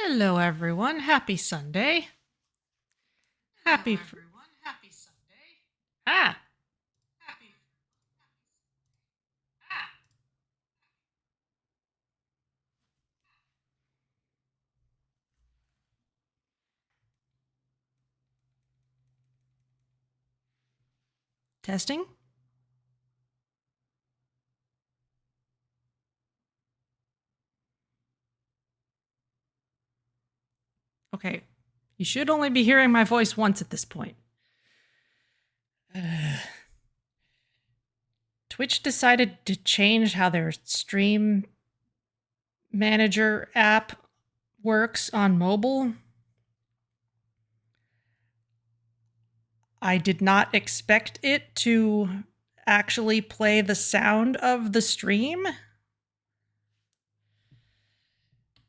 Hello, everyone. Happy Sunday. Happy everyone. Happy Sunday. Ah, Happy. Ah. testing. Okay, you should only be hearing my voice once at this point. Twitch decided to change how their stream manager app works on mobile. I did not expect it to actually play the sound of the stream.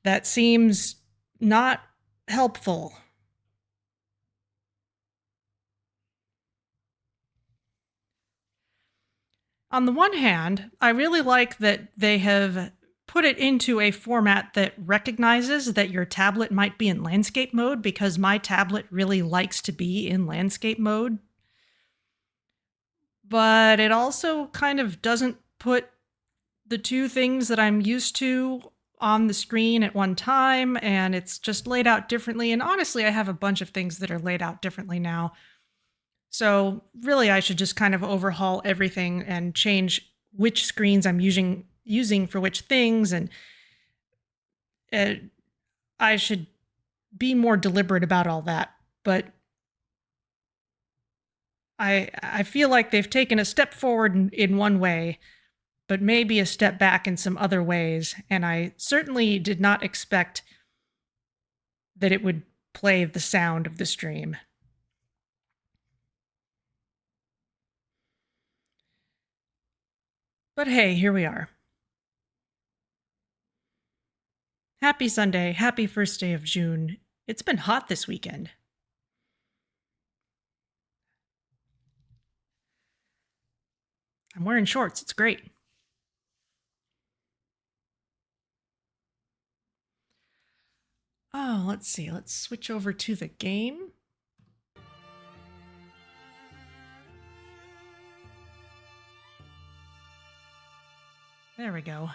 That seems not helpful. On the one hand, I really like that they have put it into a format that recognizes that your tablet might be in landscape mode, because my tablet really likes to be in landscape mode. But it also kind of doesn't put the two things that I'm used to on the screen at one time, and it's just laid out differently. And honestly, I have a bunch of things that are laid out differently now. So really, I should just kind of overhaul everything and change which screens I'm using for which things, and I should be more deliberate about all that. But I feel like they've taken a step forward in one way, but maybe a step back in some other ways. And I certainly did not expect that it would play the sound of the stream. But hey, here we are. Happy Sunday. Happy first day of June. It's been hot this weekend. I'm wearing shorts. It's great. Oh, let's see. Let's switch over to the game. There we go.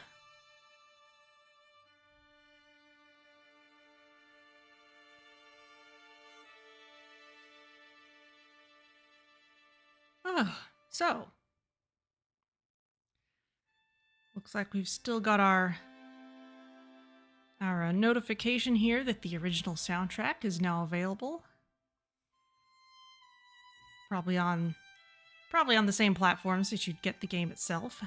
Oh, so looks like we've still got our notification here that the original soundtrack is now available. Probably on the same platforms that you'd get the game itself.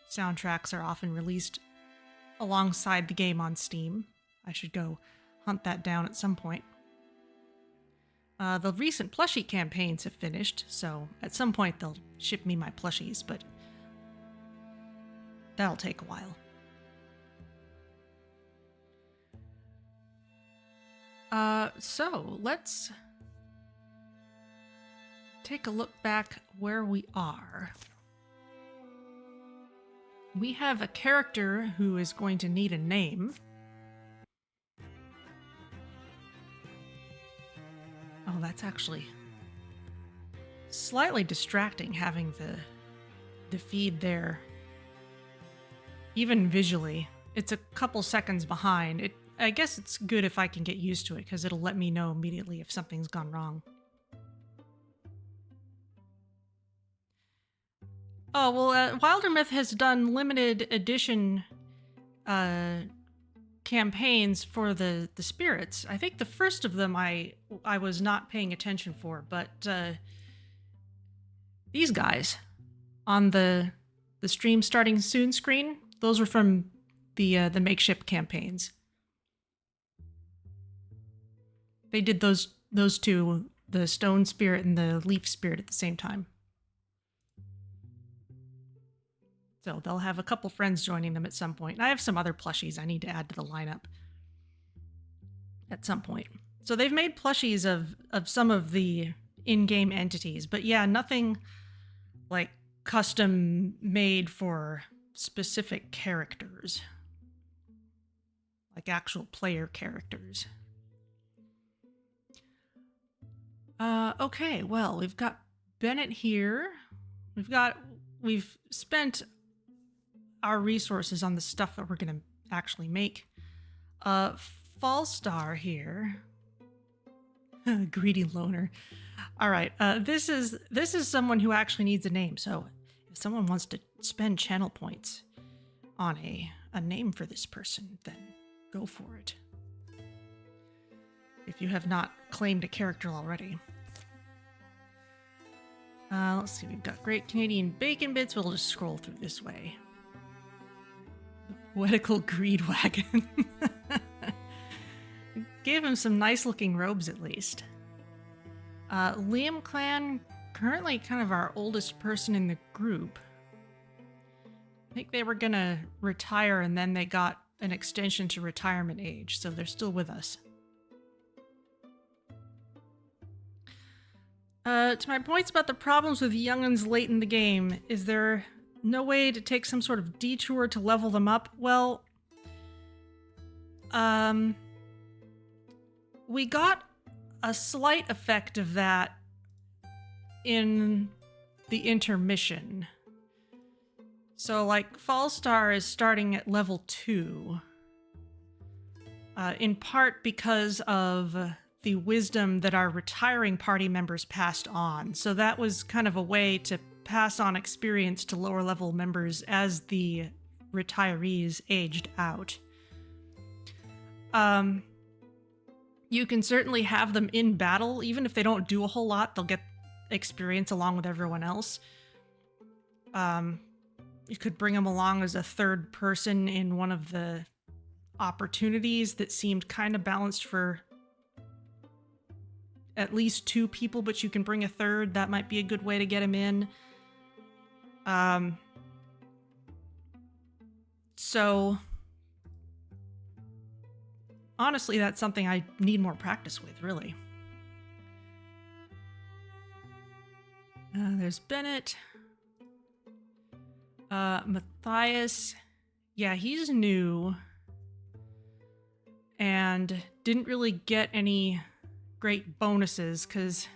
Soundtracks are often released alongside the game on Steam. I should go hunt that down at some point. The recent plushie campaigns have finished, so at some point they'll ship me my plushies, but that'll take a while. So let's take a look back where we are. We have a character who is going to need a name. Oh, that's actually slightly distracting, having the feed there. Even visually, it's a couple seconds behind. I guess it's good if I can get used to it, because it'll let me know immediately if something's gone wrong. Oh, well, Wildermyth has done limited edition campaigns for the spirits. I think the first of them I was not paying attention for, but these guys on the stream starting soon screen, those were from the makeshift campaigns. They did those two, the stone spirit and the leaf spirit, at the same time. So they'll have a couple friends joining them at some point. And I have some other plushies I need to add to the lineup at some point. So they've made plushies of some of the in-game entities, but yeah, nothing like custom made for specific characters. like actual player characters. Okay, well, we've got Bennett here. We've spent our resources on the stuff that we're gonna actually make. Fallstar here. Greedy loner. All right, this is someone who actually needs a name. So if someone wants to spend channel points on a name for this person, then go for it. If you have not claimed a character already. Let's see, we've got Great Canadian Bacon Bits. We'll just scroll through this way. Poetical Greed Wagon. Gave him some nice looking robes at least. Liam Clan, currently kind of our oldest person in the group. I think they were gonna retire and then they got an extension to retirement age, so they're still with us. To my points about the problems with young'uns late in the game, is there no way to take some sort of detour to level them up? Well, we got a slight effect of that in the intermission. So, like, Fallstar is starting at level 2, in part because of the wisdom that our retiring party members passed on. So that was kind of a way to pass on experience to lower level members as the retirees aged out. You can certainly have them in battle. Even if they don't do a whole lot, they'll get experience along with everyone else. You could bring them along as a third person in one of the opportunities that seemed kind of balanced for at least 2 people, but you can bring a third. That might be a good way to get him in. So honestly, that's something I need more practice with, really. There's Bennett. Matthias. Yeah, he's new. And didn't really get any great bonuses because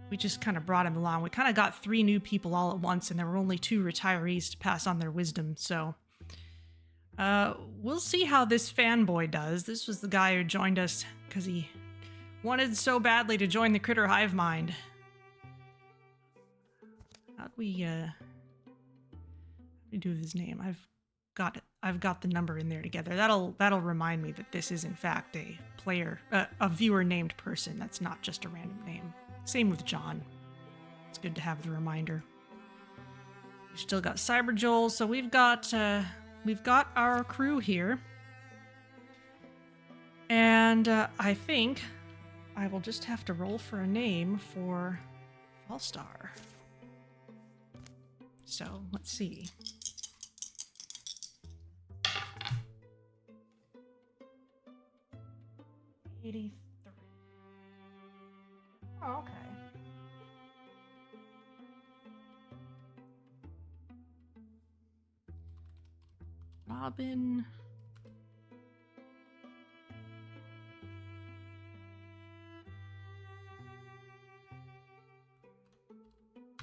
we just kind of brought him along. We kind of got 3 new people all at once, and there were only 2 retirees to pass on their wisdom, so we'll see how this fanboy does. This was the guy who joined us because he wanted so badly to join the Critter Hive Mind. How'd we do his name? I've got the number in there together. That'll remind me that this is in fact a player, a viewer named person. That's not just a random name. Same with John. It's good to have the reminder. We've still got Cyber Joel, so we've got our crew here, and I think I will just have to roll for a name for Fallstar. So let's see. 83. Oh, okay. Robin.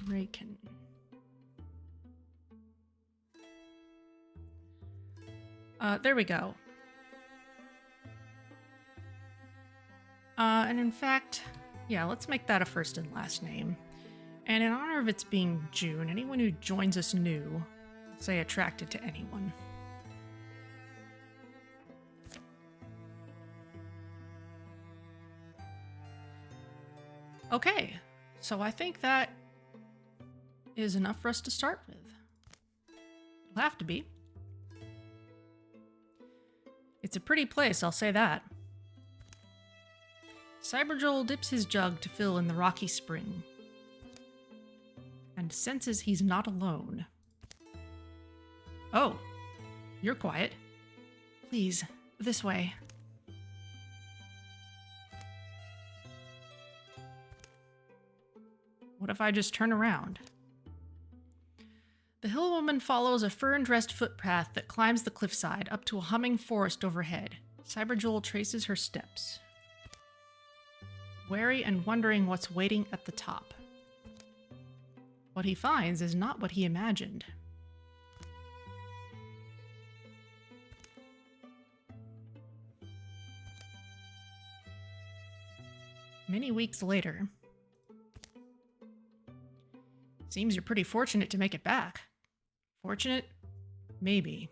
Raken. There we go. And in fact, yeah, let's make that a first and last name. And in honor of its being June, anyone who joins us new, say attracted to anyone. Okay, so I think that is enough for us to start with. It'll have to be. It's a pretty place, I'll say that. Cyberjoel dips his jug to fill in the rocky spring and senses he's not alone. Oh, you're quiet. Please, this way. What if I just turn around? The hill woman follows a fern-dressed footpath that climbs the cliffside up to a humming forest overhead. Cyberjoel traces her steps, wary and wondering what's waiting at the top. What he finds is not what he imagined. Many weeks later. Seems you're pretty fortunate to make it back. Fortunate? Maybe.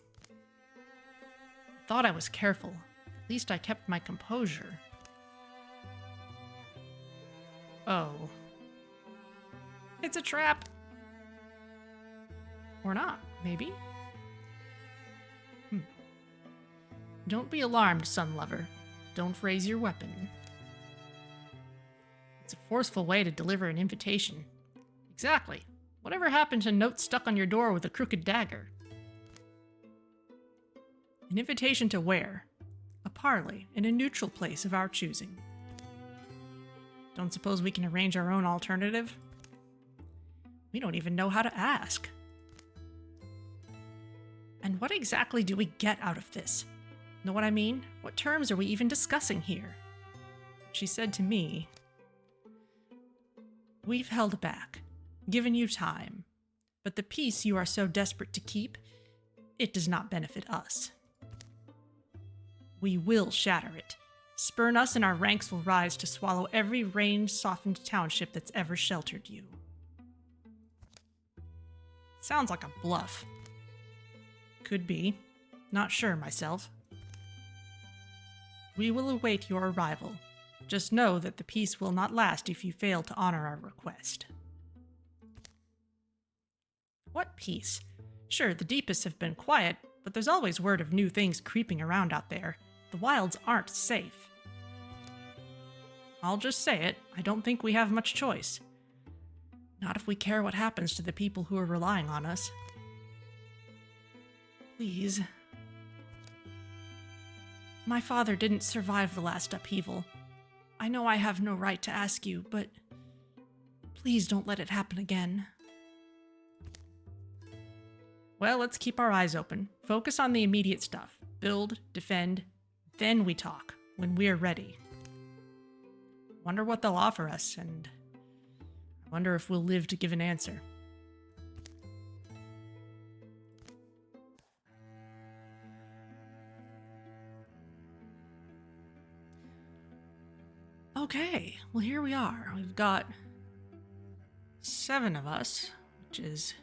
Thought I was careful. At least I kept my composure. Oh. It's a trap. Or not, maybe? Don't be alarmed, sun lover. Don't raise your weapon. It's a forceful way to deliver an invitation. Exactly. Whatever happened to notes stuck on your door with a crooked dagger? An invitation to where? A parley in a neutral place of our choosing. Don't suppose we can arrange our own alternative? We don't even know how to ask. And what exactly do we get out of this? Know what I mean? What terms are we even discussing here? She said to me, "We've held back, given you time, but the peace you are so desperate to keep, it does not benefit us. We will shatter it. Spurn us and our ranks will rise to swallow every rain-softened township that's ever sheltered you." Sounds like a bluff. Could be. Not sure myself. We will await your arrival. Just know that the peace will not last if you fail to honor our request. What peace? Sure, the deepest have been quiet, but there's always word of new things creeping around out there. The wilds aren't safe. I'll just say it, I don't think we have much choice. Not if we care what happens to the people who are relying on us. Please. My father didn't survive the last upheaval. I know I have no right to ask you, but please don't let it happen again. Well, let's keep our eyes open. Focus on the immediate stuff. Build, defend, then we talk, when we're ready. Wonder what they'll offer us, and I wonder if we'll live to give an answer. Okay, well here we are. We've got 7 of us, which is...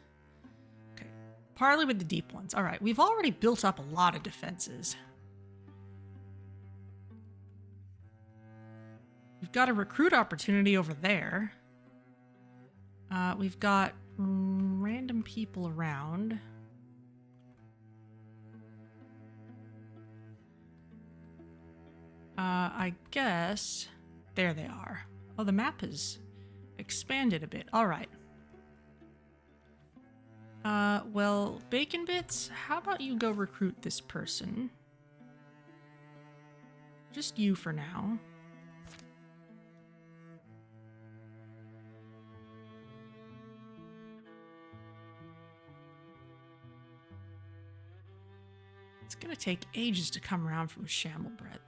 Okay, parley with the deep ones. Alright, we've already built up a lot of defenses. We've got a recruit opportunity over there. We've got random people around. I guess... There they are. Oh, the map has expanded a bit. All right. Well, Bacon Bits, how about you go recruit this person? Just you for now. It's gonna take ages to come around from Shamblebreadth.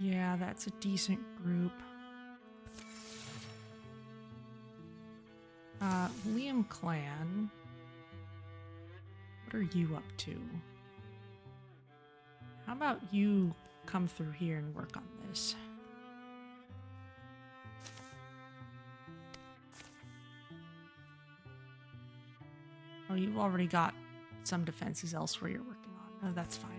Yeah, that's a decent group. Liam Clan. What are you up to? How about you come through here and work on this? Oh, you've already got some defenses elsewhere you're working on. Oh, that's fine.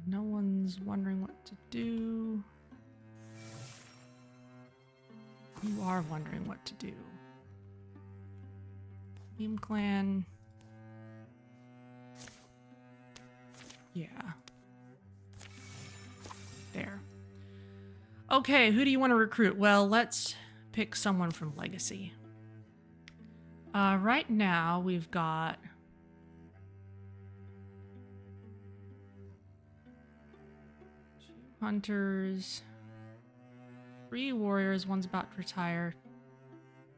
No one's wondering what to do. You are wondering what to do. Beam Clan. Yeah. Okay, who do you want to recruit? Well, let's pick someone from Legacy. Right now, we've got... 2 hunters, 3 warriors, one's about to retire,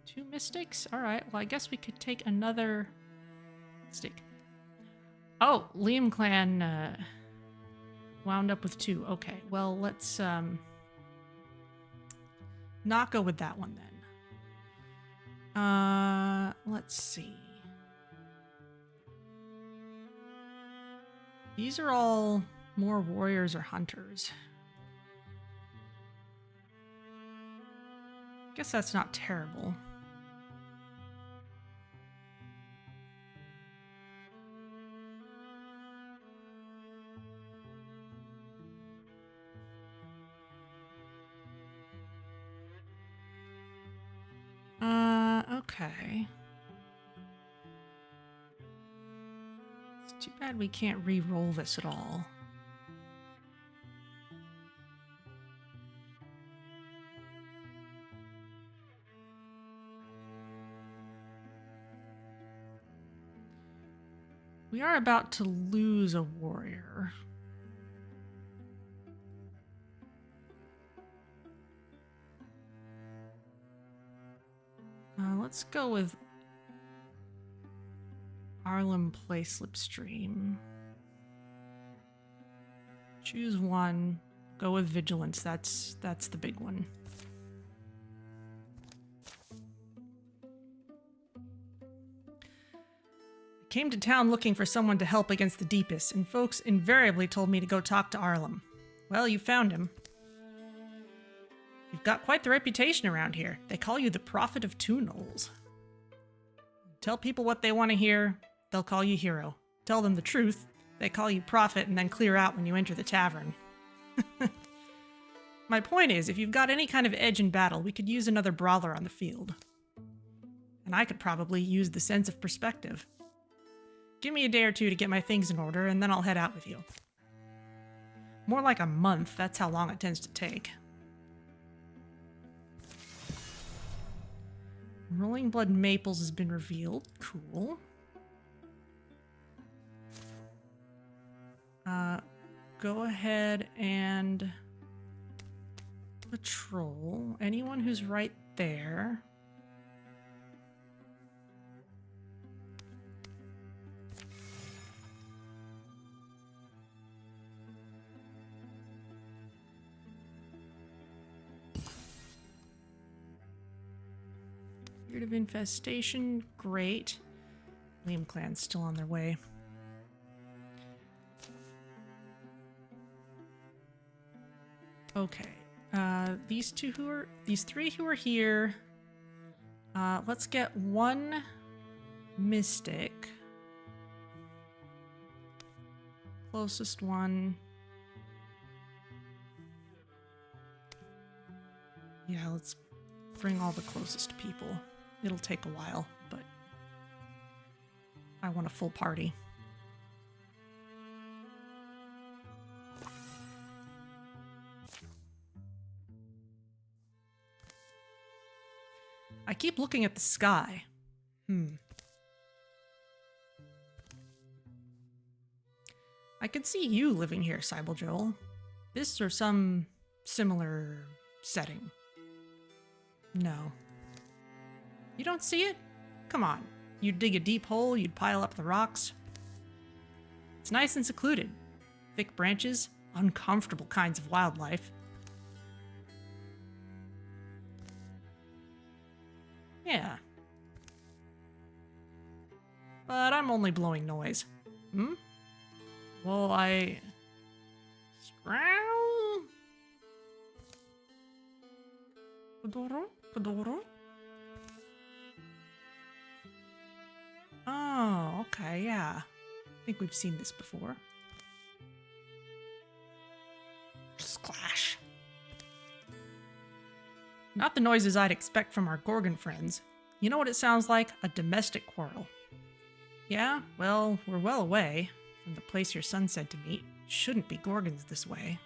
2 mystics? Alright, well I guess we could take another mystic. Oh, Liam clan wound up with 2. Okay, well let's not go with that one then. Let's see. These are all more warriors or hunters. Guess that's not terrible. Okay. It's too bad we can't re-roll this at all. We are about to lose a warrior. Let's go with Arlem Play Slipstream. Choose one. Go with Vigilance. That's the big one. I came to town looking for someone to help against the Deepest, and folks invariably told me to go talk to Arlem. Well, you found him. You've got quite the reputation around here. They call you the Prophet of Two Knolls. Tell people what they want to hear, they'll call you hero. Tell them the truth, they call you prophet and then clear out when you enter the tavern. My point is, if you've got any kind of edge in battle, we could use another brawler on the field. And I could probably use the sense of perspective. Give me a day or two to get my things in order, and then I'll head out with you. More like a month, that's how long it tends to take. Rolling Blood Maples has been revealed. Cool. Go ahead and patrol anyone who's right there. Beard of Infestation, great. Liam clan's still on their way. Okay, these 3 who are here. Let's get 1 mystic. Closest one. Yeah, let's bring all the closest people. It'll take a while, but I want a full party. I keep looking at the sky. I could see you living here, Cybele Joel. This or some similar setting. No. You don't see it? Come on. You'd dig a deep hole, you'd pile up the rocks. It's nice and secluded. Thick branches, uncomfortable kinds of wildlife. Yeah. But I'm only blowing noise. Well, I... Scrowl? Oh, okay, yeah. I think we've seen this before. Splash. Not the noises I'd expect from our Gorgon friends. You know what it sounds like? A domestic quarrel. Yeah, well, we're well away from the place your son said to meet. Shouldn't be Gorgons this way.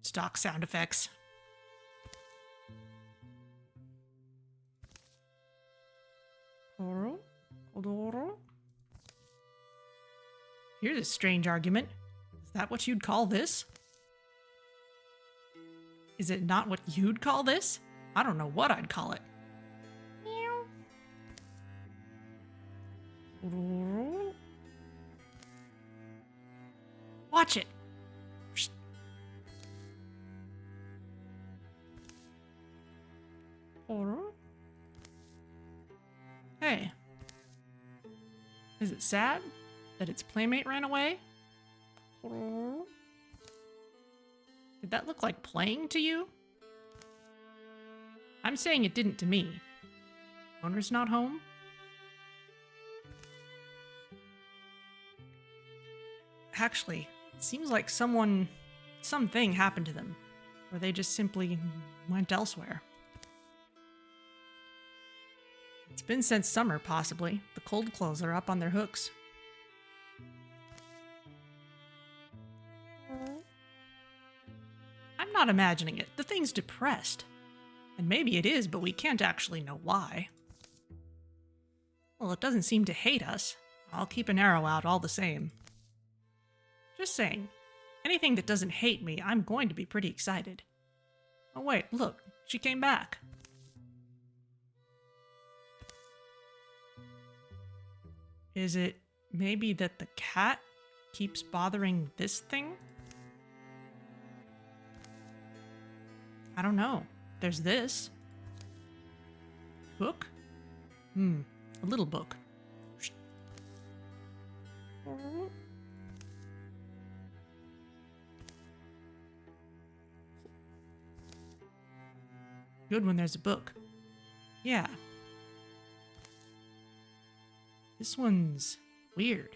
Stock sound effects. Here's a strange argument. Is that what you'd call this? Is it not what you'd call this? I don't know what I'd call it. Watch it. Hey. Is it sad that its playmate ran away? Did that look like playing to you? I'm saying it didn't to me. Owner's not home? Actually, it seems like something happened to them, or they just simply went elsewhere. It's been since summer, possibly. The cold clothes are up on their hooks. I'm not imagining it. The thing's depressed. And maybe it is, but we can't actually know why. Well, it doesn't seem to hate us. I'll keep an arrow out all the same. Just saying, anything that doesn't hate me, I'm going to be pretty excited. Oh wait, look, she came back. Is it maybe that the cat keeps bothering this thing? I don't know. There's this. Book? A little book. Good when there's a book. Yeah. This one's weird.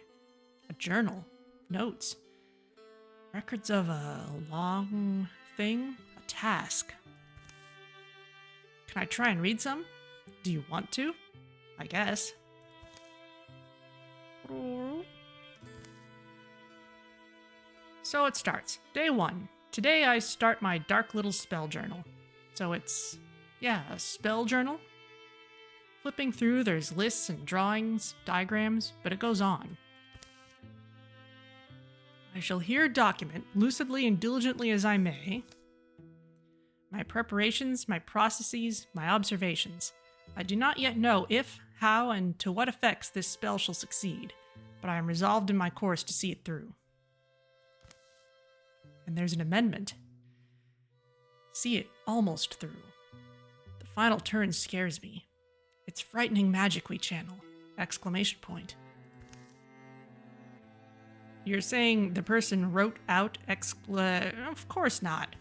A journal. Notes. Records of a long thing. A task. Can I try and read some? Do you want to? I guess. So it starts. Day 1. Today I start my dark little spell journal. So it's, a spell journal. Flipping through, there's lists and drawings, diagrams, but it goes on. I shall here document, lucidly and diligently as I may, my preparations, my processes, my observations. I do not yet know if, how, and to what effects this spell shall succeed, but I am resolved in my course to see it through. And there's an amendment. See it almost through. The final turn scares me. It's frightening magic we channel! Exclamation point. You're saying the person wrote out Of course not.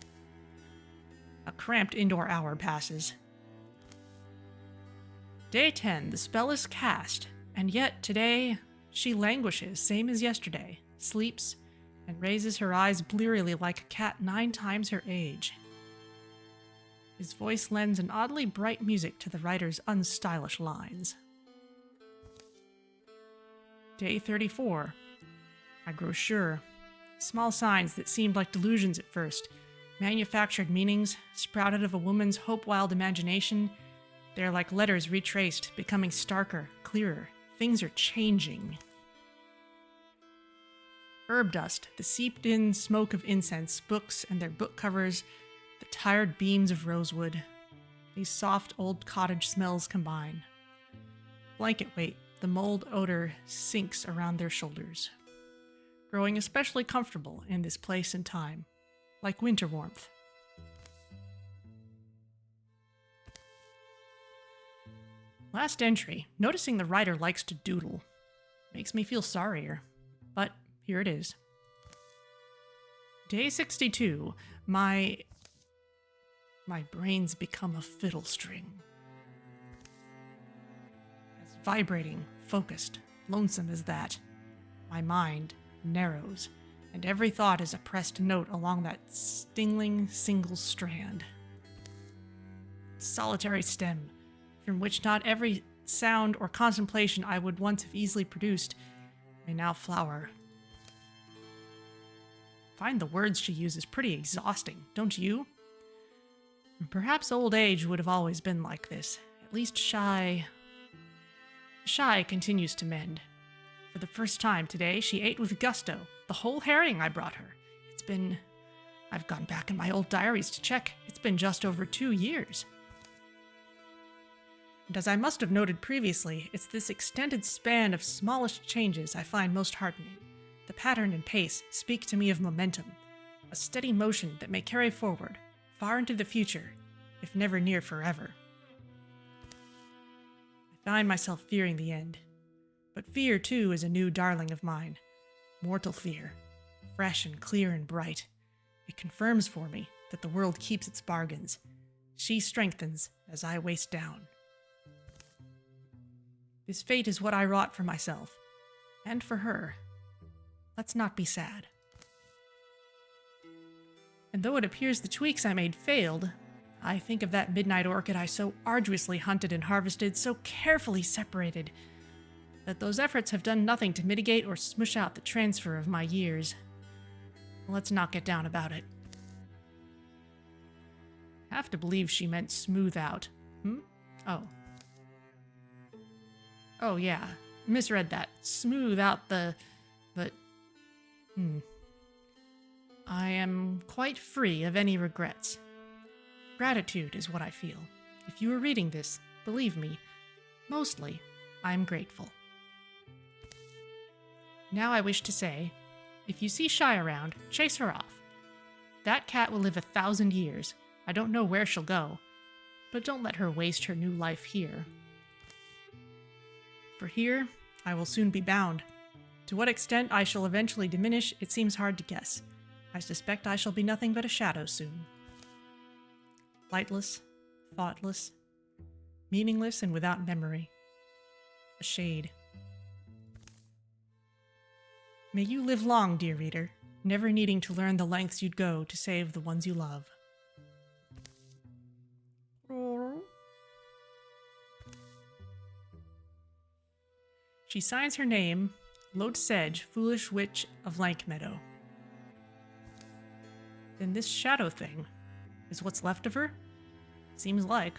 A cramped indoor hour passes. Day 10, the spell is cast, and yet today she languishes, same as yesterday, sleeps, and raises her eyes blearily like a cat 9 times her age. His voice lends an oddly bright music to the writer's unstylish lines. Day 34. I grow sure. Small signs that seemed like delusions at first, manufactured meanings, sprouted of a woman's hope-wild imagination. They are like letters retraced, becoming starker, clearer. Things are changing. Herb dust, the seeped-in smoke of incense, books and their book covers, the tired beams of rosewood. These soft old cottage smells combine. Blanket weight, the mold odor sinks around their shoulders. Growing especially comfortable in this place and time, like winter warmth. Last entry, noticing the writer likes to doodle. Makes me feel sorrier, but here it is. Day 62, my brain's become a fiddle string. As vibrating, focused, lonesome as that, my mind narrows, and every thought is a pressed note along that stinging single strand. Solitary stem, from which not every sound or contemplation I would once have easily produced may now flower. find the words she uses pretty exhausting, don't you? Perhaps old age would have always been like this. At least Shy continues to mend. For the first time today, she ate with gusto, the whole herring I brought her. I've gone back in my old diaries to check. It's been just over 2 years. And as I must have noted previously, it's this extended span of smallest changes I find most heartening. The pattern and pace speak to me of momentum, a steady motion that may carry forward, far into the future, if never near forever. I find myself fearing the end. But fear, too, is a new darling of mine. Mortal fear, fresh and clear and bright. It confirms for me that the world keeps its bargains. She strengthens as I waste down. This fate is what I wrought for myself, and for her. Let's not be sad. And though it appears the tweaks I made failed, I think of that midnight orchid I so arduously hunted and harvested, so carefully separated, that those efforts have done nothing to mitigate or smush out the transfer of my years. Let's not get down about it. I have to believe she meant smooth out. Oh. Oh, yeah. Misread that. Smooth out but... I am quite free of any regrets. Gratitude is what I feel. If you are reading this, believe me, mostly, I'm grateful. Now I wish to say, if you see Shy around, chase her off. That cat will live 1,000 years. I don't know where she'll go, but don't let her waste her new life here. For here, I will soon be bound. To what extent I shall eventually diminish, it seems hard to guess. I suspect I shall be nothing but a shadow soon. Lightless, thoughtless, meaningless and without memory. A shade. May you live long, dear reader, never needing to learn the lengths you'd go to save the ones you love. She signs her name, Lote Sedge, Foolish Witch of Lankmeadow. Then this shadow thing is what's left of her? Seems like.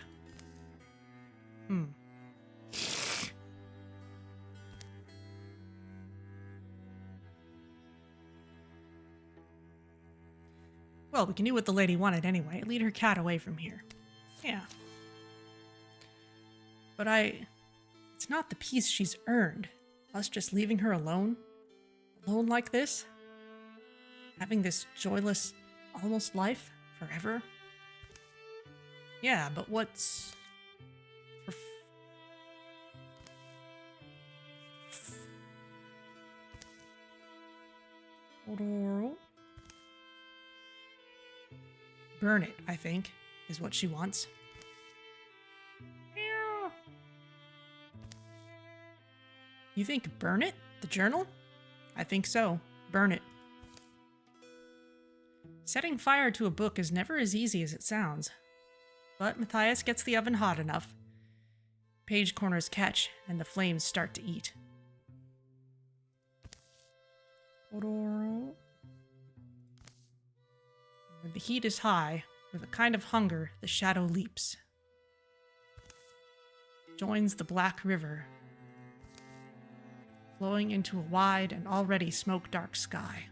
Well, we can do what the lady wanted anyway. Lead her cat away from here. Yeah. But it's not the peace she's earned. Us just leaving her alone? Alone like this? Having this joyless, almost life forever? Yeah, but what's... Burn it, I think, is what she wants. You think burn it? The journal? I think so. Burn it. Setting fire to a book is never as easy as it sounds. But Matthias gets the oven hot enough. Page corners catch, and the flames start to eat. When the heat is high, with a kind of hunger, the shadow leaps. Joins the black river, flowing into a wide and already smoke-dark sky.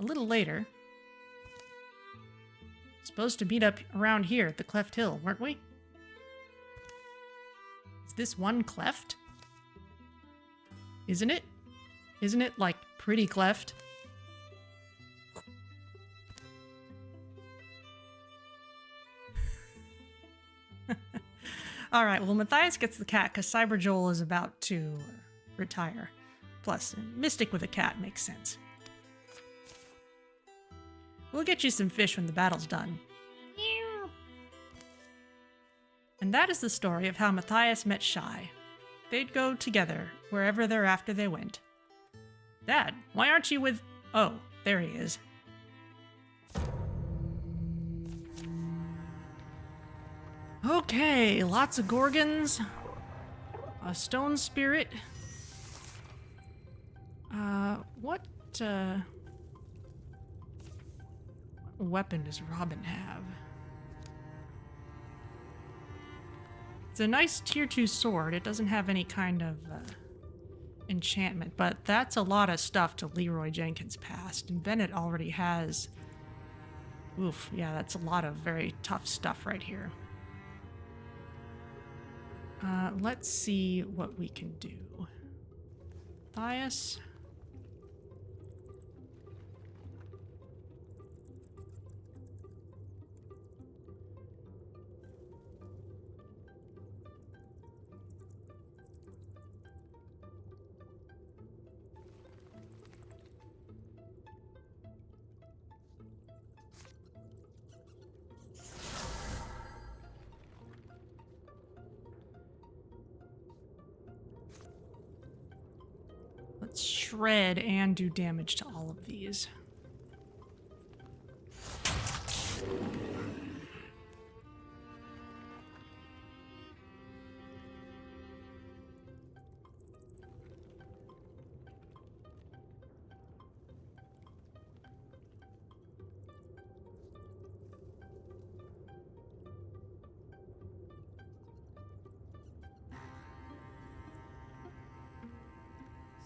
A little later, supposed to meet up around here at the Cleft Hill, weren't we? Is this one cleft? Isn't it? Isn't it, like, pretty cleft? Alright, well, Matthias gets the cat because Cyber Joel is about to retire. Plus, Mystic with a cat makes sense. We'll get you some fish when the battle's done. And that is the story of how Matthias met Shy. They'd go together wherever thereafter they went. Dad, why aren't you with... Oh, there he is. Okay, lots of gorgons. A stone spirit. What weapon does Robin have? It's a nice tier 2 sword. It doesn't have any kind of enchantment, but that's a lot of stuff to Leroy Jenkins' past. And Bennett already has... Oof, yeah, that's a lot of very tough stuff right here. Let's see what we can do. Thias. Let's shred and do damage to all of these.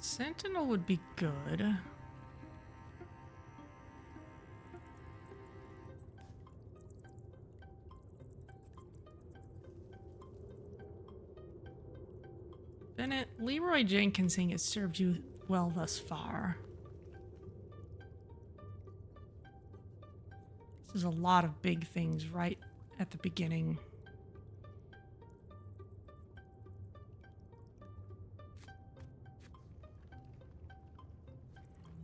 Sentinel would be good. Bennett, Leroy Jenkins has served you well thus far. This is a lot of big things right at the beginning.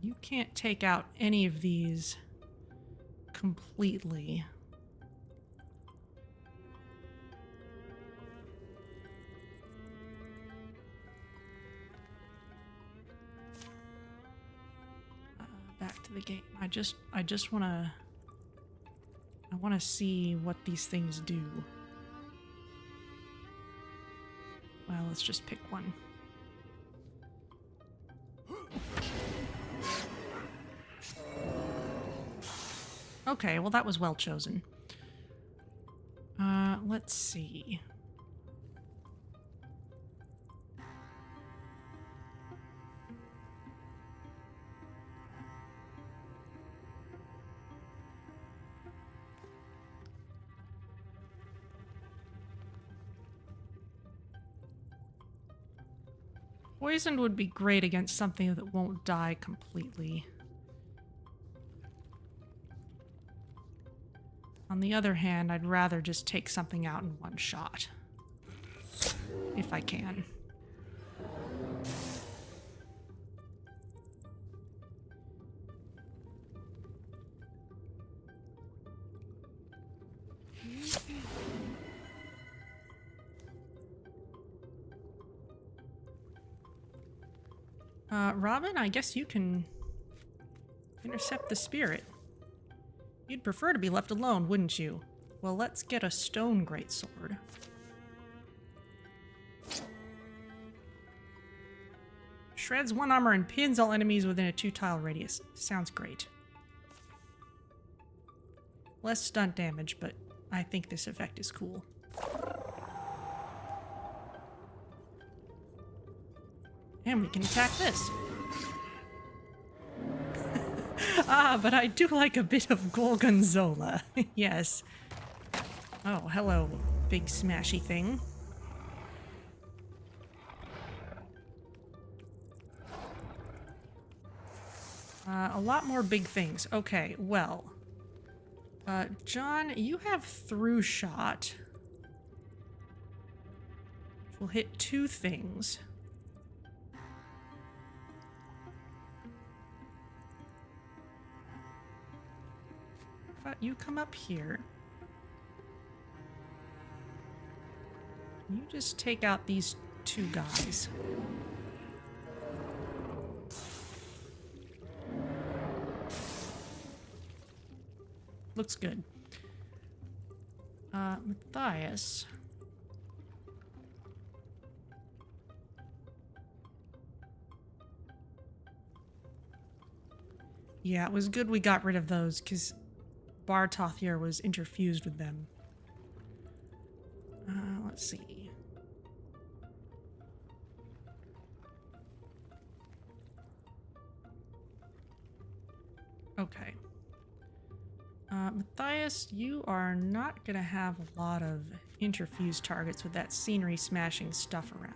You can't take out any of these completely. Back to the game. I just want to see what these things do. Well, let's just pick one. Okay, well that was well chosen. Let's see. Poisoned would be great against something that won't die completely. On the other hand, I'd rather just take something out in one shot. If I can. Robin, I guess you can intercept the spirit. You'd prefer to be left alone, wouldn't you? Well, let's get a stone greatsword. Shreds one armor and pins all enemies within a 2-tile radius. Sounds great. Less stunt damage, but I think this effect is cool. And we can attack this. Ah, but I do like a bit of Gorgonzola. Yes. Oh, hello, big smashy thing. A lot more big things. Okay, well. John, you have through shot. Which will hit 2 things. But you come up here. You just take out these 2 guys. Looks good. Matthias. Yeah, it was good we got rid of those, because Bartothier was interfused with them. Let's see. Okay. Matthias, you are not going to have a lot of interfused targets with that scenery smashing stuff around.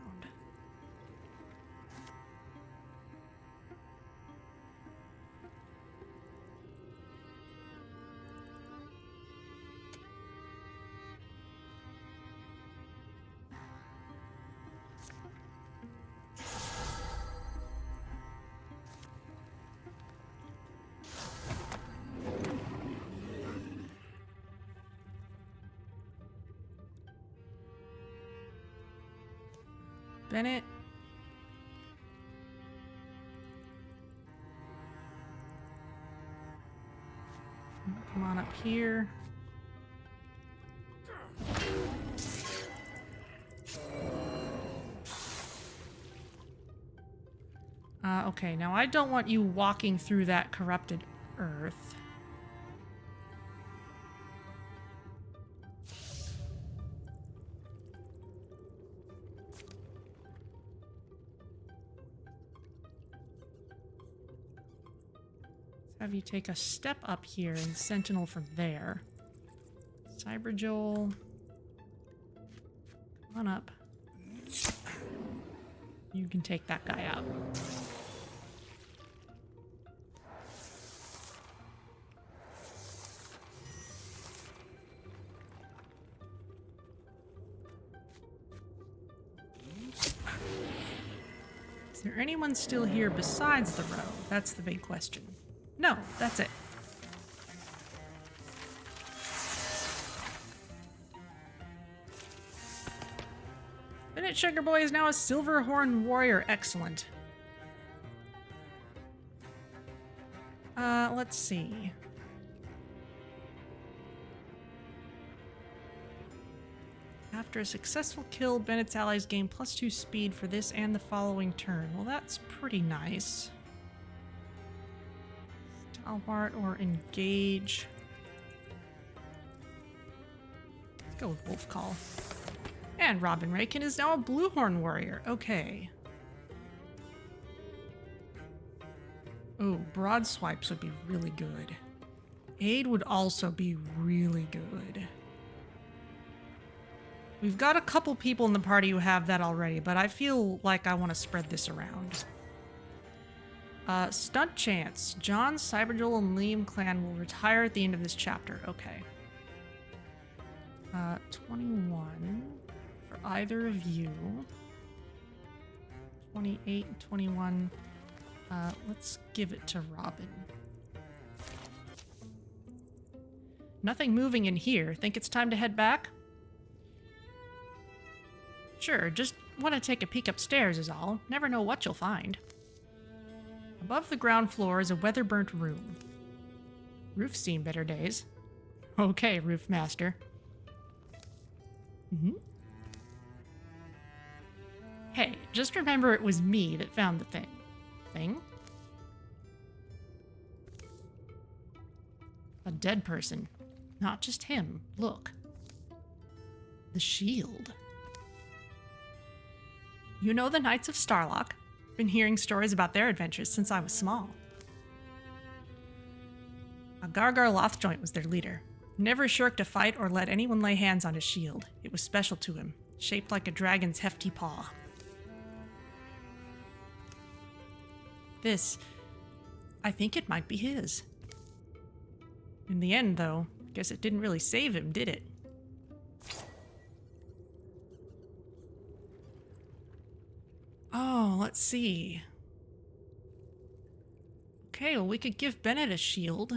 Bennett. Come on up here. Okay, now I don't want you walking through that corrupted earth. Have you take a step up here and sentinel from there. Cyberjoel. Come on up. You can take that guy out. Is there anyone still here besides the row? That's the big question. No, that's it. Bennett Sugar Boy is now a Silverhorn Warrior. Excellent. Let's see. After a successful kill, Bennett's allies gain +2 speed for this and the following turn. Well, that's pretty nice. Stalwart or engage. Let's go with Wolf Call. And Robin Rakin is now a Bluehorn Warrior. Okay. Oh, Broad Swipes would be really good. Aid would also be really good. We've got a couple people in the party who have that already, but I feel like I want to spread this around. Stunt Chance. John, Cyberjoel, and Liam clan will retire at the end of this chapter. Okay. 21 for either of you. 28 and 21. Let's give it to Robin. Nothing moving in here. Think it's time to head back? Sure, just want to take a peek upstairs is all. Never know what you'll find. Above the ground floor is a weather-burnt room. Roof's seen better days. Okay, Roof Master. Hey, just remember it was me that found the thing. A dead person. Not just him. Look. The shield. You know the Knights of Starlock? Been hearing stories about their adventures since I was small. A Gargar Lothjoint was their leader. Never shirked a fight or let anyone lay hands on his shield. It was special to him, shaped like a dragon's hefty paw. This, I think it might be his. In the end, though, guess it didn't really save him, did it? Oh, let's see. Okay, well, we could give Bennett a shield.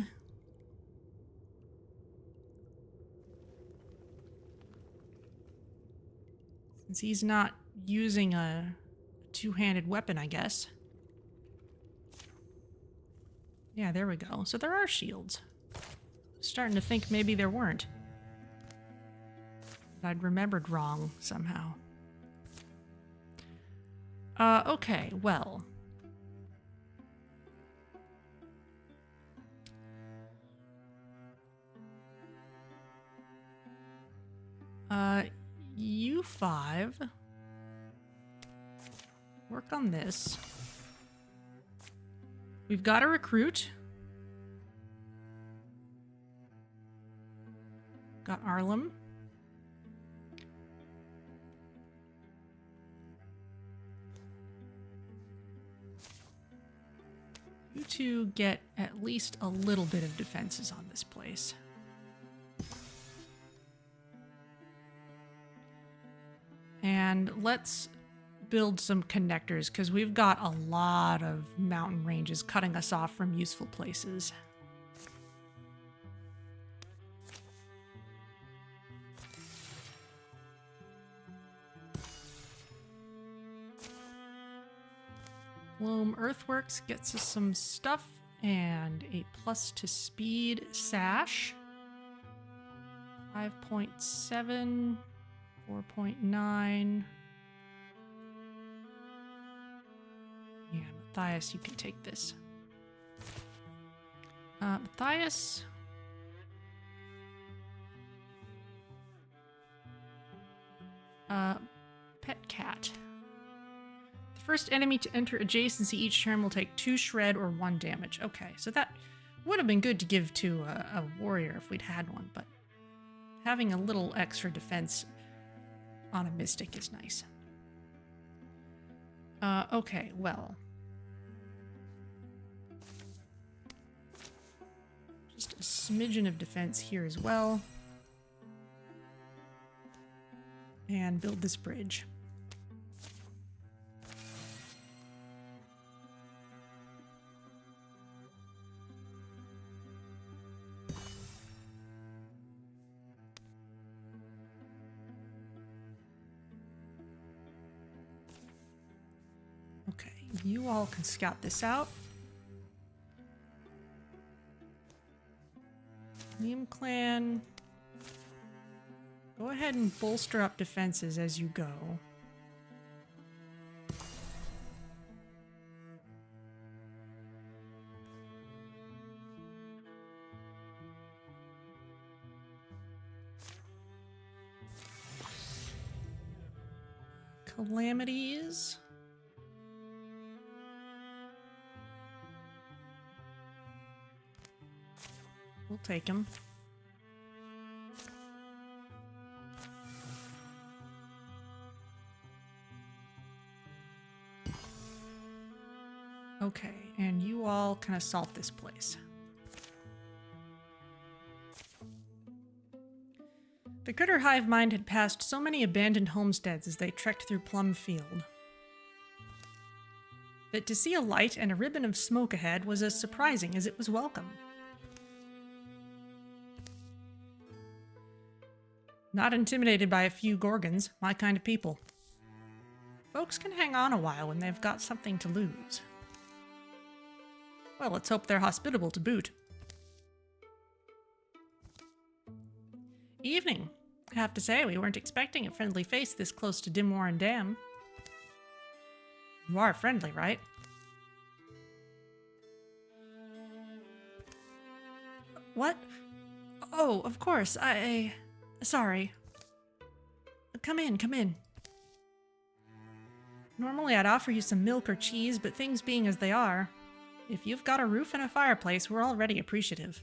Since he's not using a two-handed weapon, I guess. Yeah, there we go. So there are shields. Starting to think maybe there weren't. that I'd remembered wrong somehow. Okay, well. You five. Work on this. We've got a recruit. Got Arlem. You two get at least a little bit of defenses on this place. And let's build some connectors, because we've got a lot of mountain ranges cutting us off from useful places. Loam Earthworks gets us some stuff and a plus to speed sash. 5.7, 4.9. Yeah, Matthias, you can take this. Matthias. Pet cat. The first enemy to enter adjacency each turn will take 2 shred or 1 damage. Okay, so that would have been good to give to a warrior if we'd had one, but having a little extra defense on a mystic is nice. Okay, well. Just a smidgen of defense here as well. And build this bridge. Okay, you all can scout this out. Liam clan, go ahead and bolster up defenses as you go. Calamities. We'll take him. Okay, and you all can assault this place. The critter hive mind had passed so many abandoned homesteads as they trekked through Plum Field that to see a light and a ribbon of smoke ahead was as surprising as it was welcome. Not intimidated by a few gorgons, my kind of people. Folks can hang on a while when they've got something to lose. Well, let's hope they're hospitable to boot. Evening. I have to say, we weren't expecting a friendly face this close to Dimwarren Dam. You are friendly, right? What? Oh, of course, Sorry. Come in, come in. Normally I'd offer you some milk or cheese, but things being as they are, if you've got a roof and a fireplace, we're already appreciative.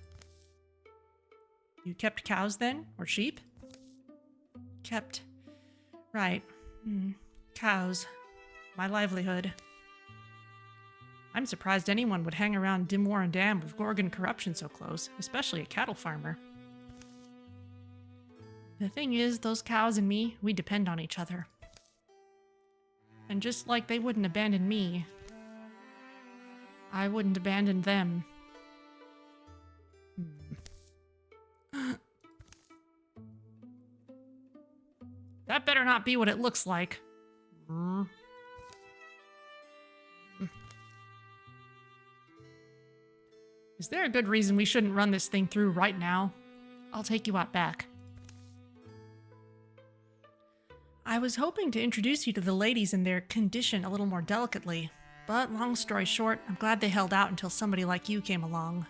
You kept cows then? Or sheep? Kept. Right. Cows. My livelihood. I'm surprised anyone would hang around Dimwarren Dam with Gorgon corruption so close, especially a cattle farmer. The thing is, those cows and me, we depend on each other. And just like they wouldn't abandon me, I wouldn't abandon them. That better not be what it looks like. Is there a good reason we shouldn't run this thing through right now? I'll take you out back. I was hoping to introduce you to the ladies in their condition a little more delicately, but long story short, I'm glad they held out until somebody like you came along.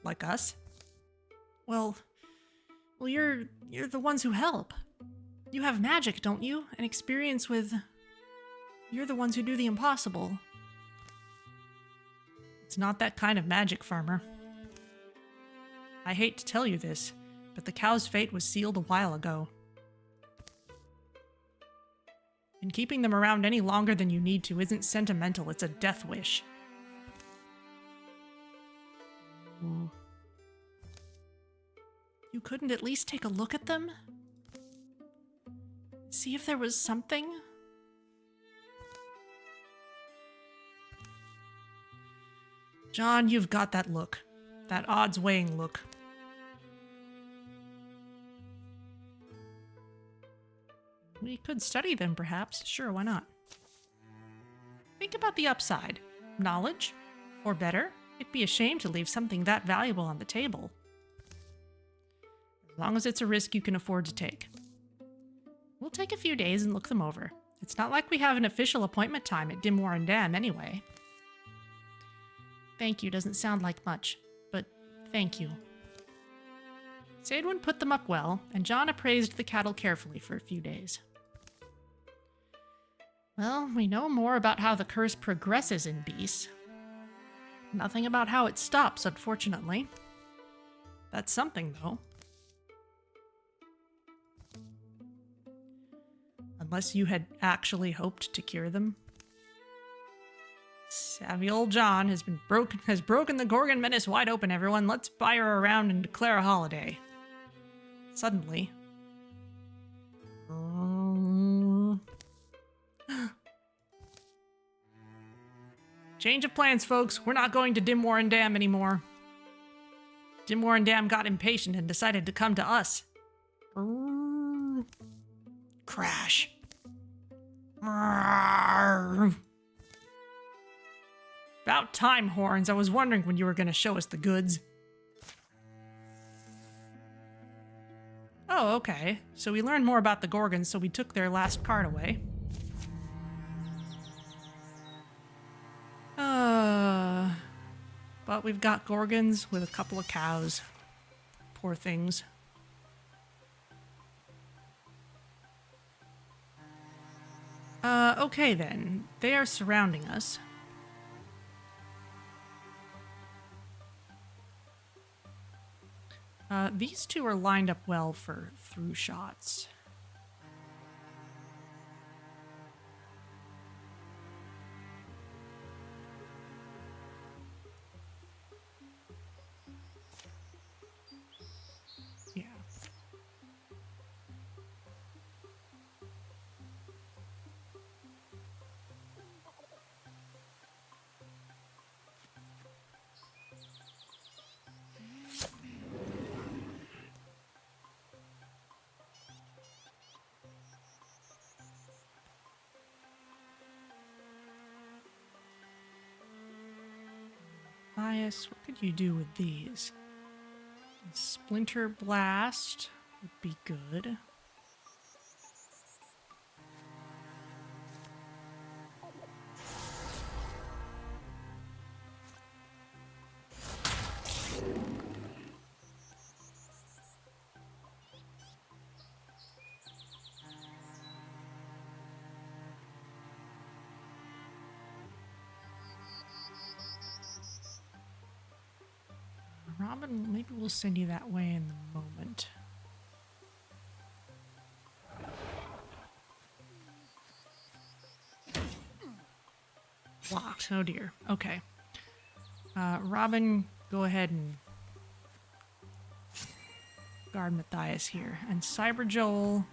Like us? Well, you're the ones who help. You have magic, don't you? An experience with... You're the ones who do the impossible. It's not that kind of magic, farmer. I hate to tell you this, but the cow's fate was sealed a while ago. And keeping them around any longer than you need to isn't sentimental, it's a death wish. Ooh. You couldn't at least take a look at them? See if there was something? John, you've got that look. That odds-weighing look. We could study them, perhaps. Sure, why not? Think about the upside. Knowledge? Or better, it'd be a shame to leave something that valuable on the table. As long as it's a risk you can afford to take. We'll take a few days and look them over. It's not like we have an official appointment time at Dim Warren Dam, anyway. Thank you doesn't sound like much, but thank you. Saedwin put them up well, and John appraised the cattle carefully for a few days. Well, we know more about how the curse progresses in Beast. Nothing about how it stops, unfortunately. That's something, though. Unless you had actually hoped to cure them. Savvy old John has broken the Gorgon menace wide open, everyone. Let's buy her around and declare a holiday. Suddenly. Change of plans, folks. We're not going to Dim Warren Dam anymore. Dim Warren Dam got impatient and decided to come to us. Crash. About time, Horns. I was wondering when you were going to show us the goods. Oh, okay. So we learned more about the Gorgons, so we took their last card away. But we've got Gorgons with a couple of cows. Poor things. Okay then. They are surrounding us. These two are lined up well for through shots. Yeah. Bias, what could you do with these? Splinter Blast would be good. Robin, maybe we'll send you that way in the moment. Locked. Oh dear. Okay. Robin, go ahead and guard Matthias here. And Cyber Joel.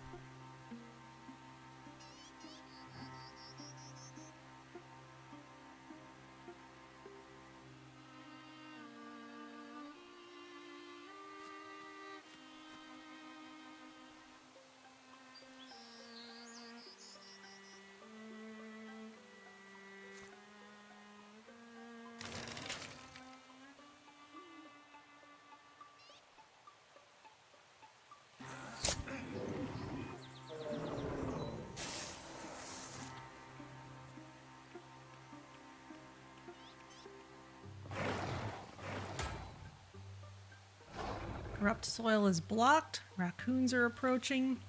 Corrupt soil is blocked. Raccoons are approaching.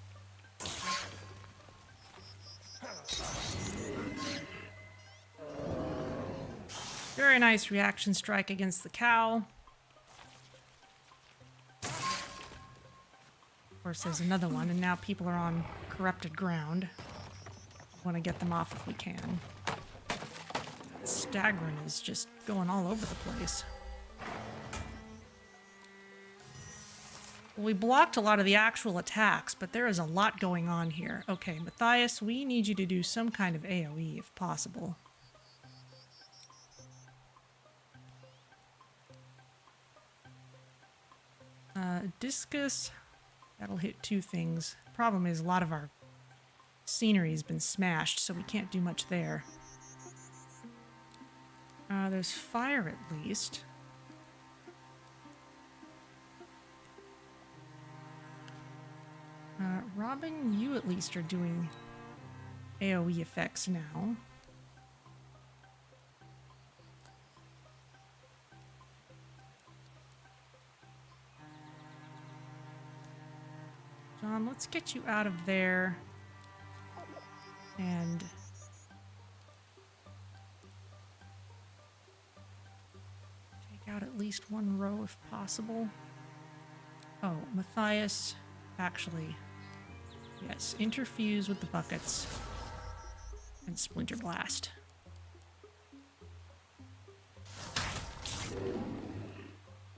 Very nice reaction strike against the cow. Of course, there's another one, and now people are on corrupted ground. Want to get them off if we can. Staggering is just going all over the place. Well, we blocked a lot of the actual attacks, but there is a lot going on here. Okay, Matthias, we need you to do some kind of AoE if possible. Discus, that'll hit 2 things. Problem is a lot of our scenery has been smashed, so we can't do much there. There's fire at least. Robin, you at least are doing AoE effects now. John, let's get you out of there and take out at least 1 row if possible. Oh, Matthias, actually, yes, interfuse with the buckets and Splinter Blast.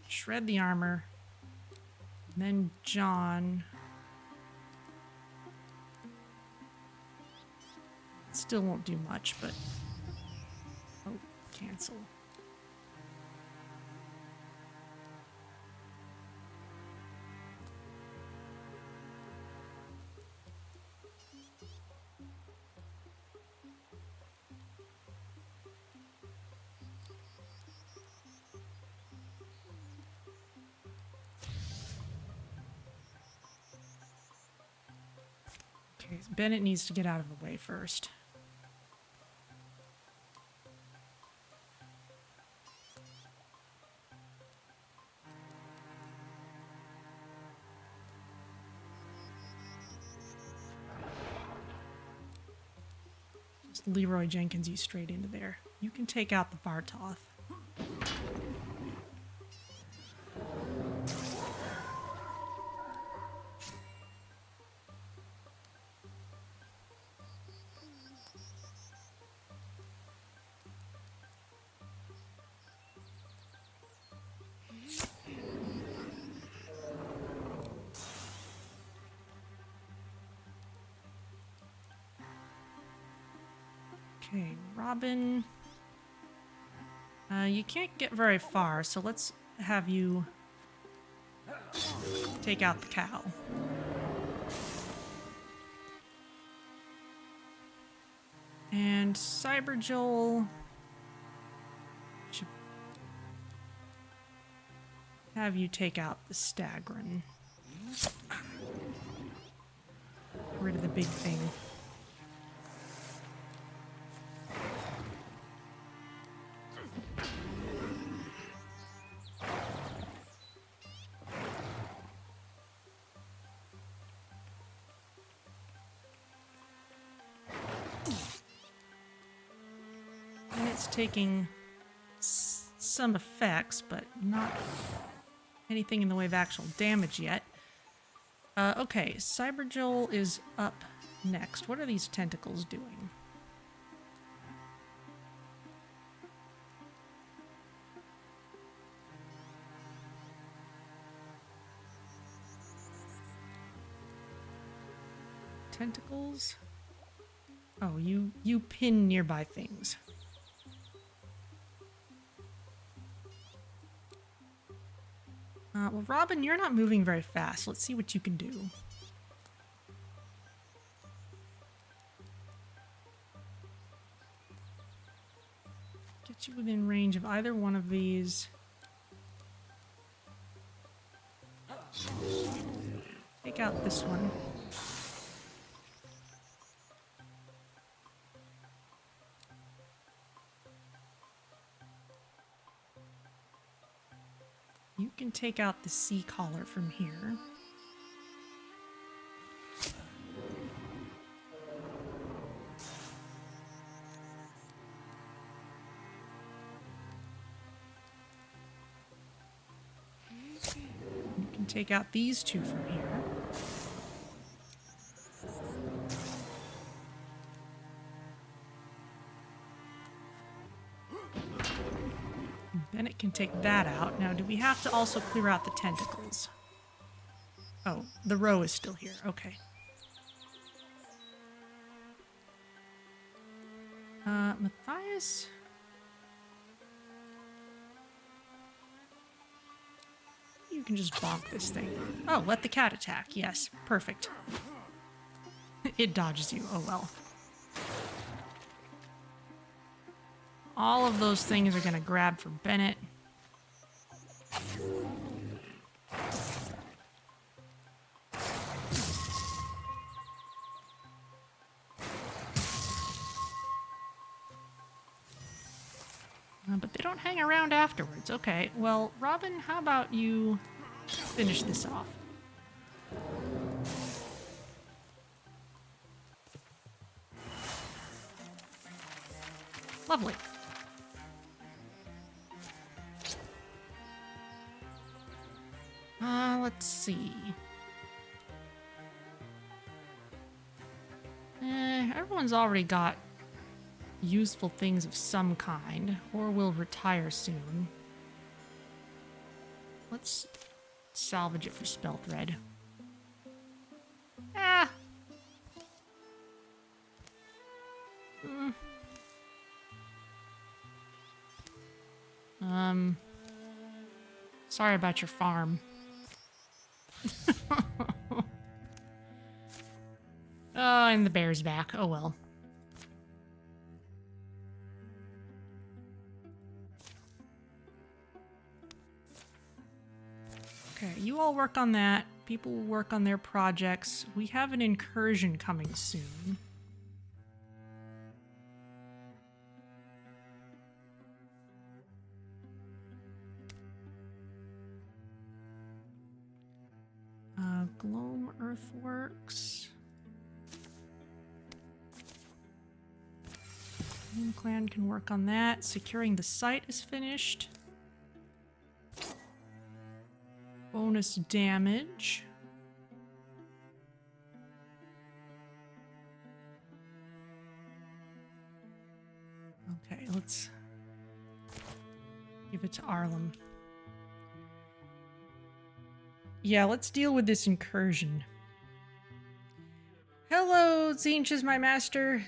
Shred the armor. And then John. Still won't do much, but... Oh, cancel. Okay, so Bennett needs to get out of the way first. Just Leroy Jenkins you straight into there. You can take out the Vartoth. Okay, Robin. You can't get very far, so let's have you take out the cow. And Cyber Joel should have you take out the Stagron. Get rid of the big thing. Taking some effects, but not anything in the way of actual damage yet. Okay, Cyber Joel is up next. What are these tentacles doing? Tentacles? Oh, you pin nearby things. Well, Robin, you're not moving very fast. Let's see what you can do. Get you within range of either one of these. Take out this one. You can take out the sea collar from here. You can take out these two from here. Then it can take that out. Now, do we have to also clear out the tentacles? Oh, the row is still here. Okay. Matthias? You can just bonk this thing. Oh, let the cat attack. Yes, perfect. It dodges you. Oh well. All of those things are going to grab for Bennett. But they don't hang around afterwards. Okay, well, Robin, how about you finish this off? Lovely. Let's see. Everyone's already got useful things of some kind, or will retire soon. Let's salvage it for spell thread. Ah! Sorry about your farm. Oh, and the bear's back. Oh well. Okay, you all work on that. People will work on their projects. We have an incursion coming soon. Gloam Earthworks. Clan can work on that. Securing the site is finished. Bonus damage. Okay, let's give it to Arlem. Yeah, let's deal with this incursion. Hello, Zinch, my master.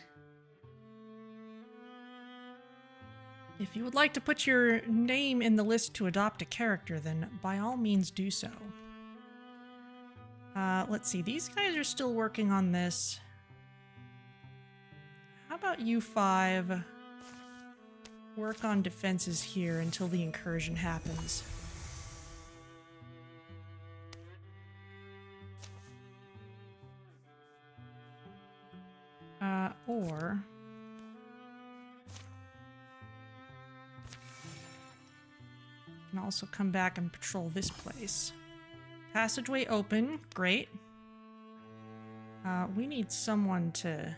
If you would like to put your name in the list to adopt a character, then by all means do so. Let's see, these guys are still working on this. How about you five work on defenses here until the incursion happens? Or you can also come back and patrol this place. Passageway open, great. We need someone to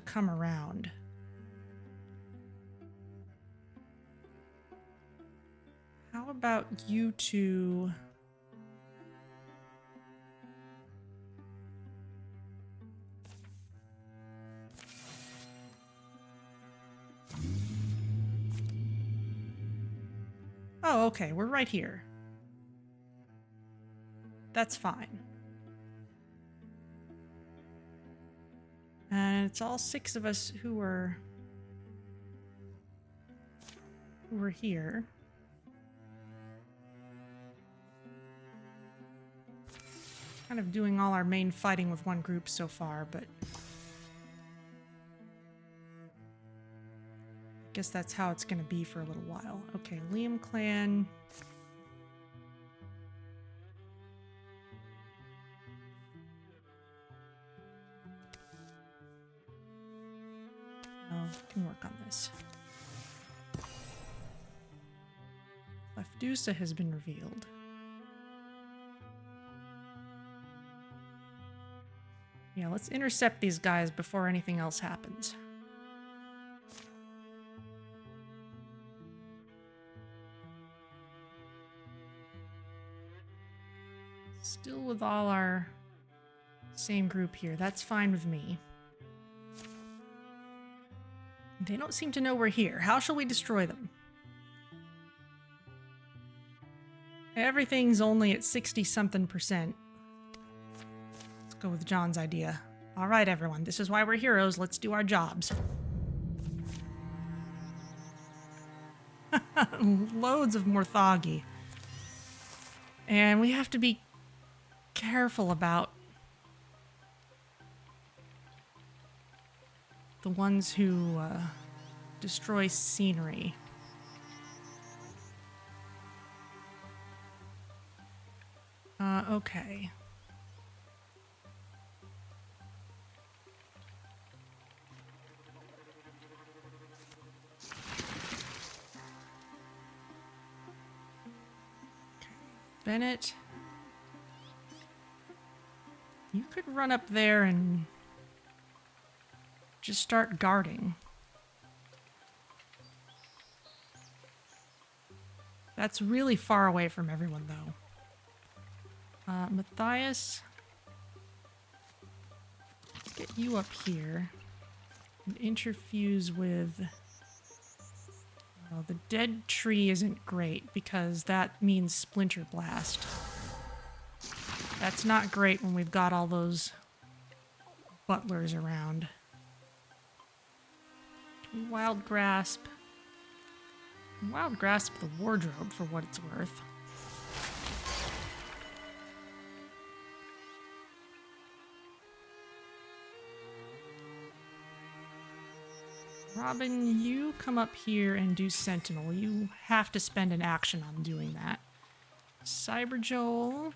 come around. How about you two? Oh, okay, we're right here. That's fine. And it's all 6 of us who are here. Kind of doing all our main fighting with one group so far, but I guess that's how it's going to be for a little while. Okay, Liam clan. Oh, can work on this. Lefdusa has been revealed. Yeah, let's intercept these guys before anything else happens. Still with all our same group here. That's fine with me. They don't seem to know we're here. How shall we destroy them? Everything's only at 60-something%. Let's go with John's idea. All right, everyone. This is why we're heroes. Let's do our jobs. Loads of Morthagi. And we have to be careful about the ones who destroy scenery. Okay. Bennett, you could run up there and just start guarding. That's really far away from everyone, though. Matthias, let's get you up here and interfuse with... Oh, the dead tree isn't great because that means Splinter Blast. That's not great when we've got all those butlers around. Wild Grasp. Wild Grasp the wardrobe for what it's worth. Robin, you come up here and do Sentinel. You have to spend an action on doing that. Cyber Joel.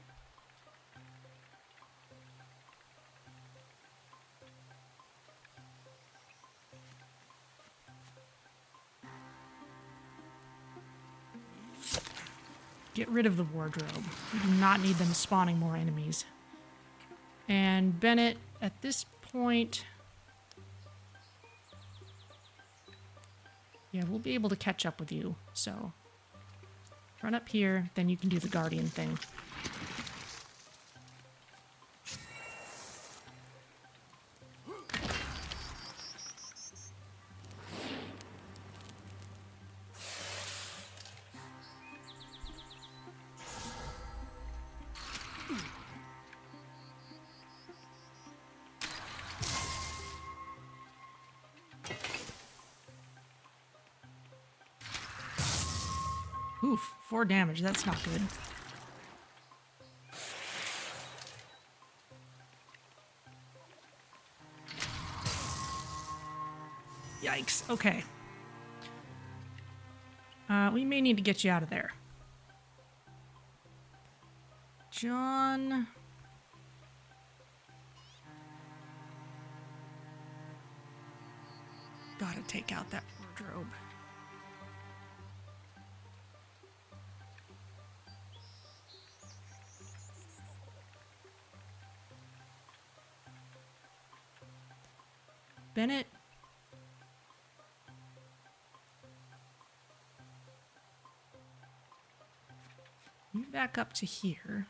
Get rid of the wardrobe. We do not need them spawning more enemies. And Bennett, at this point... Yeah, we'll be able to catch up with you, so... Run up here, then you can do the Guardian thing. Oof, 4 damage, that's not good. Yikes, okay. We may need to get you out of there. John... Gotta take out that wardrobe. Bennett. You back up to here.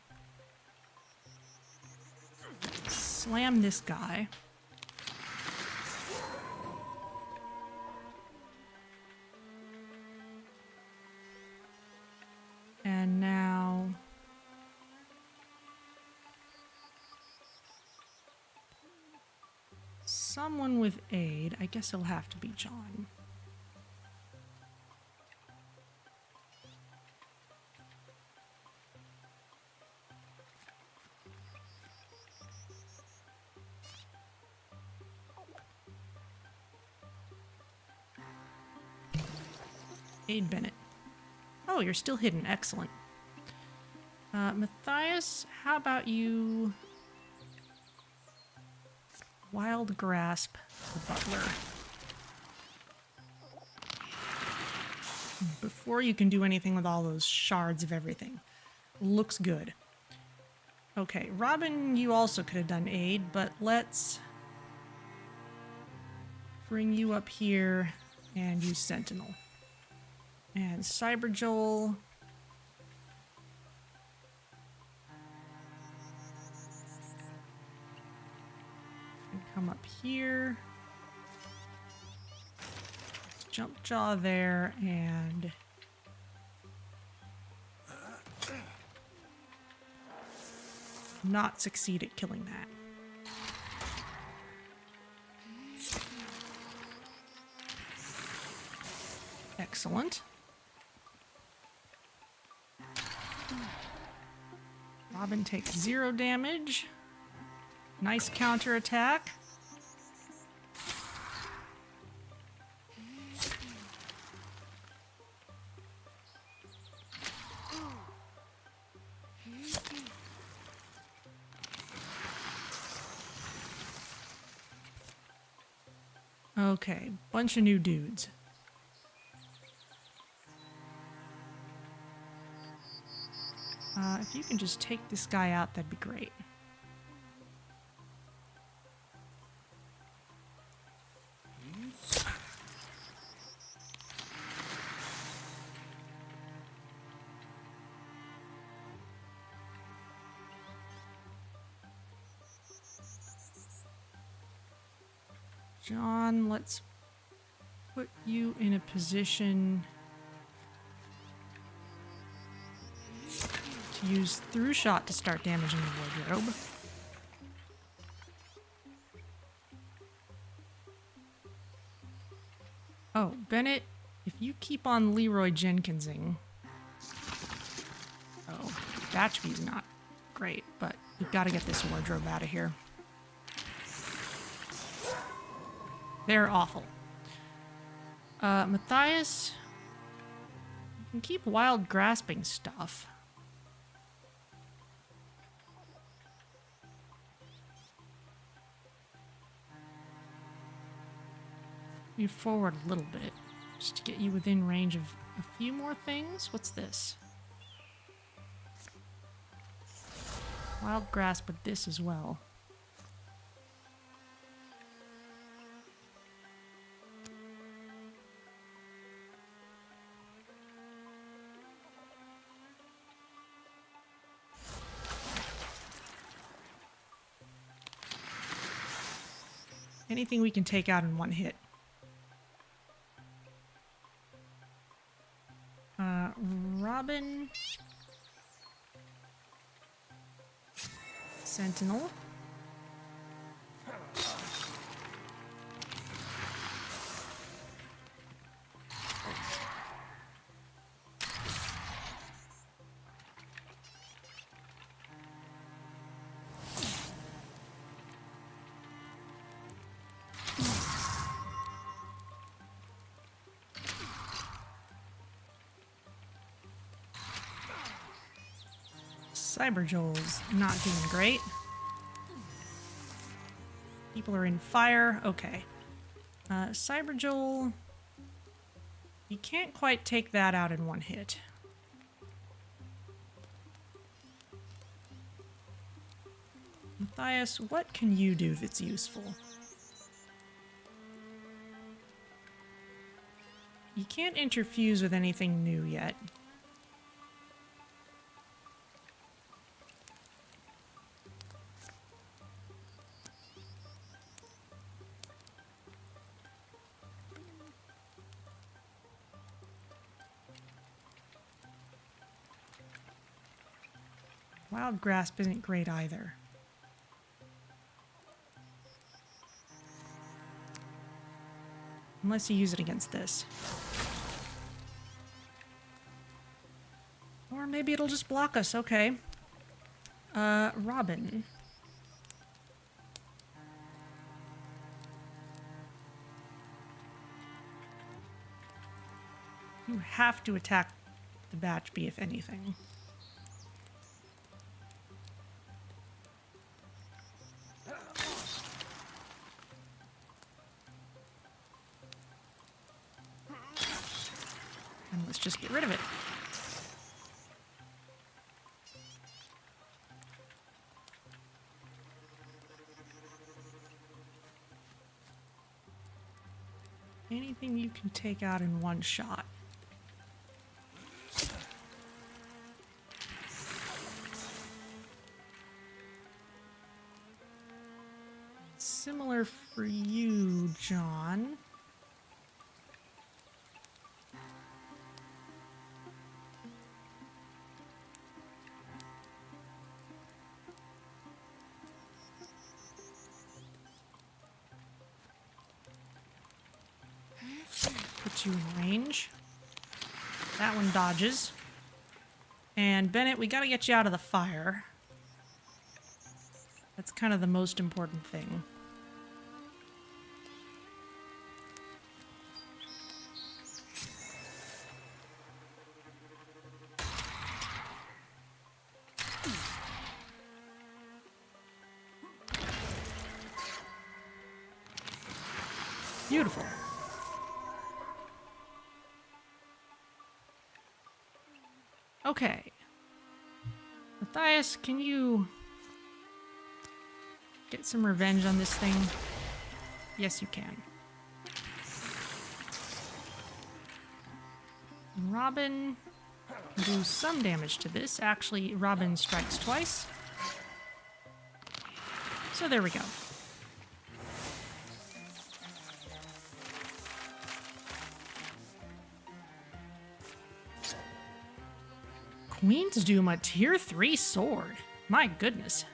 Slam this guy. And now... someone with aid. I guess it'll have to be John. Aid Bennett. Oh, you're still hidden. Excellent. Matthias, how about you... Wild Grasp the butler. before you can do anything with all those shards of everything. Looks good. Okay, Robin, you also could have done aid, but let's bring you up here and use Sentinel. And Cyber Joel. And come up here. Jump Jaw there and not succeed at killing that. Excellent. Robin takes 0 damage. Nice counterattack. Okay, bunch of new dudes. If you can just take this guy out, that'd be great. John, let's put you in a position to use Through Shot to start damaging the wardrobe. Oh, Bennett, if you keep on Leroy Jenkinsing... Oh, Batchby's not great, but we've got to get this wardrobe out of here. They're awful. Matthias, you can keep wild grasping stuff. Move forward a little bit, just to get you within range of a few more things. What's this? Wild grasp with this as well. Anything we can take out in one hit. Robin. Sentinel. Cyber Joel's not doing great. People are in fire. Okay. Cyber Joel... You can't quite take that out in one hit. Matthias, what can you do that's useful? You can't interfuse with anything new yet. Wild Grasp isn't great either. Unless you use it against this. Or maybe it'll just block us, okay. Robin. You have to attack the Batchby, if anything. Let's just get rid of it. Anything you can take out in one shot. Similar for you, John. Put you in range. That one dodges. And Bennett, we gotta get you out of the fire. That's kind of the most important thing. Beautiful. Okay. Matthias, can you get some revenge on this thing? Yes, you can. Robin can do some damage to this. Actually, Robin strikes twice. So there we go. Queen's Doom, a tier 3 sword. My goodness.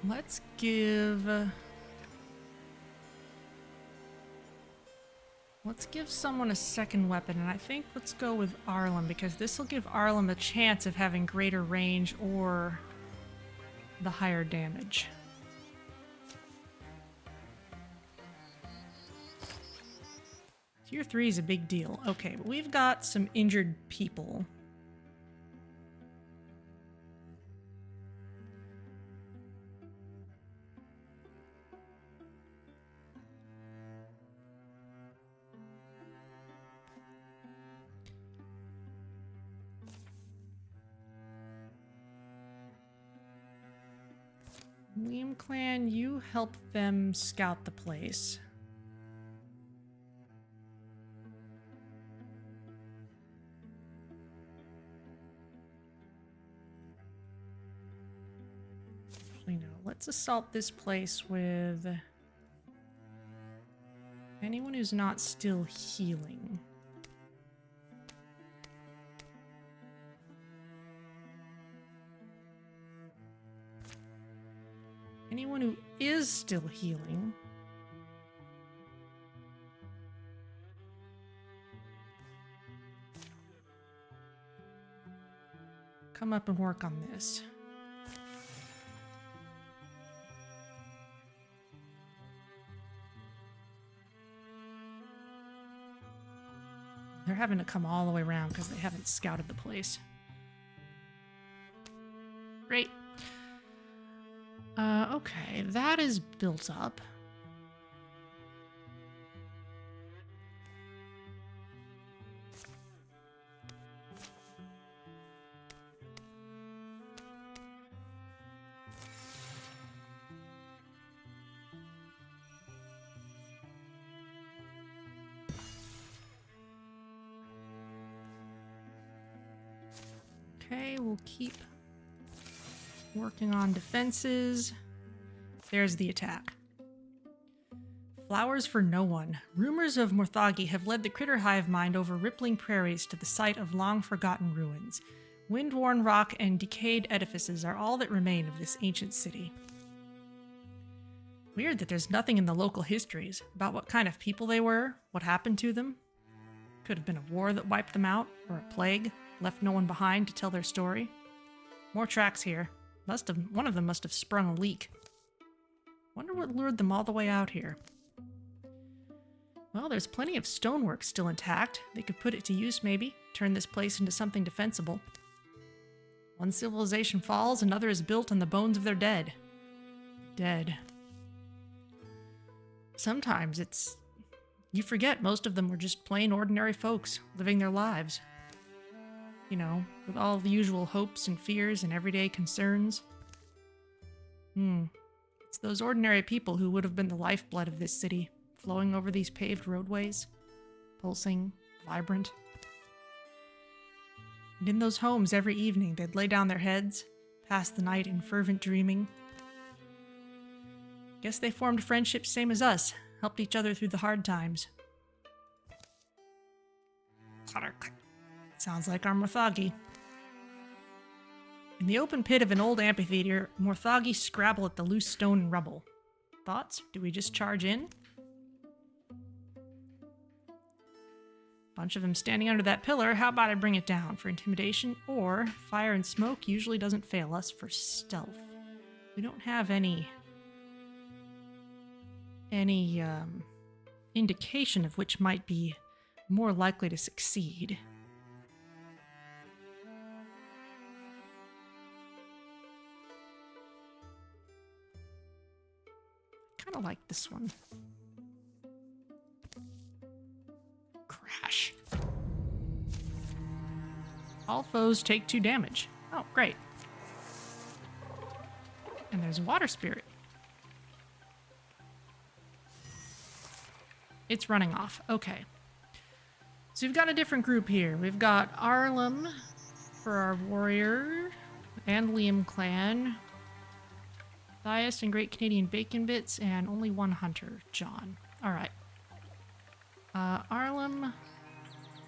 Let's give... Let's give someone a second weapon, and I think let's go with Arlen, because this will give Arlen a chance of having greater range or the higher damage. Tier 3 is a big deal. Okay, but we've got some injured people. Liam Clan, you help them scout the place. Actually, no. Let's assault this place with anyone who's not still healing. Anyone who is still healing. Come up and work on this. They're having to come all the way around because they haven't scouted the place. Great. Okay, that is built up. Okay, we'll keep working on defenses. There's the attack. Flowers for no one. Rumors of Morthagi have led the critter hive mind over rippling prairies to the site of long-forgotten ruins. Wind-worn rock and decayed edifices are all that remain of this ancient city. Weird that there's nothing in the local histories about what kind of people they were, what happened to them. Could have been a war that wiped them out, or a plague, left no one behind to tell their story. More tracks here. One of them must have sprung a leak. Wonder what lured them all the way out here. Well, there's plenty of stonework still intact. They could put it to use, maybe. Turn this place into something defensible. One civilization falls, another is built on the bones of their dead. Dead. Sometimes you forget most of them were just plain ordinary folks, living their lives. You know, with all the usual hopes and fears and everyday concerns. It's those ordinary people who would have been the lifeblood of this city, flowing over these paved roadways, pulsing, vibrant. And in those homes every evening they'd lay down their heads, pass the night in fervent dreaming. Guess they formed friendships same as us, helped each other through the hard times. Sounds like our Morthagi. In the open pit of an old amphitheater, Morthagi scrabble at the loose stone and rubble. Thoughts? Do we just charge in? Bunch of them standing under that pillar. How about I bring it down for intimidation? Or fire and smoke usually doesn't fail us for stealth. We don't have any indication of which might be more likely to succeed. Kind of like this one. Crash. All foes take 2 damage. Oh, great. And there's a water spirit. It's running off. Okay. So we've got a different group here. We've got Arlem for our warrior and Liam clan. Thias and Great Canadian Bacon Bits, and only one hunter, John. Alright. Arlem,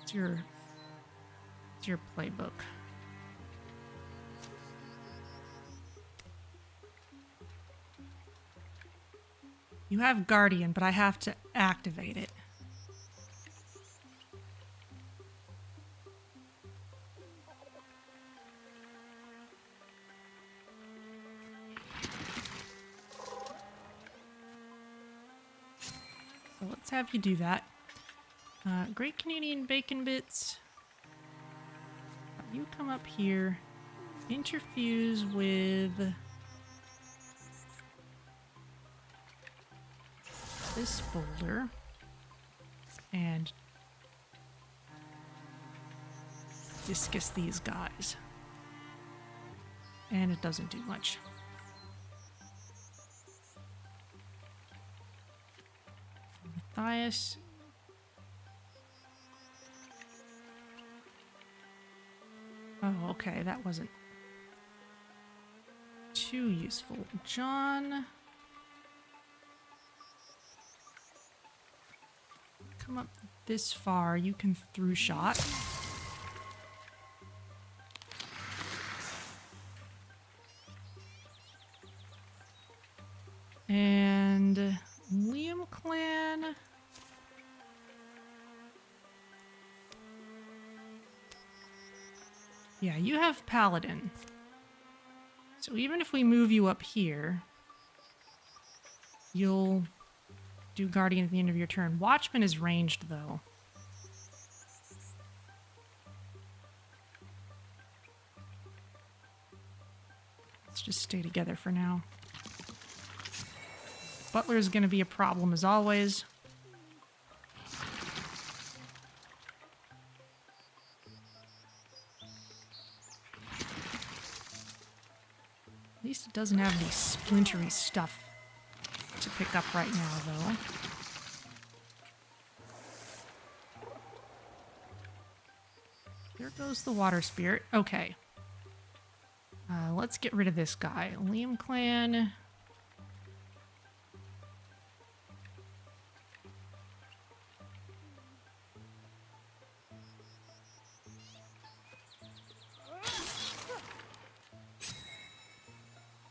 it's your playbook. You have Guardian, but I have to activate it. So let's have you do that. Great Canadian Bacon Bits. You come up here, interfuse with this boulder, and discus these guys. And it doesn't do much. Matthias. Oh, okay, that wasn't too useful. John. Come up this far, you can through shot. And Liam clan. Yeah, you have Paladin. So even if we move you up here, you'll do Guardian at the end of your turn. Watchman is ranged, though. Let's just stay together for now. Butler is going to be a problem, as always. At least it doesn't have any splintery stuff to pick up right now, though. There goes the water spirit. Okay. Let's get rid of this guy. Liam clan.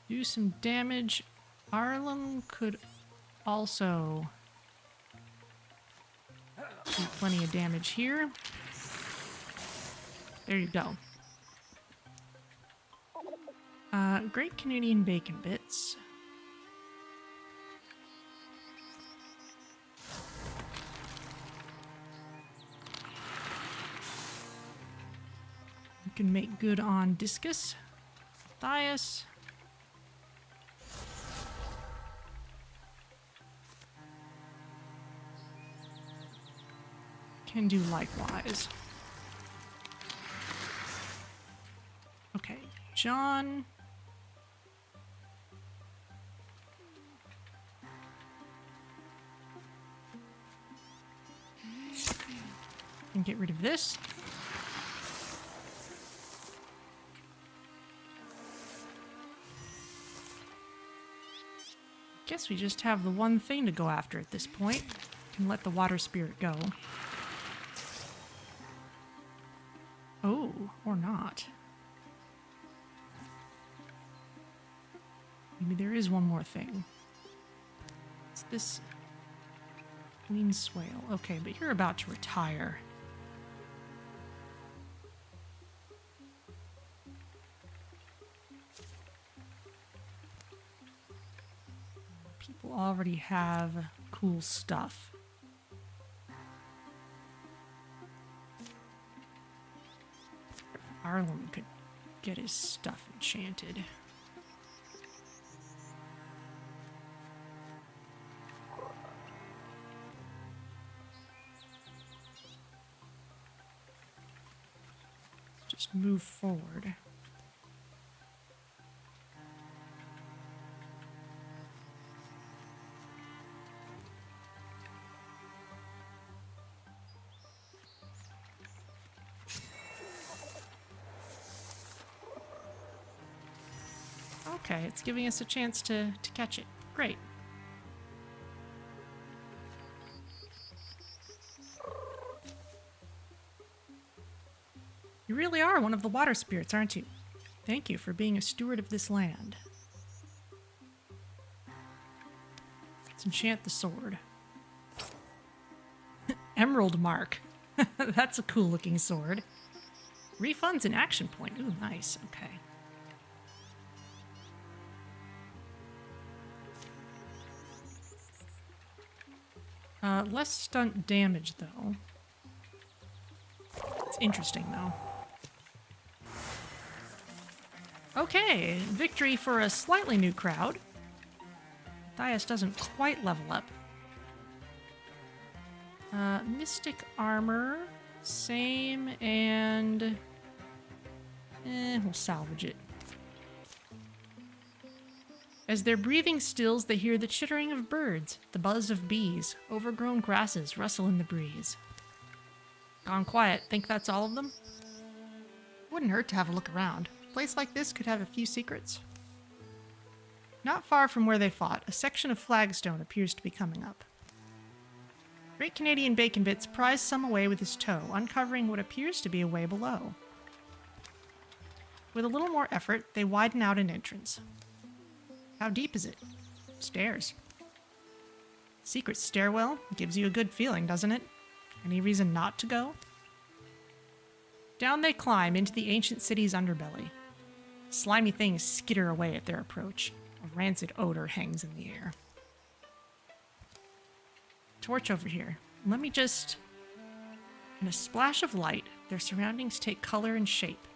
Do some damage. Arlem could also do plenty of damage here. There you go. Great Canadian Bacon Bits. You can make good on Discus, Thias. Can do likewise. Okay, John. And get rid of this. Guess we just have the one thing to go after at this point. Can let the water spirit go. Oh, or not. Maybe there is one more thing. It's this Queen Swale. Okay, but you're about to retire. People already have cool stuff. Arlen could get his stuff enchanted. Let's just move forward. Okay, it's giving us a chance to catch it. Great. You really are one of the water spirits, aren't you? Thank you for being a steward of this land. Let's enchant the sword. Emerald Mark. That's a cool looking sword. Refunds an action point. Ooh, nice. Okay. Less stunt damage, though. It's interesting, though. Okay, victory for a slightly new crowd. Thias doesn't quite level up. Mystic armor, same, and... we'll salvage it. As their breathing stills, they hear the chittering of birds, the buzz of bees, overgrown grasses rustle in the breeze. Gone quiet. Think that's all of them? Wouldn't hurt to have a look around. A place like this could have a few secrets. Not far from where they fought, a section of flagstone appears to be coming up. Great Canadian Bacon Bits pries some away with his toe, uncovering what appears to be a way below. With a little more effort, they widen out an entrance. How deep is it? Stairs. Secret stairwell gives you a good feeling, doesn't it? Any reason not to go? Down they climb into the ancient city's underbelly. Slimy things skitter away at their approach. A rancid odor hangs in the air. Torch over here. Let me just... In a splash of light, their surroundings take color and shape.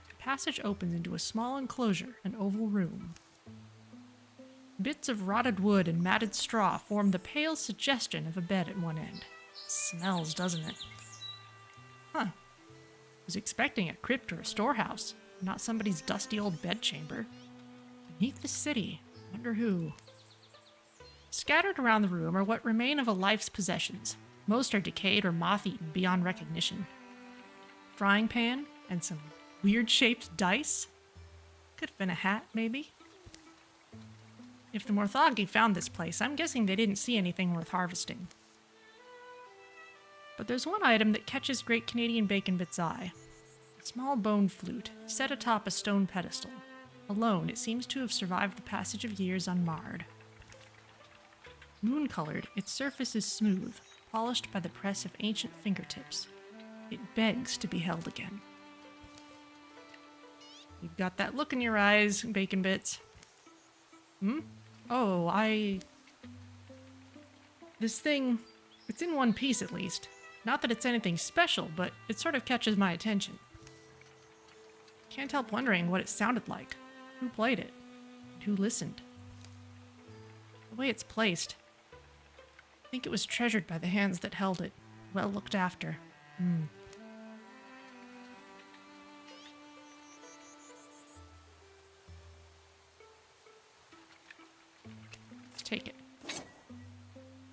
The passage opens into a small enclosure, an oval room. Bits of rotted wood and matted straw form the pale suggestion of a bed at one end. Smells, doesn't it? Huh. Was expecting a crypt or a storehouse, not somebody's dusty old bedchamber. Beneath the city, wonder who. Scattered around the room are what remain of a life's possessions. Most are decayed or moth-eaten beyond recognition. Frying pan and some weird-shaped dice? Could have been a hat, maybe? If the Morthagi found this place, I'm guessing they didn't see anything worth harvesting. But there's one item that catches Great Canadian Bacon Bits' eye. A small bone flute, set atop a stone pedestal. Alone, it seems to have survived the passage of years unmarred. Moon-colored, its surface is smooth, polished by the press of ancient fingertips. It begs to be held again. You've got that look in your eyes, Bacon Bits. Oh, This thing, it's in one piece at least. Not that it's anything special, but it sort of catches my attention. Can't help wondering what it sounded like, who played it, and who listened. The way it's placed, I think it was treasured by the hands that held it, well looked after. Let's take it.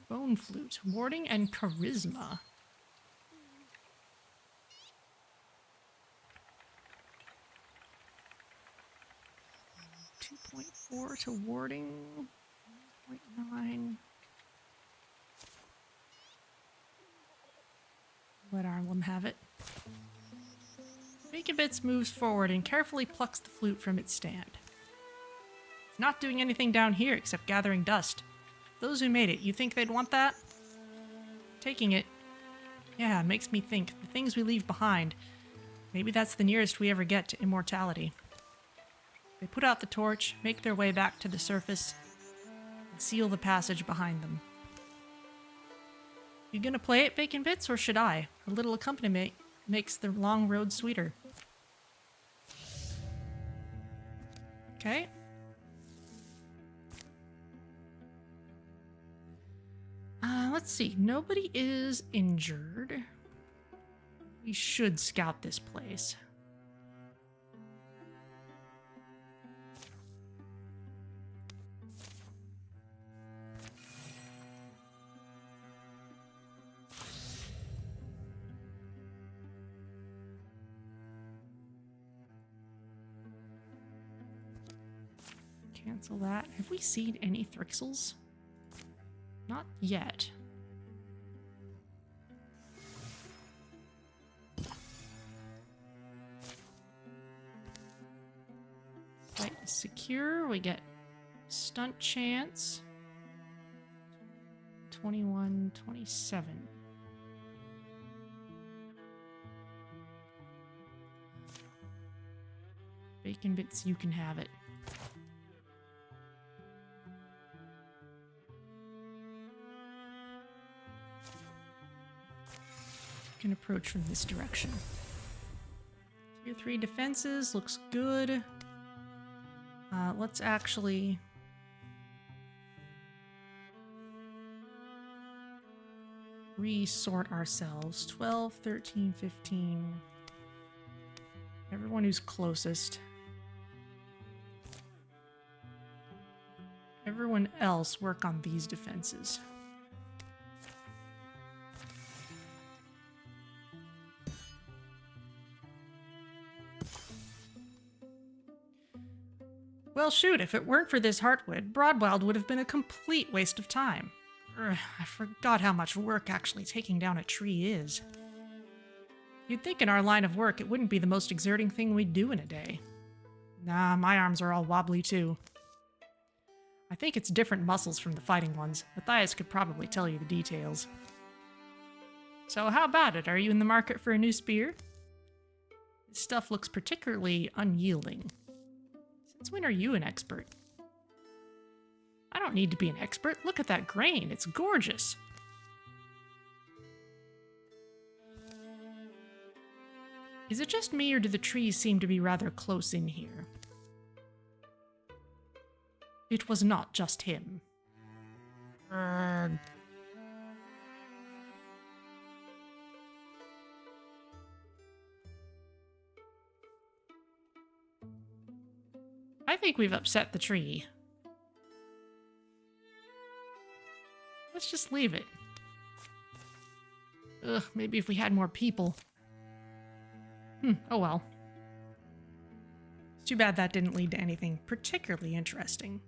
Bone flute, warding and charisma. .4 to warding, 0.9. Let Arlen have it. Bacon Bits moves forward and carefully plucks the flute from its stand. It's not doing anything down here except gathering dust. Those who made it, you think they'd want that? Taking it, yeah, makes me think. The things we leave behind, maybe that's the nearest we ever get to immortality. They put out the torch, make their way back to the surface, and seal the passage behind them. You gonna play it, Bacon Bits, or should I? A little accompaniment makes the long road sweeter. Okay. Let's see. Nobody is injured. We should scout this place. Cancel that. Have we seen any Thrixels? Not yet. Site is secure. We get stunt chance. 21, 27. Bacon Bits, you can have it. Can approach from this direction. Tier 3 defenses looks good. Let's actually resort ourselves. 12, 13, 15. Everyone who's closest. Everyone else work on these defenses. Well, shoot, if it weren't for this Heartwood, Broadwild would have been a complete waste of time. I forgot how much work actually taking down a tree is. You'd think in our line of work it wouldn't be the most exerting thing we'd do in a day. Nah, my arms are all wobbly too. I think it's different muscles from the fighting ones. Matthias could probably tell you the details. So how about it? Are you in the market for a new spear? This stuff looks particularly unyielding. Since when are you an expert? I don't need to be an expert. Look at that grain. It's gorgeous. Is it just me, or do the trees seem to be rather close in here? It was not just him. I think we've upset the tree. Let's just leave it. Ugh, maybe if we had more people. Oh well. It's too bad that didn't lead to anything particularly interesting.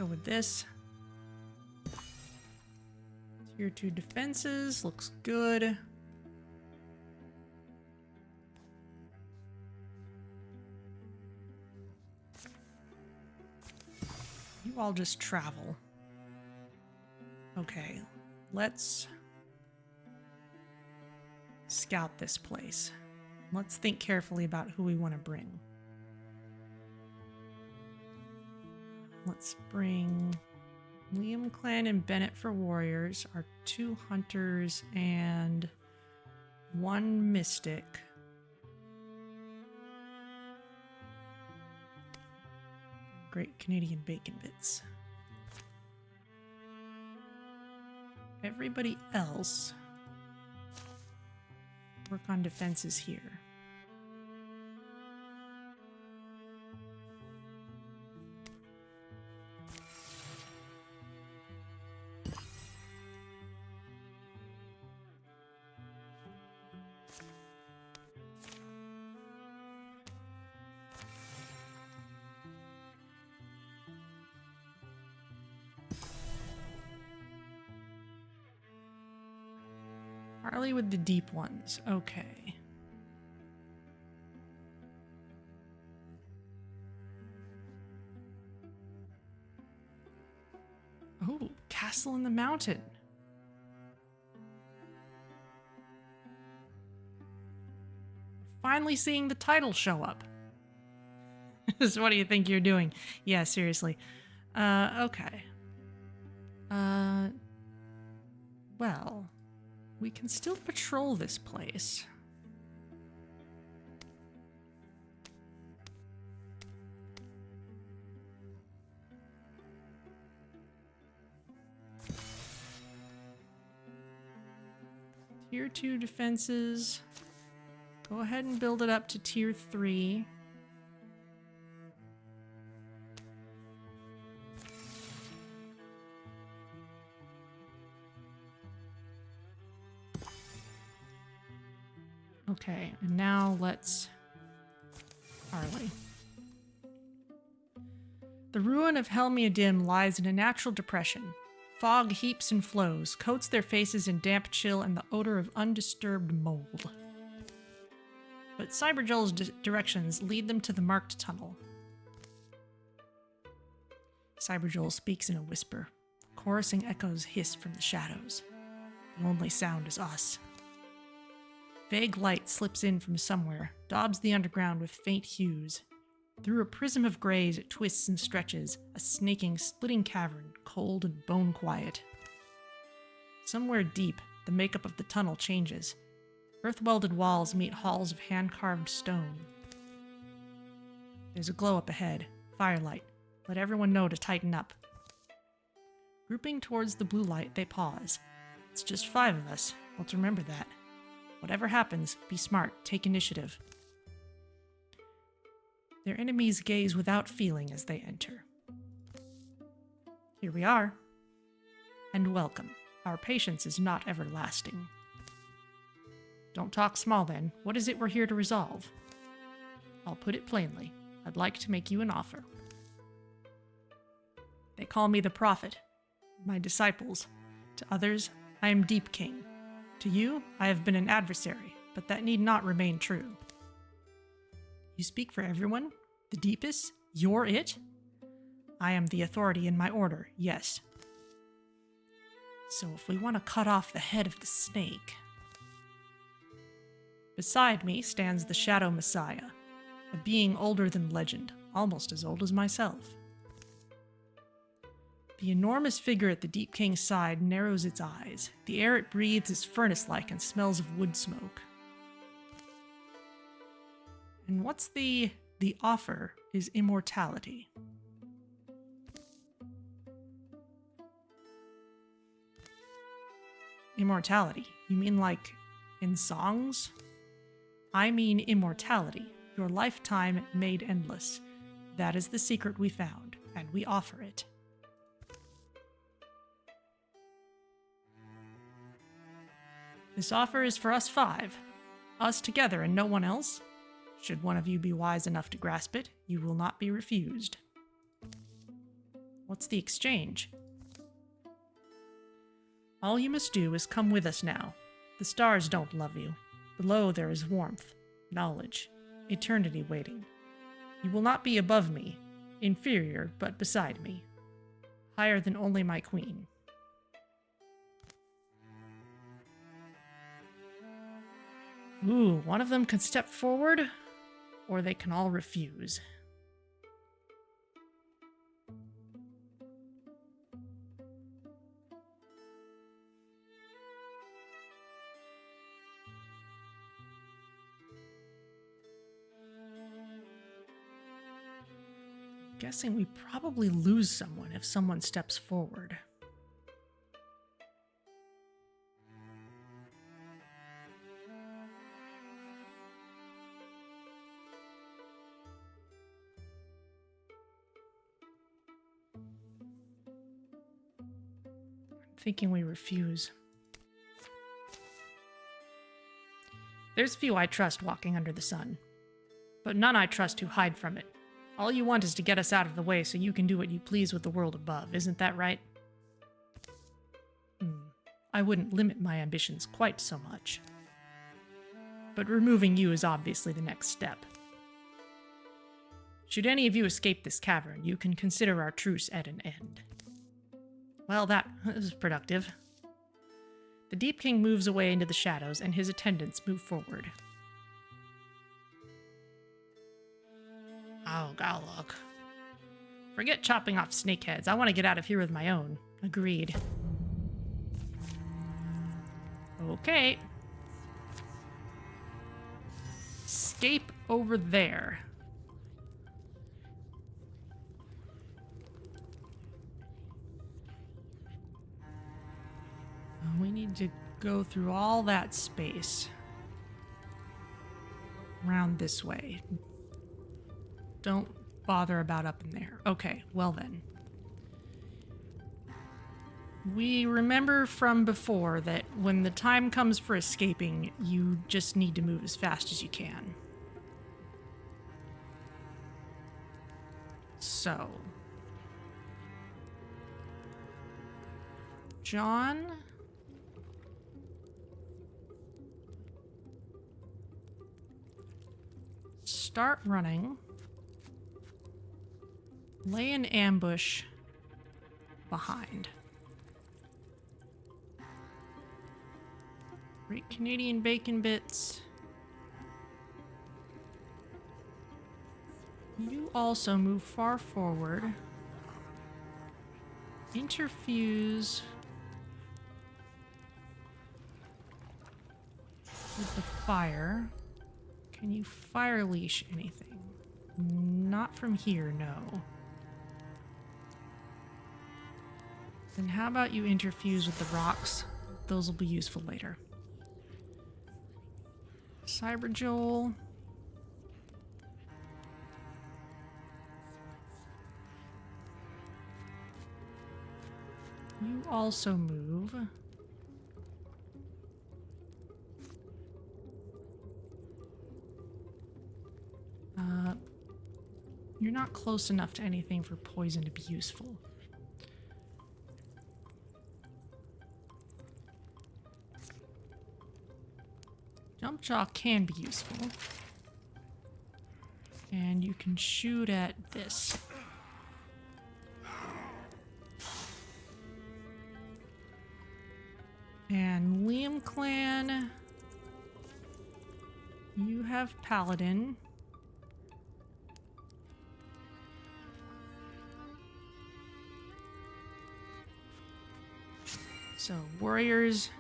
Go with this. Tier 2 defenses. Looks good. You all just travel. Okay, let's scout this place. Let's think carefully about who we want to bring. Let's bring Liam Clan and Bennett for warriors, our 2 hunters and 1 mystic. Great Canadian bacon bits. Everybody else work on defenses here. Harley with the deep ones. Okay. Oh, Castle in the Mountain. Finally seeing the title show up. So what do you think you're doing? Yeah, seriously. Okay. Well, we can still patrol this place. Tier 2 defenses. Go ahead and build it up to tier 3. Okay, and now let's... Harley. The ruin of Helmia Dim lies in a natural depression. Fog heaps and flows, coats their faces in damp chill and the odor of undisturbed mold. But Cyberjoel's directions lead them to the marked tunnel. Cyberjoel speaks in a whisper. Chorusing echoes hiss from the shadows. The only sound is us. Vague light slips in from somewhere, daubs the underground with faint hues. Through a prism of grays it twists and stretches, a snaking, splitting cavern, cold and bone-quiet. Somewhere deep, the makeup of the tunnel changes. Earth-welded walls meet halls of hand-carved stone. There's a glow up ahead, firelight. Let everyone know to tighten up. Grouping towards the blue light, they pause. It's just 5 of us. Let's remember that. Whatever happens, be smart, take initiative. Their enemies gaze without feeling as they enter. Here we are. And welcome. Our patience is not everlasting. Don't talk small then. What is it we're here to resolve? I'll put it plainly. I'd like to make you an offer. They call me the Prophet, my disciples. To others, I am Deep King. To you, I have been an adversary, but that need not remain true. You speak for everyone? The deepest? You're it? I am the authority in my order, yes. So if we want to cut off the head of the snake... Beside me stands the Shadow Messiah, a being older than legend, almost as old as myself. The enormous figure at the Deep King's side narrows its eyes. The air it breathes is furnace-like and smells of wood smoke. And what's the offer is immortality. Immortality? You mean like in songs? I mean immortality, your lifetime made endless. That is the secret we found, and we offer it. This offer is for us 5. Us together and no one else. Should one of you be wise enough to grasp it, you will not be refused. What's the exchange? All you must do is come with us now. The stars don't love you. Below there is warmth, knowledge, eternity waiting. You will not be above me, inferior, but beside me. Higher than only my queen. Ooh, one of them can step forward, or they can all refuse. Guessing we probably lose someone if someone steps forward. I'm thinking we refuse. There's few I trust walking under the sun, but none I trust who hide from it. All you want is to get us out of the way so you can do what you please with the world above, isn't that right? I wouldn't limit my ambitions quite so much. But removing you is obviously the next step. Should any of you escape this cavern, you can consider our truce at an end. Well, that is productive. The Deep King moves away into the shadows, and his attendants move forward. Oh, God, look. Forget chopping off snakeheads. I want to get out of here with my own. Agreed. Okay. Escape over there. We need to go through all that space. Round this way. Don't bother about up in there. Okay, well then. We remember from before that when the time comes for escaping, you just need to move as fast as you can. So. John. Start running. Lay an ambush behind. Great Canadian bacon bits. You also move far forward. Interfuse with the fire. Can you fire leash anything? Not from here, no. Then how about you interfuse with the rocks? Those will be useful later. Cyber Joel. You also move. You're not close enough to anything for poison to be useful. Jump Jaw can be useful. And you can shoot at this. And Liam Clan, you have Paladin. So, warriors,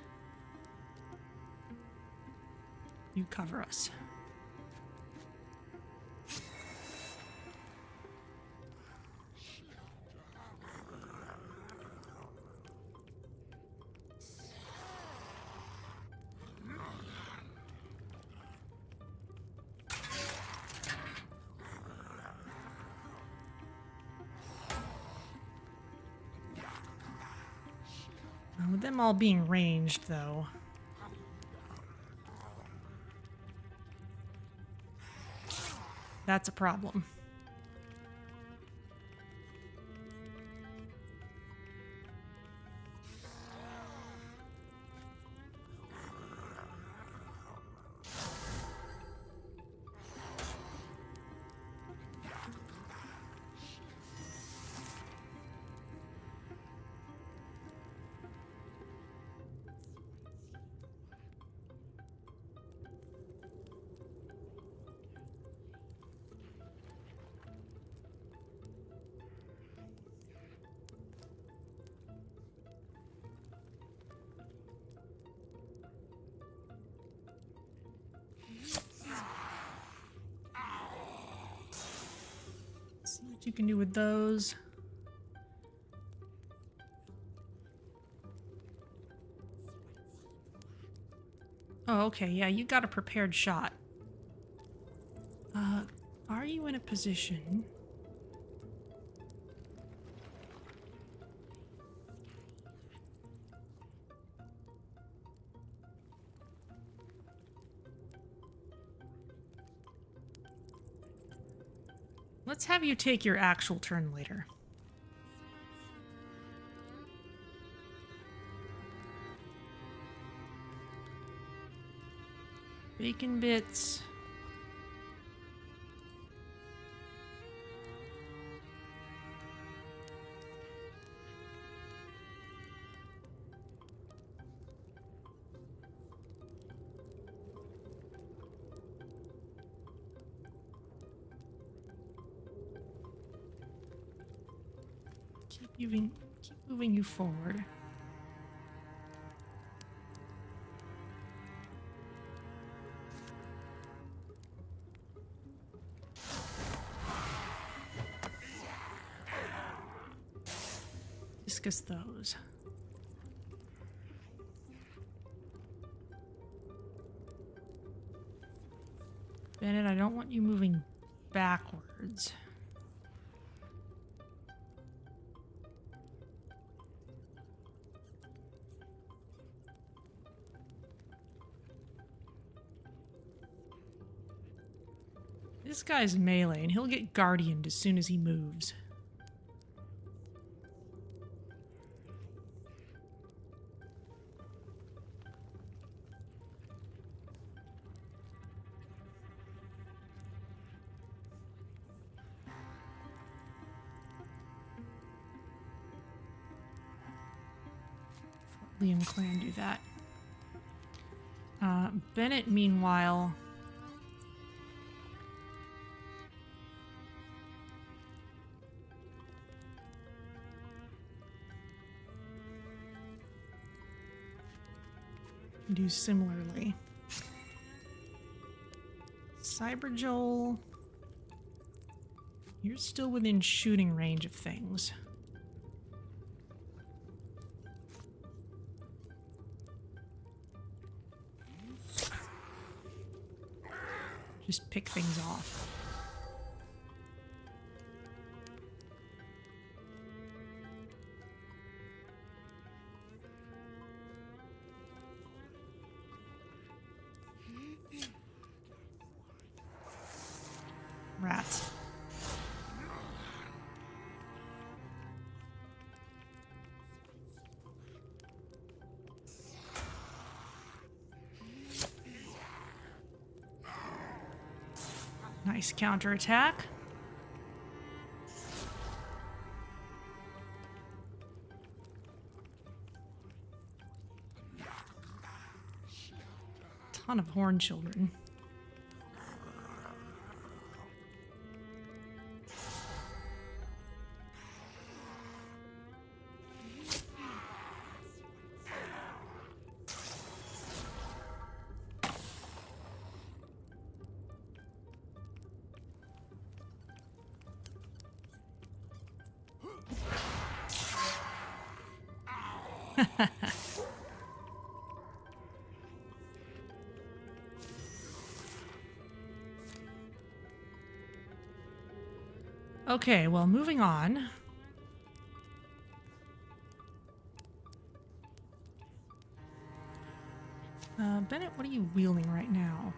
you cover us. With them all being ranged, though. That's a problem. what you can do with those. Oh, okay, yeah, you got a prepared shot. Are you in a position? Let's have you take your actual turn later. Bacon bits. Keep moving you forward. Discuss those. Bennett, I don't want you moving backwards. This guy's melee, and he'll get guardianed as soon as he moves. Liam Clan do that. Bennett, meanwhile... do similarly. Cyberjoel, you're still within shooting range of things. Just pick things off. Rats. Nice counterattack. Ton of horn children. Okay, well, moving on. Bennett, what are you wielding right now?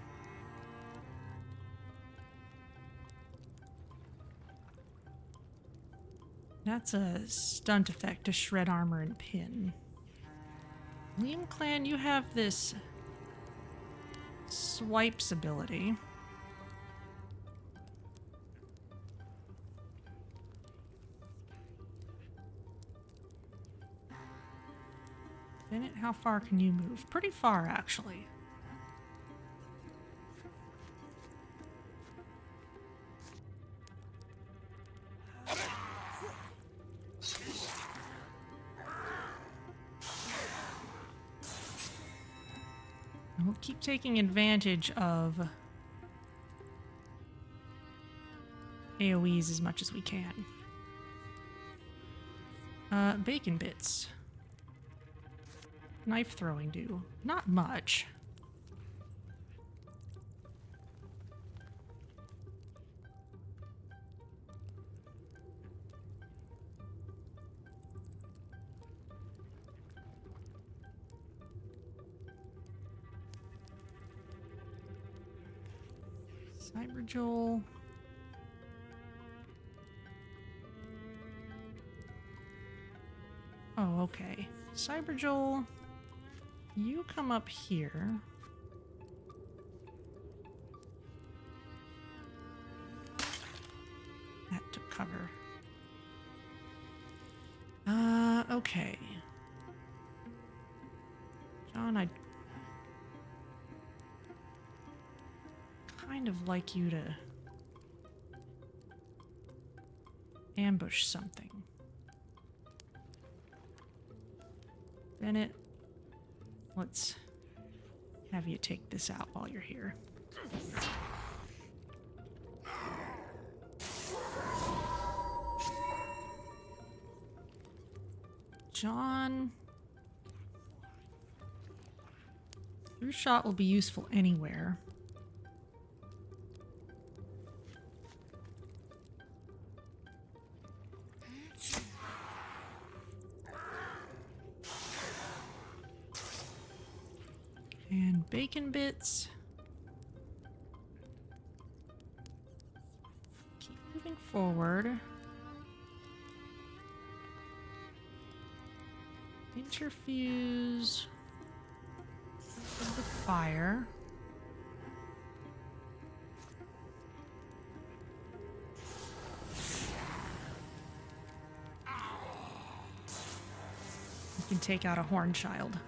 That's a stunt effect to shred armor and pin. Liam Clan, you have this swipes ability. Bennett, how far can you move? Pretty far, actually. And we'll keep taking advantage of AoEs as much as we can. Bacon bits. Knife throwing do. Not much. Cyberjoel. Oh, okay. Cyberjoel, you come up here. That took cover. Okay. John, I'd kind of like you to ambush something. Bennett, let's have you take this out while you're here. John, your shot will be useful anywhere. And bacon bits. Keep moving forward. Interfuse with the fire. You can take out a horn child.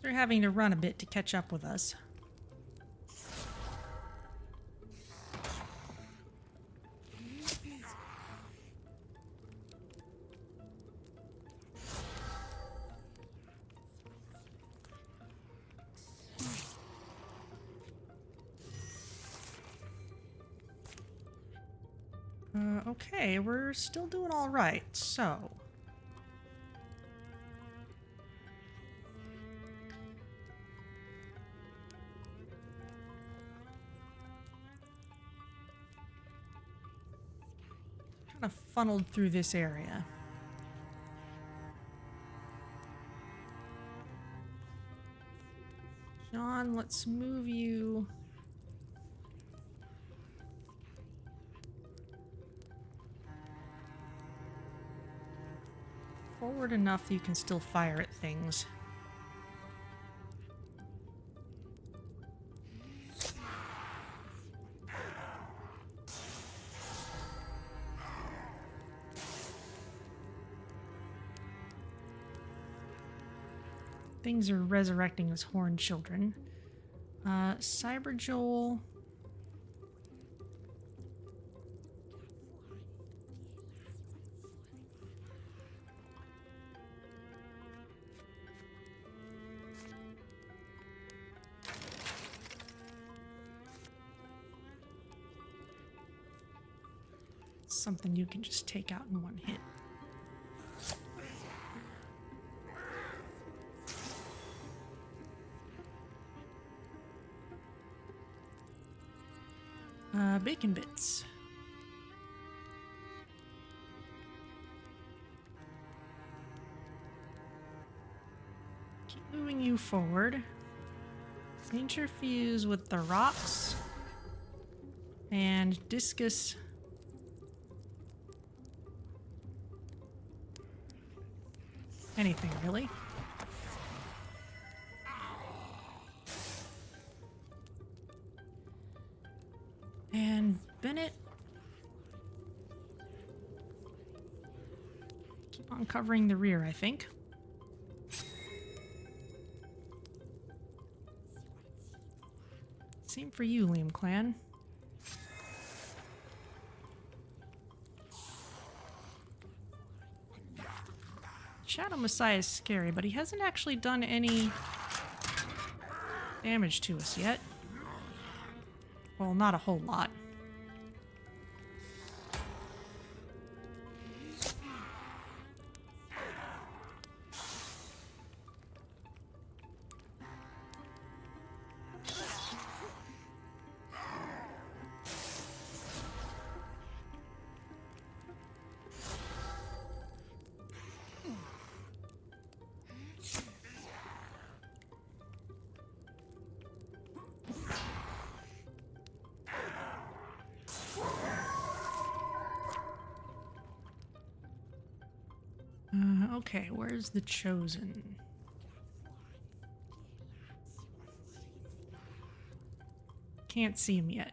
They're having to run a bit to catch up with us. Okay, we're still doing all right, so... kind of funneled through this area. John, let's move you... forward enough that you can still fire at things. Things are resurrecting as horned children. Cyberjoel. Something you can just take out in one hit. Bacon bits. Keep moving you forward. Interfuse with the rocks. And discus. Anything, really. And Bennett. Keep on covering the rear, I think. Same for you, Liam Clan. Shadow Messiah is scary, but he hasn't actually done any damage to us yet. Well, not a whole lot. Okay, where's the Chosen? Can't see him yet.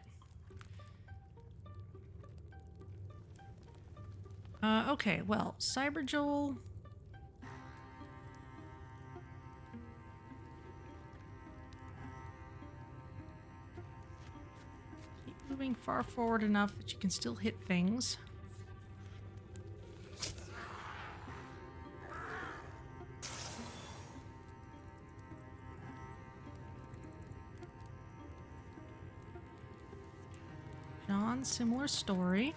Okay, well, Cyber Joel. Keep moving far forward enough that you can still hit things. John, similar story.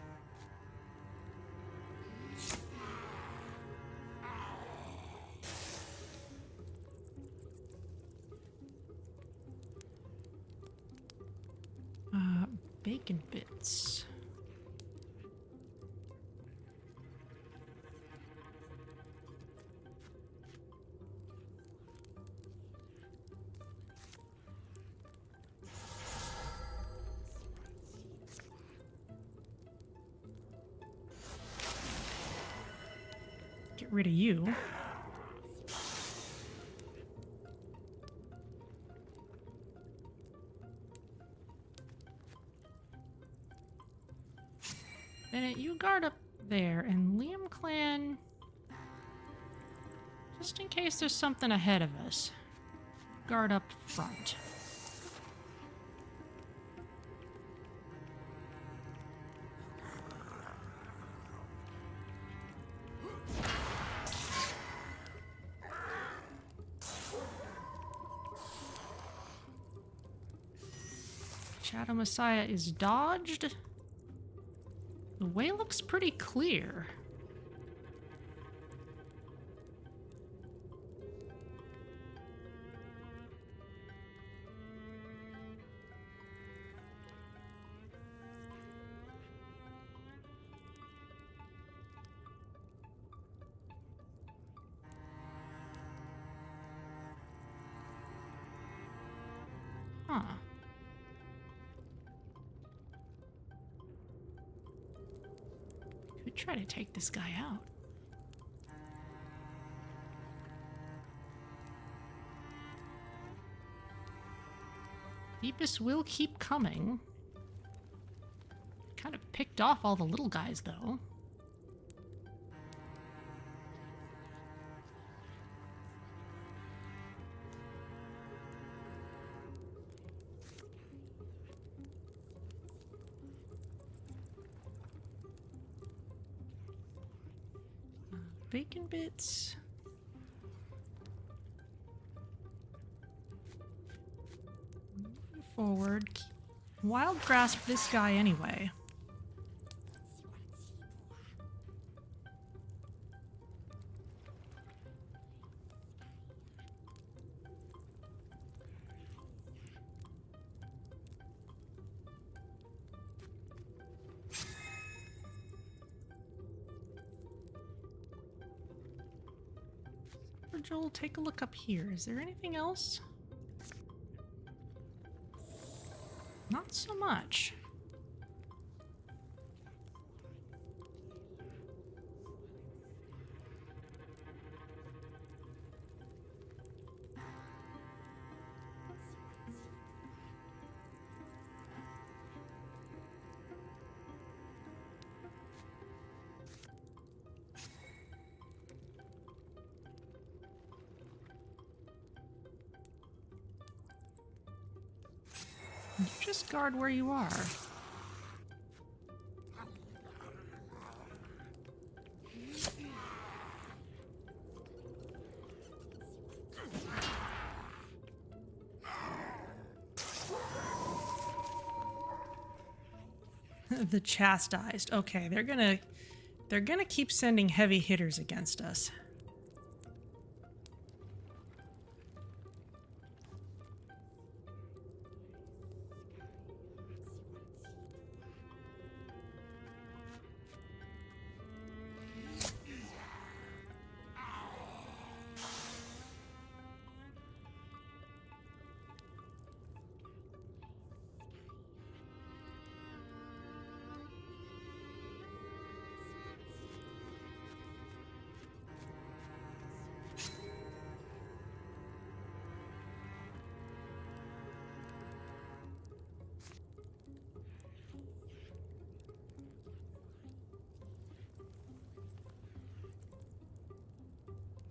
Bacon bits. Get rid of you. Bennett, you guard up there, and Liam Clan, just in case there's something ahead of us, guard up front. Shadow Messiah is dodged. The way looks pretty clear. Huh. Could try to take this guy out. Deepest will keep coming. Kind of picked off all the little guys, though. Bacon bits. Moving forward. Wild grasp this guy anyway. Joel, take a look up here. Is there anything else? Not so much. You just guard where you are. The chastised. Okay, they're gonna keep sending heavy hitters against us.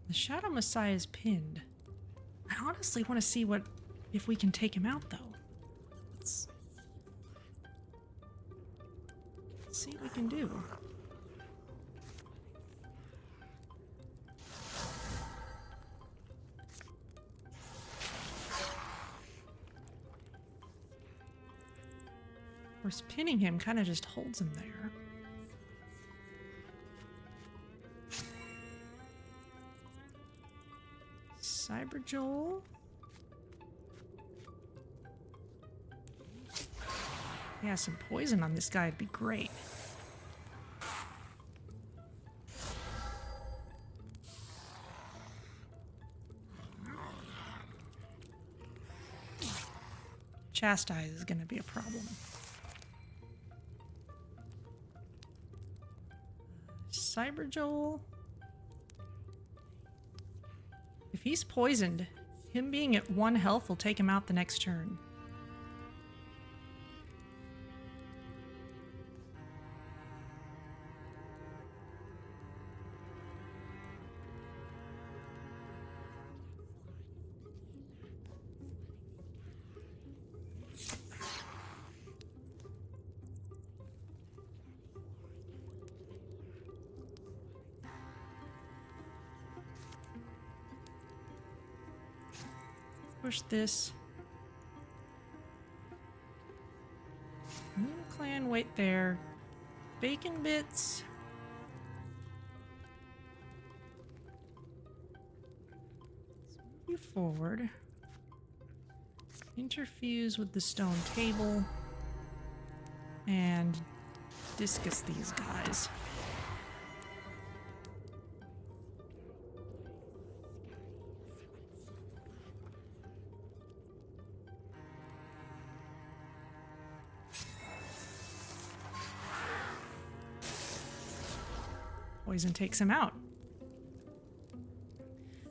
The Shadow Messiah is pinned. I honestly want to see if we can take him out, though. Let's see what we can do. Of course, pinning him kind of just holds him there. Cyber Joel. Yeah, some poison on this guy would be great. Chastise is going to be a problem. Cyber Joel. If he's poisoned, him being at 1 health will take him out the next turn. Push this. Moon Clan, wait there. Bacon bits. Let's move you forward. Interfuse with the stone table. And discus these guys. Poison takes him out.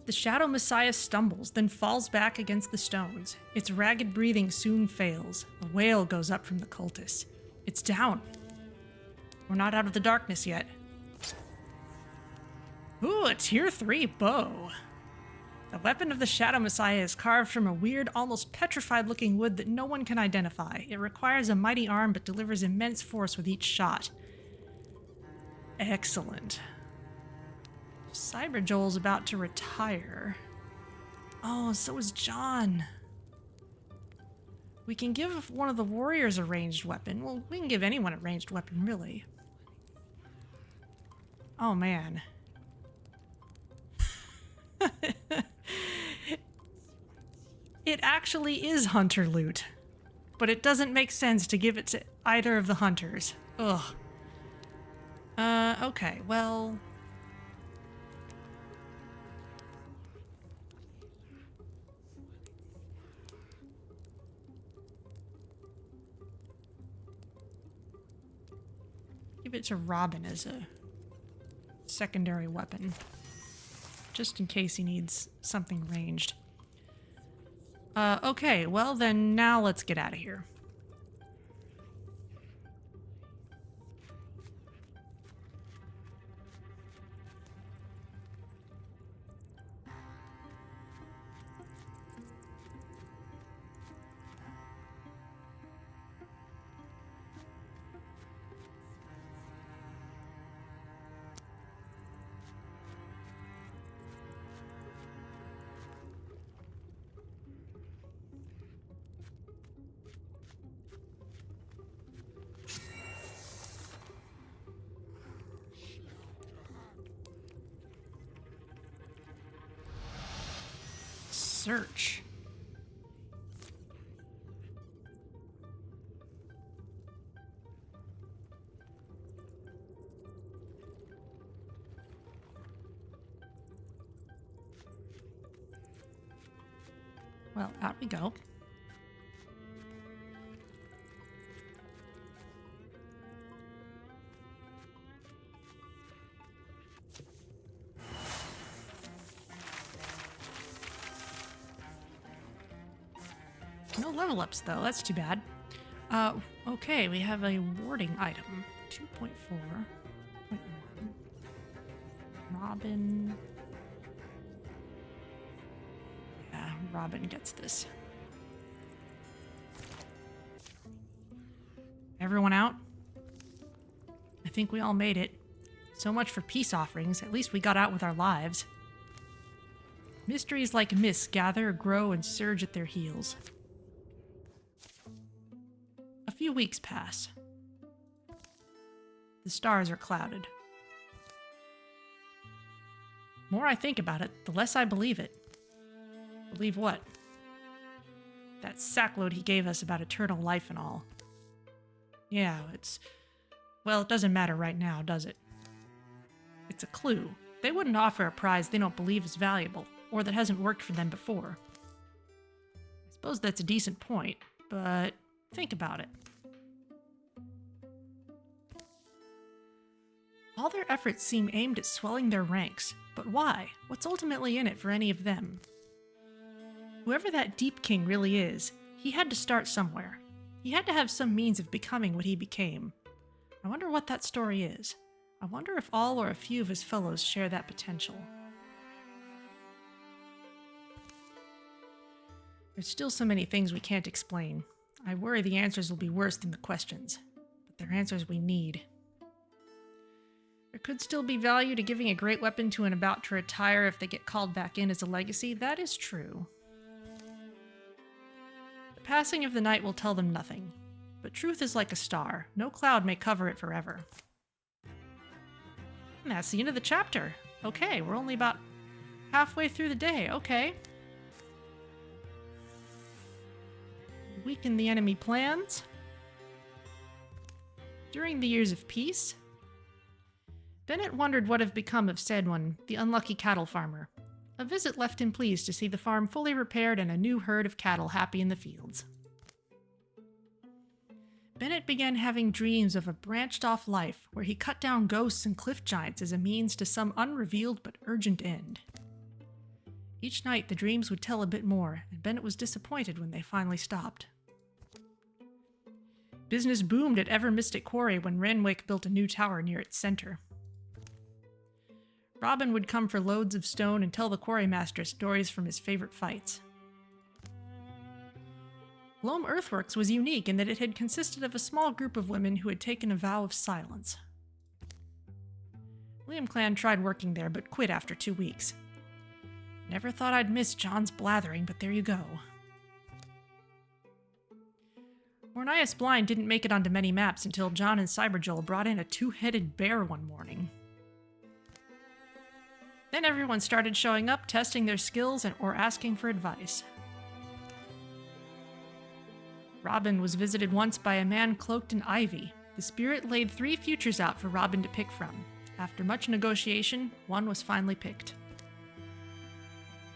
The Shadow Messiah stumbles, then falls back against the stones. Its ragged breathing soon fails. A wail goes up from the cultists. It's down. We're not out of the darkness yet. Ooh, a tier 3 bow. The weapon of the Shadow Messiah is carved from a weird, almost petrified-looking wood that no one can identify. It requires a mighty arm but delivers immense force with each shot. Excellent. Cyber Joel's about to retire. Oh, so is John. We can give one of the warriors a ranged weapon. Well, we can give anyone a ranged weapon, really. Oh, man. It actually is hunter loot. But it doesn't make sense to give it to either of the hunters. Ugh. Okay, well... give it to Robin as a secondary weapon. Just in case he needs something ranged. Okay, well then now let's get out of here. search. Well, out we go. No level ups though, that's too bad. Okay, we have a warding item. 2.4.1. Robin. Yeah, Robin gets this. Everyone out? I think we all made it. So much for peace offerings. At least we got out with our lives. Mysteries like mists gather, grow, and surge at their heels. A few weeks pass. The stars are clouded. The more I think about it, the less I believe it. Believe what? That sackload he gave us about eternal life and all. Yeah, well, it doesn't matter right now, does it? It's a clue. They wouldn't offer a prize they don't believe is valuable, or that hasn't worked for them before. I suppose that's a decent point, but think about it. All their efforts seem aimed at swelling their ranks, but why? What's ultimately in it for any of them? Whoever that Deep King really is, he had to start somewhere. He had to have some means of becoming what he became. I wonder what that story is. I wonder if all or a few of his fellows share that potential. There's still so many things we can't explain. I worry the answers will be worse than the questions, but they're answers we need. There could still be value to giving a great weapon to an about to retire if they get called back in as a legacy. That is true. The passing of the night will tell them nothing, but truth is like a star. No cloud may cover it forever. And that's the end of the chapter. Okay, we're only about halfway through the day. Okay. Weaken the enemy plans. During the years of peace, Bennett wondered what had become of said one, the unlucky cattle farmer. A visit left him pleased to see the farm fully repaired and a new herd of cattle happy in the fields. Bennett began having dreams of a branched-off life where he cut down ghosts and cliff giants as a means to some unrevealed but urgent end. Each night the dreams would tell a bit more, and Bennett was disappointed when they finally stopped. Business boomed at Ever Mystic Quarry when Renwick built a new tower near its center. Robin would come for loads of stone and tell the quarrymaster stories from his favorite fights. Loam Earthworks was unique in that it had consisted of a small group of women who had taken a vow of silence. Liam Clan tried working there but quit after 2 weeks. Never thought I'd miss John's blathering, but there you go. Ornias Blind didn't make it onto many maps until John and Cyberjoel brought in a two-headed bear one morning. Then everyone started showing up, testing their skills or asking for advice. Robin was visited once by a man cloaked in ivy. The spirit laid 3 futures out for Robin to pick from. After much negotiation, one was finally picked.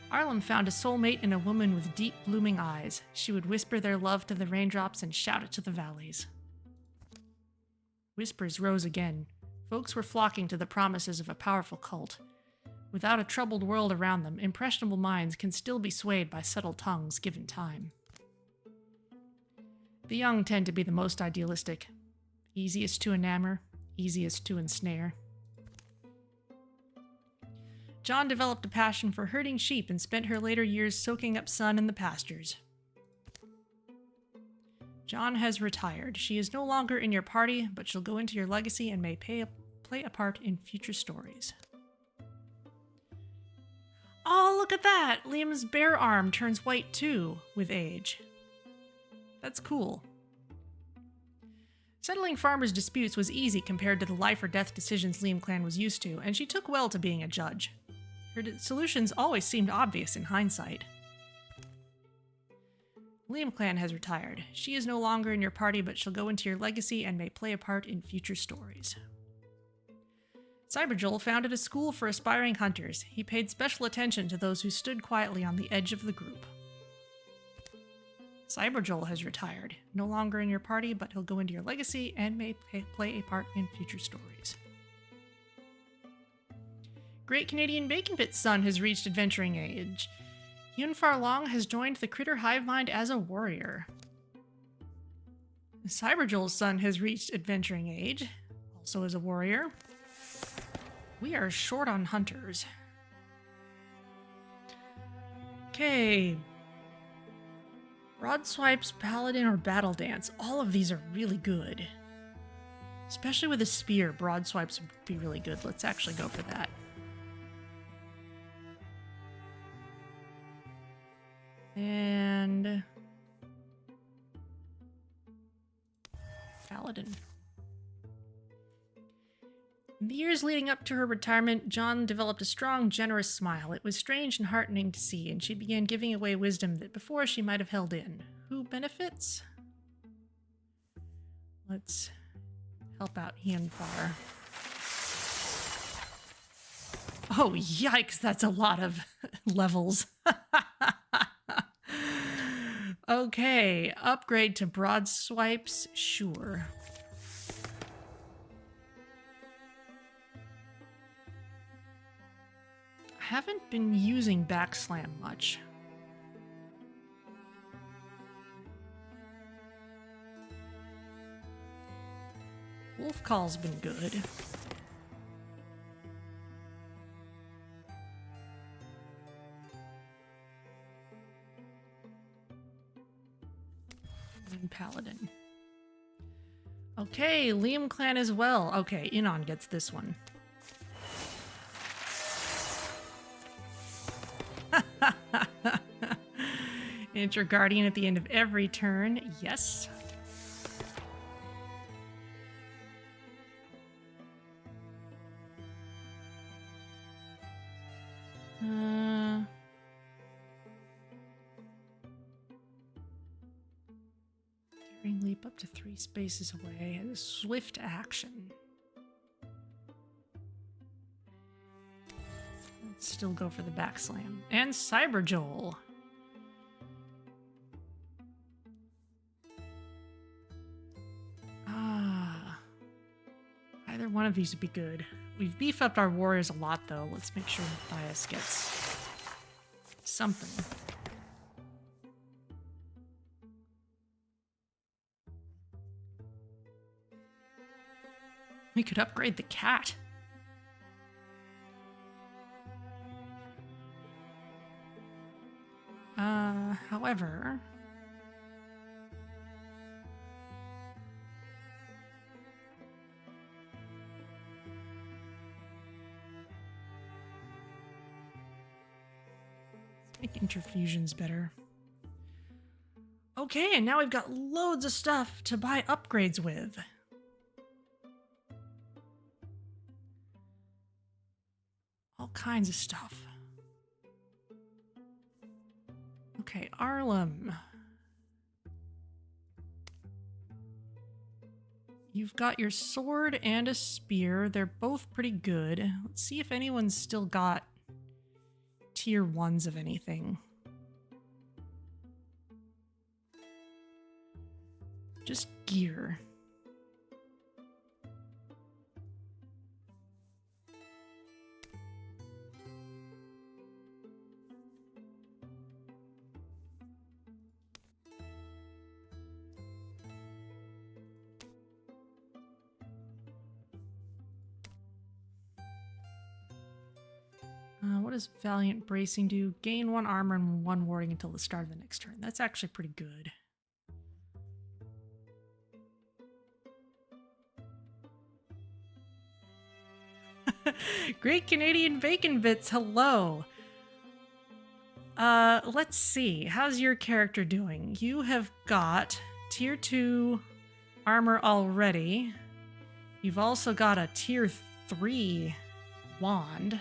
Arlen found a soulmate in a woman with deep, blooming eyes. She would whisper their love to the raindrops and shout it to the valleys. Whispers rose again. Folks were flocking to the promises of a powerful cult. Without a troubled world around them, impressionable minds can still be swayed by subtle tongues given time. The young tend to be the most idealistic. Easiest to enamor, easiest to ensnare. John developed a passion for herding sheep and spent her later years soaking up sun in the pastures. John has retired. She is no longer in your party, but she'll go into your legacy and may play a part in future stories. Oh, look at that! Liam's bear arm turns white too, with age. That's cool. Settling farmers' disputes was easy compared to the life or death decisions Liam Clan was used to, and she took well to being a judge. Her solutions always seemed obvious in hindsight. Liam Clan has retired. She is no longer in your party, but she'll go into your legacy and may play a part in future stories. Cyberjoel founded a school for aspiring hunters. He paid special attention to those who stood quietly on the edge of the group. Cyberjoel has retired. No longer in your party, but he'll go into your legacy and may play a part in future stories. Great Canadian Bacon Bit's son has reached adventuring age. Yunfar Long has joined the Critter Hive Mind as a warrior. Cyberjoel's son has reached adventuring age, also as a warrior. We are short on hunters. Okay. Broadswipes, Paladin, or Battle Dance. All of these are really good. Especially with a spear, Broadswipes would be really good. Let's actually go for that. And Paladin. In the years leading up to her retirement, John developed a strong, generous smile. It was strange and heartening to see, and she began giving away wisdom that before she might have held in. Who benefits? Let's help out Hianfar. Oh, yikes, that's a lot of levels. Okay, upgrade to broad swipes, sure. I haven't been using backslam much. Wolf Call's been good. And Paladin. Okay, Liam Clan as well. Okay, Inon gets this one. Enter Guardian at the end of every turn. Yes. Daring leap up to 3 spaces away and a swift action. Let's still go for the backslam. And Cyberjoel. Either one of these would be good. We've beefed up our warriors a lot, though. Let's make sure Matthias gets something. We could upgrade the cat. However... make interfusions better. Okay, and now we've got loads of stuff to buy upgrades with. All kinds of stuff. Okay, Arlem. You've got your sword and a spear. They're both pretty good. Let's see if anyone's still got tier 1s of anything. Just gear. What does Valiant Bracing do? Gain 1 armor and 1 warding until the start of the next turn. That's actually pretty good. Great Canadian Bacon Bits, hello! Let's see. How's your character doing? You have got tier 2 armor already. You've also got a tier 3 wand.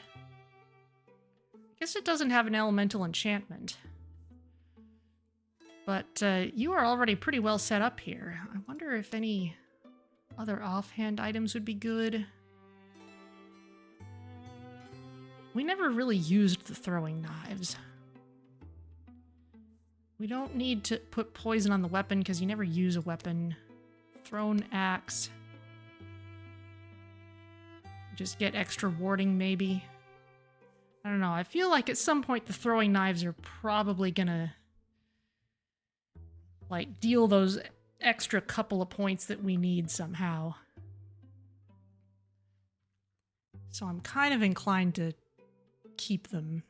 I guess it doesn't have an elemental enchantment. But you are already pretty well set up here. I wonder if any other offhand items would be good. We never really used the throwing knives. We don't need to put poison on the weapon because you never use a weapon. Thrown axe. Just get extra warding, maybe. I don't know. I feel like at some point the throwing knives are probably gonna like deal those extra couple of points that we need somehow. So I'm kind of inclined to keep them.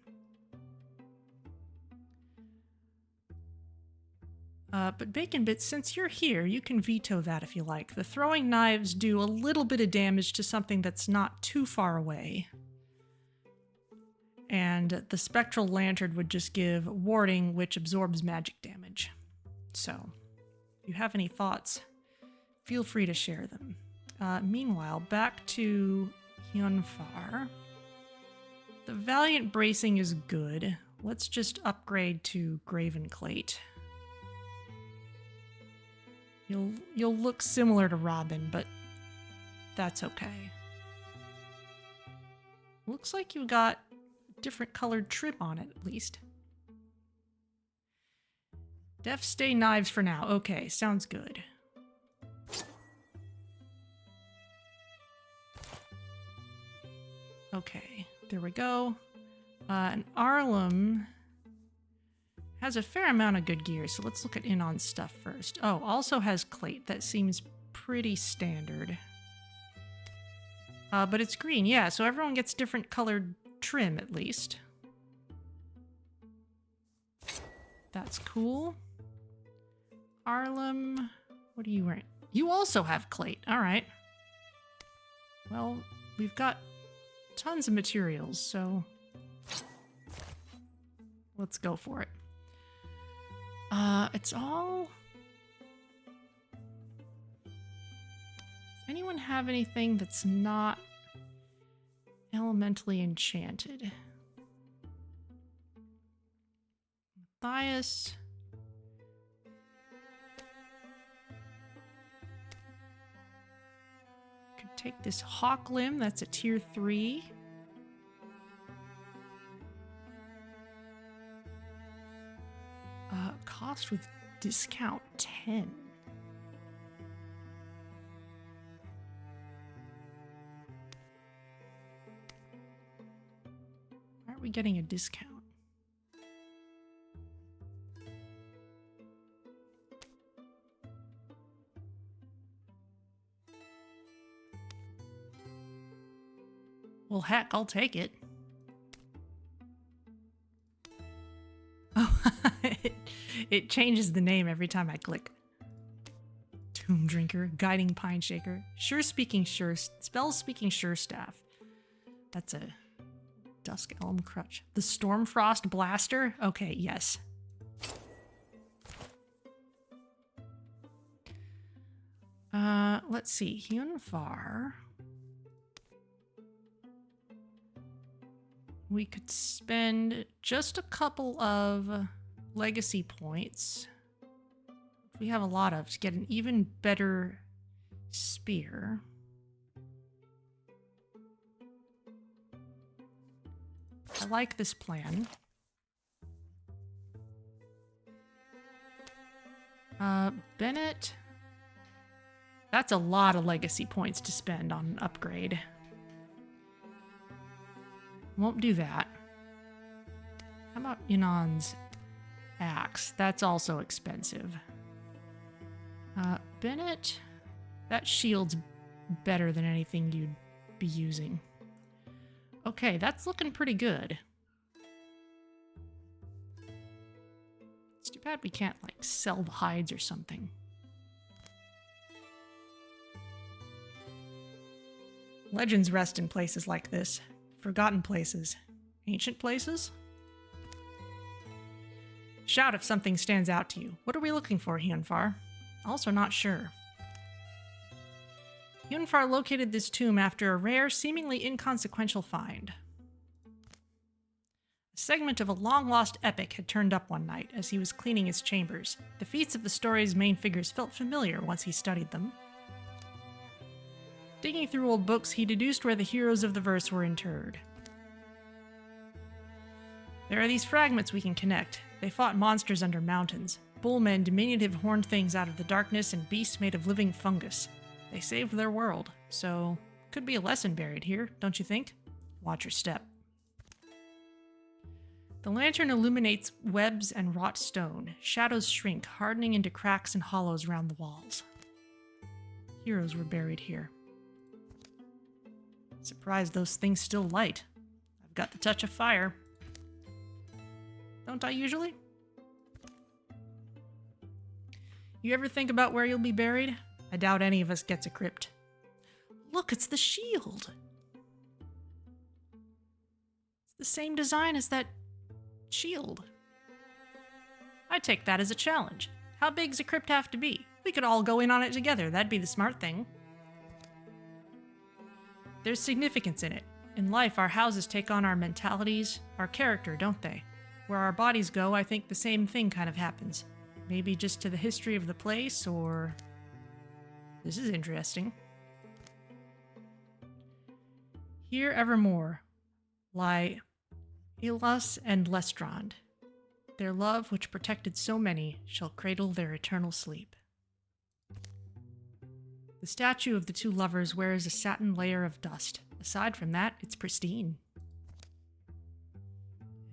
But Bacon Bits, since you're here, you can veto that if you like. The throwing knives do a little bit of damage to something that's not too far away. And the Spectral Lantern would just give warding, which absorbs magic damage. So, if you have any thoughts, feel free to share them. Meanwhile, back to Hyunfar. The Valiant Bracing is good. Let's just upgrade to Graven Plate. You'll look similar to Robin, but that's okay. Looks like you got different colored trim on it, at least. Def stay knives for now. Okay, sounds good. Okay, there we go. And Arlem has a fair amount of good gear, so let's look at Inon's stuff first. Oh, also has Clate. That seems pretty standard. But it's green, yeah, so everyone gets different colored trim, at least. That's cool. Arlem, what are you wearing? You also have Clate, alright. Well, we've got tons of materials, so let's go for it. It's all... Does anyone have anything that's not elementally enchanted? Matthias. Could take this hawk limb, that's a tier 3. Cost with discount 10. Why are we getting a discount? Well, heck, I'll take it. Oh, it changes the name every time I click. Tomb Drinker, Guiding Pine Shaker, Spell Speaking Sure Staff. That's a Dusk Elm Crutch. The Stormfrost Blaster? Okay, yes. Let's see, Hyunfar. We could spend just a couple of legacy points, which we have a lot of, to get an even better spear. I like this plan. Bennett. That's a lot of legacy points to spend on an upgrade. Won't do that. How about Inon's axe? That's also expensive. Bennett, that shield's better than anything you'd be using. Okay, that's looking pretty good. It's too bad we can't, like, sell the hides or something. Legends rest in places like this. Forgotten places. Ancient places? Shout if something stands out to you. What are we looking for, Hyunfar? Also not sure. Hyunfar located this tomb after a rare, seemingly inconsequential find. A segment of a long-lost epic had turned up one night as he was cleaning his chambers. The feats of the story's main figures felt familiar once he studied them. Digging through old books, he deduced where the heroes of the verse were interred. There are these fragments we can connect. They fought monsters under mountains. Bullmen, diminutive horned things out of the darkness, and beasts made of living fungus. They saved their world, so could be a lesson buried here, don't you think? Watch your step. The lantern illuminates webs and wrought stone. Shadows shrink, hardening into cracks and hollows around the walls. Heroes were buried here. Surprised those things still light. I've got the touch of fire. Don't I usually? You ever think about where you'll be buried? I doubt any of us gets a crypt. Look, it's the shield! It's the same design as that shield. I take that as a challenge. How big's a crypt have to be? We could all go in on it together. That'd be the smart thing. There's significance in it. In life, our houses take on our mentalities, our character, don't they? Where our bodies go, I think the same thing kind of happens. Maybe just to the history of the place, or... This is interesting. Here evermore lie Ilas and Lestrand. Their love, which protected so many, shall cradle their eternal sleep. The statue of the two lovers wears a satin layer of dust. Aside from that, it's pristine.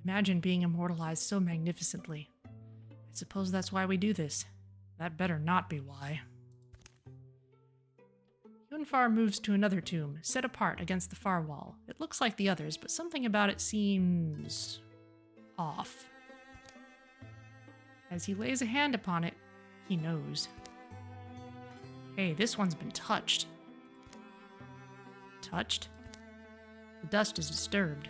Imagine being immortalized so magnificently. I suppose that's why we do this. That better not be why. Yunfar moves to another tomb, set apart against the far wall. It looks like the others, but something about it seems... off. As he lays a hand upon it, he knows. Hey, this one's been touched. Touched? The dust is disturbed.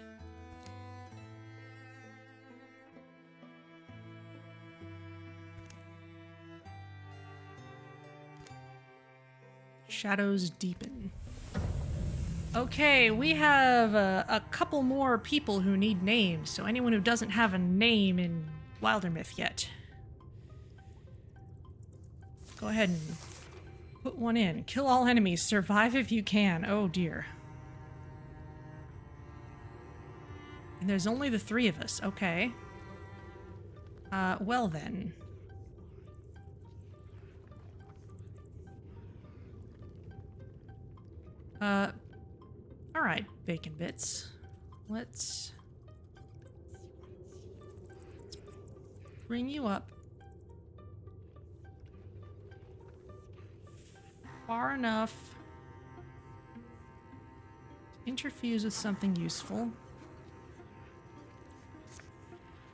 Shadows deepen. Okay, we have a couple more people who need names, so anyone who doesn't have a name in Wildermyth yet, go ahead and put one in. Kill all enemies, survive if you can. Oh dear. And there's only the three of us, okay. Well then. Alright, bacon bits. Let's bring you up far enough to interfuse with something useful.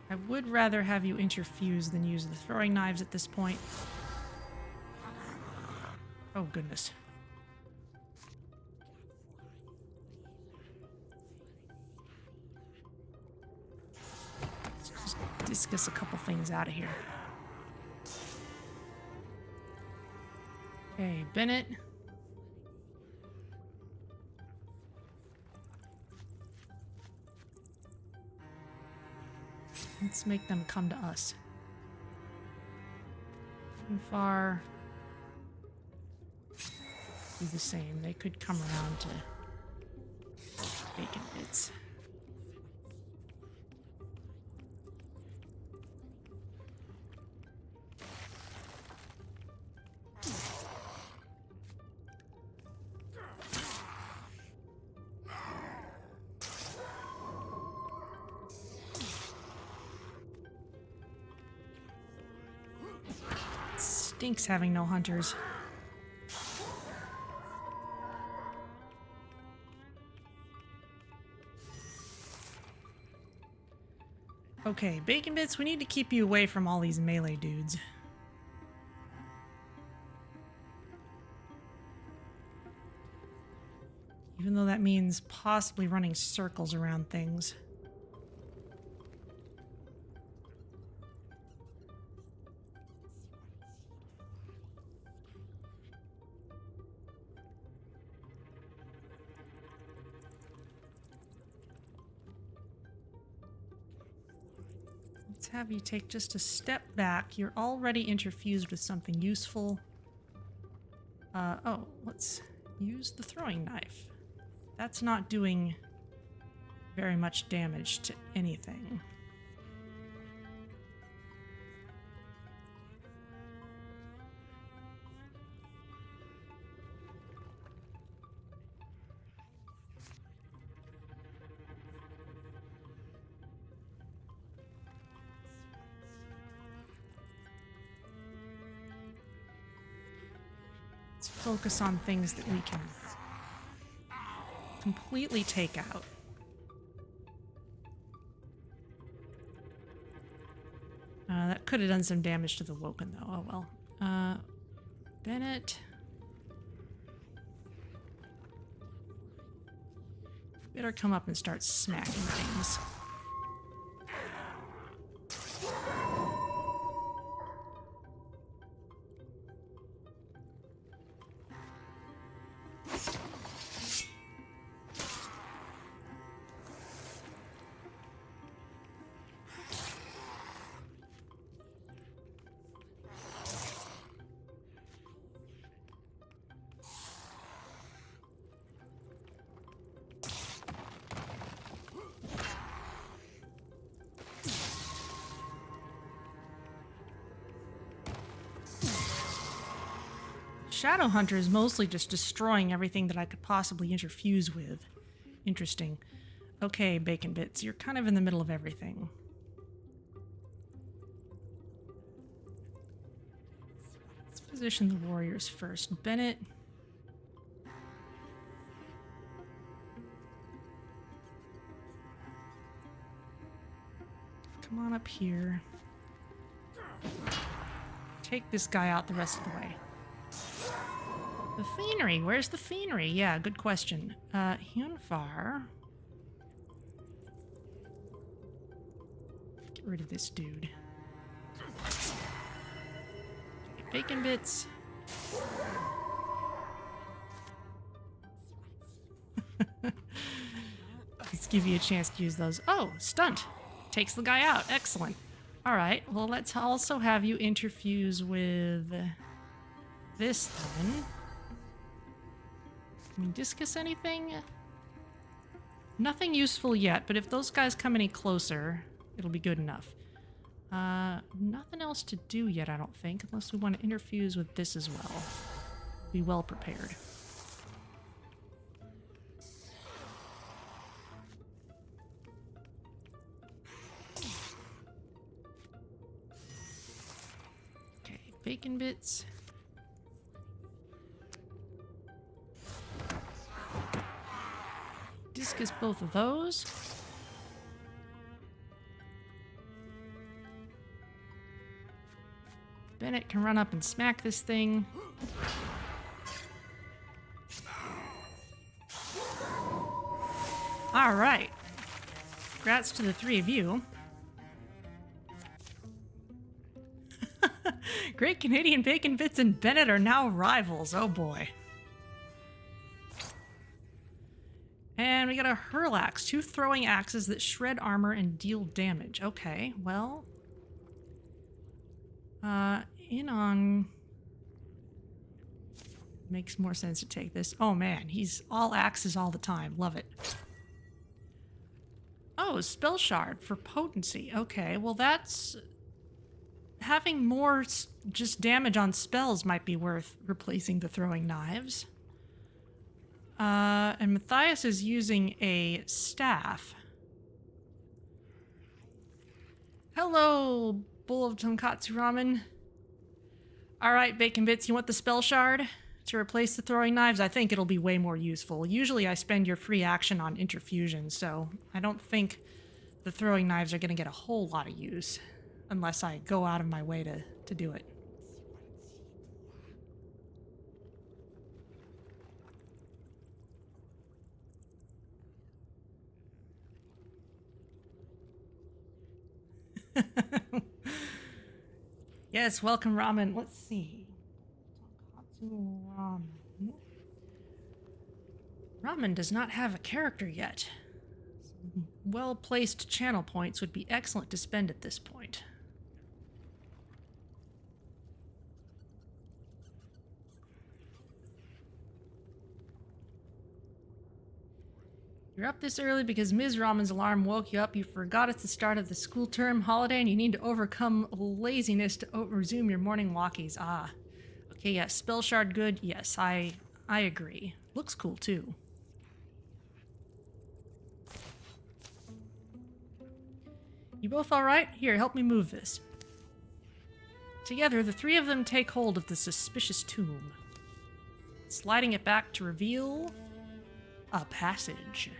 I would rather have you interfuse than use the throwing knives at this point. Oh goodness. Discuss a couple things out of here. Okay, Bennett. Let's make them come to us. And far. Do the same. They could come around to bacon bits. Stinks having no hunters. Okay, bacon bits, we need to keep you away from all these melee dudes. Even though that means possibly running circles around things. have you take just a step back. You're already interfused with something useful. Oh, let's use the throwing knife. That's not doing very much damage to anything. Let's focus on things that we can completely take out. That could have done some damage to the Woken, though. Oh well. Bennett. Better come up and start smacking things. Shadowhunter is mostly just destroying everything that I could possibly interfuse with. Interesting. Okay, Bacon Bits, you're kind of in the middle of everything. Let's position the warriors first. Bennett. Come on up here. Take this guy out the rest of the way. The Fiendry. Where's the Fiendry? Yeah, good question. Hyunfar. Get rid of this dude. Bacon Bits. Let's give you a chance to use those. Oh, stunt. Takes the guy out. Excellent. Alright, well, let's also have you interfuse with this then. Can we discus anything? Nothing useful yet, but if those guys come any closer, it'll be good enough. Nothing else to do yet, I don't think, unless we want to interfuse with this as well. Be well prepared. Okay, Bacon Bits. Discus both of those. Bennett can run up and smack this thing. All right. Congrats to the three of you. Great Canadian Bacon Bits and Bennett are now rivals. Oh boy. And we got a Hurlax, 2 throwing axes that shred armor and deal damage. Okay, well... Inon... Makes more sense to take this. Oh man, he's all axes all the time. Love it. Oh, Spell Shard for potency. Okay, well that's... Having more just damage on spells might be worth replacing the throwing knives. And Matthias is using a staff. Hello, bowl of tonkatsu ramen. Alright, Bacon Bits, you want the spell shard to replace the throwing knives? I think it'll be way more useful. Usually I spend your free action on interfusion, so I don't think the throwing knives are going to get a whole lot of use. Unless I go out of my way to do it. Yes, welcome ramen. Let's see. Tonkatsu ramen. Ramen does not have a character yet. Well-placed channel points would be excellent to spend at this point. You're up this early because Ms. Ramen's alarm woke you up. You forgot it's the start of the school term holiday and you need to overcome laziness to resume your morning walkies. Ah. Okay, yes. Spell shard good. Yes, I agree. Looks cool too. You both alright? Here, help me move this. Together, the three of them take hold of the suspicious tomb, sliding it back to reveal a passage.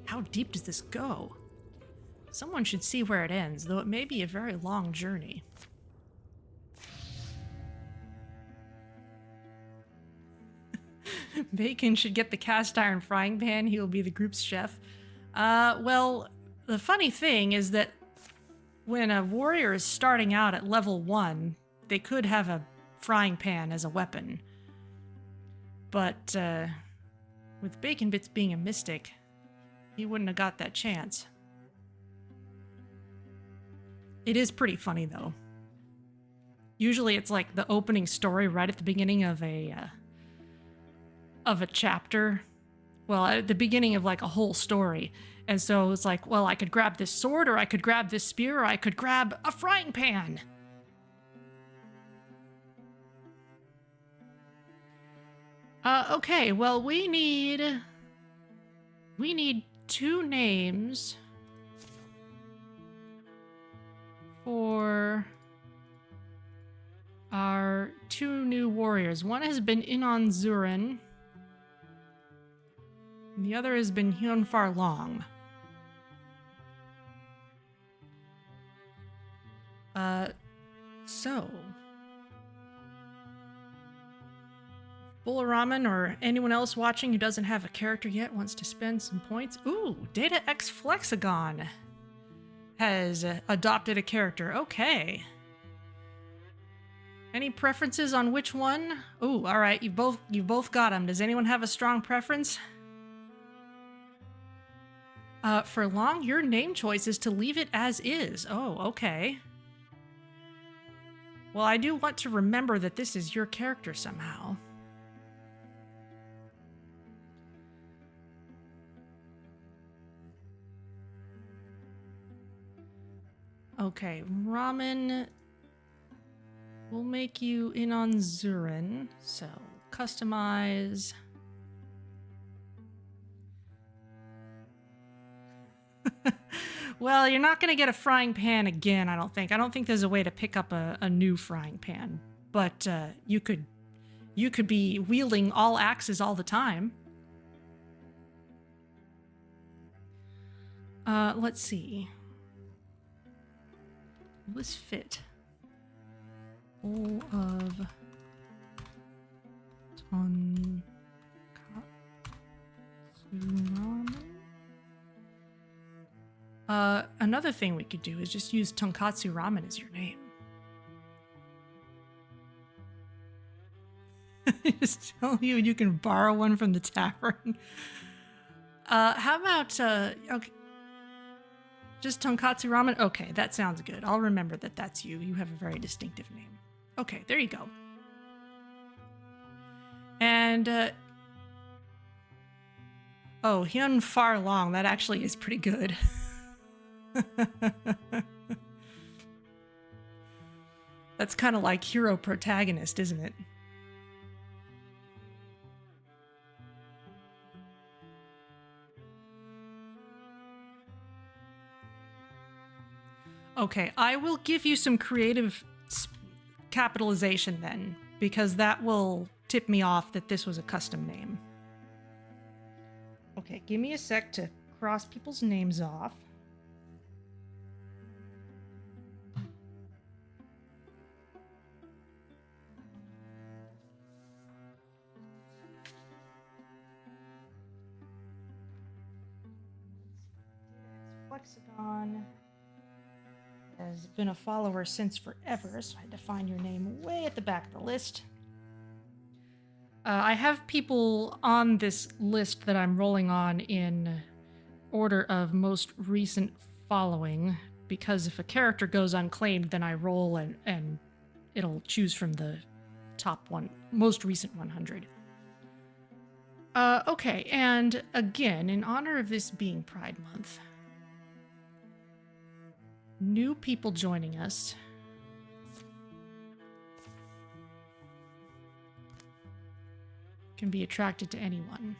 How deep does this go? Someone should see where it ends, though it may be a very long journey. Bacon should get the cast iron frying pan. He will be the group's chef. Well, the funny thing is that when a warrior is starting out at level 1, they could have a frying pan as a weapon. But with Bacon Bits being a mystic, he wouldn't have got that chance. It is pretty funny, though. Usually it's like the opening story right at the beginning of a chapter. Well, at the beginning of like a whole story. And so it's like, well, I could grab this sword, or I could grab this spear, or I could grab a frying pan. Okay, well, we need 2 names for our 2 new warriors. One has been Inon Zurin, and the other has been Hyun Far Long. So Bullaramen or anyone else watching who doesn't have a character yet wants to spend some points. Ooh, Data X Flexagon has adopted a character. Okay. Any preferences on which one? Ooh, all right. You both got them. Does anyone have a strong preference? For Long, your name choice is to leave it as is. Oh, okay. Well, I do want to remember that this is your character somehow. Okay, Ramen. We'll make you in on Zurin. So, customize. Well, you're not going to get a frying pan again, I don't think. I don't think there's a way to pick up a new frying pan. But you could be wielding all axes all the time. Let's see. Will this fit? All of Tonkatsu ramen. Another thing we could do is just use Tonkatsu ramen as your name. Just tell you can borrow one from the tavern. How about okay, just Tonkatsu ramen? Okay, that sounds good. I'll remember that that's you. You have a very distinctive name. Okay, there you go. And oh, Hyun Far Long. That actually is pretty good. That's kind of like hero protagonist, isn't it? Okay, I will give you some creative capitalization then, because that will tip me off that this was a custom name. Okay, give me a sec to cross people's names off. Flexagon has been a follower since forever, so I had to find your name way at the back of the list. I have people on this list that I'm rolling on in order of most recent following, because if a character goes unclaimed, then I roll and it'll choose from the top one, most recent 100. Okay, and again, in honor of this being Pride Month, new people joining us can be attracted to anyone.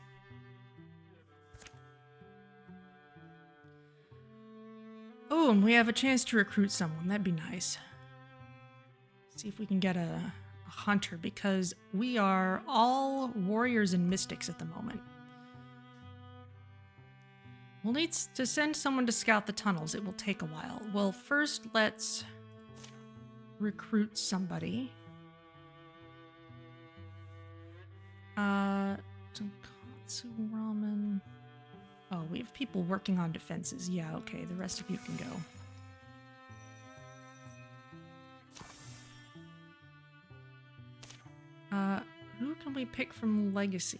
Oh, and we have a chance to recruit someone. That'd be nice. See if we can get a hunter, because we are all warriors and mystics at the moment. We'll need to send someone to scout the tunnels. It will take a while. Well, first let's recruit somebody. Tonkatsu ramen. Oh, we have people working on defenses. Yeah, okay, the rest of you can go. Who can we pick from Legacy?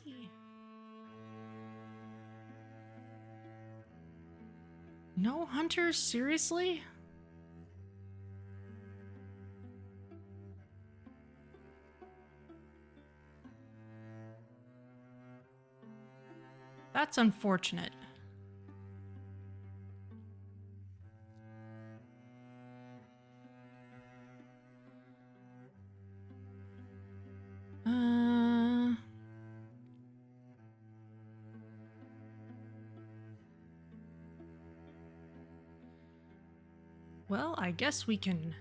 No hunters? Seriously? That's unfortunate. Well, I guess we can...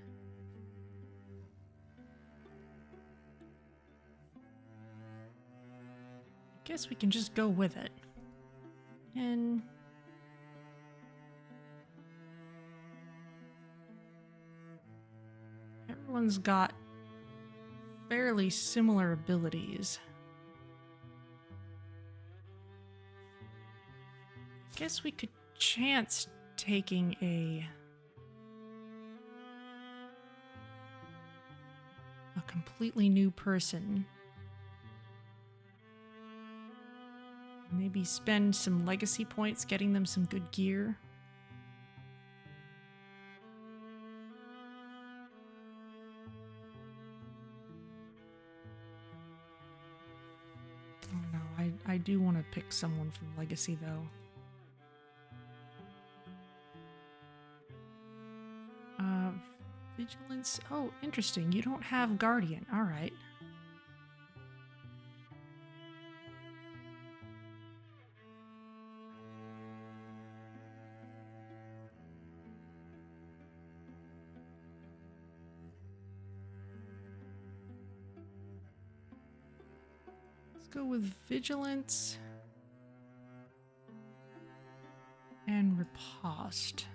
just go with it. And... everyone's got fairly similar abilities. Guess we could chance taking a completely new person. Maybe spend some legacy points getting them some good gear. Oh no, I do want to pick someone from legacy though. Vigilance. Oh, interesting. You don't have Guardian. All right. Let's go with Vigilance and Riposte.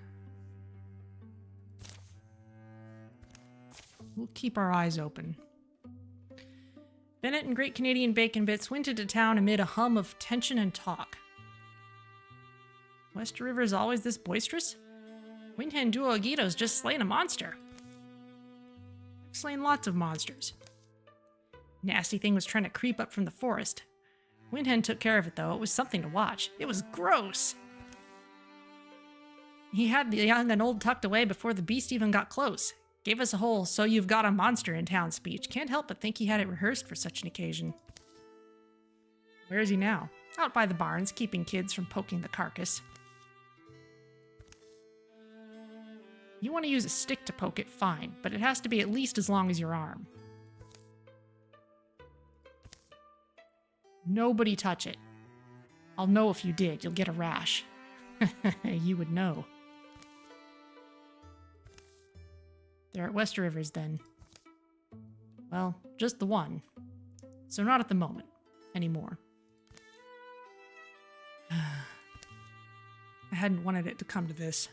We'll keep our eyes open. Bennett and Great Canadian Bacon Bits went into town amid a hum of tension and talk. West River is always this boisterous? Windhand Duo Agito's just slain a monster. I've slain lots of monsters. Nasty thing was trying to creep up from the forest. Windhand took care of it though. It was something to watch. It was gross. He had the young and old tucked away before the beast even got close. Gave us a whole "so you've got a monster in town" speech. Can't help but think he had it rehearsed for such an occasion. Where is he now? Out by the barns, keeping kids from poking the carcass. You want to use a stick to poke it, fine, but it has to be at least as long as your arm. Nobody touch it. I'll know if you did. You'll get a rash. You would know. They're at West Rivers, then. Well, just the one. So not at the moment. Anymore. I hadn't wanted it to come to this.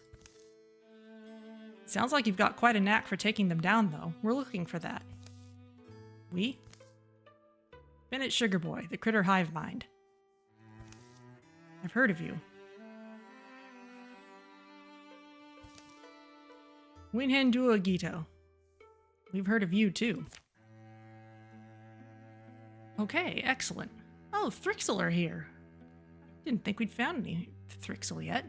Sounds like you've got quite a knack for taking them down, though. We're looking for that. We? Bennett Sugarboy, the Critter Hive Mind. I've heard of you. Winhen Duo Agito. We've heard of you, too. Okay, excellent. Oh, Thrixel are here. Didn't think we'd found any Thrixel yet.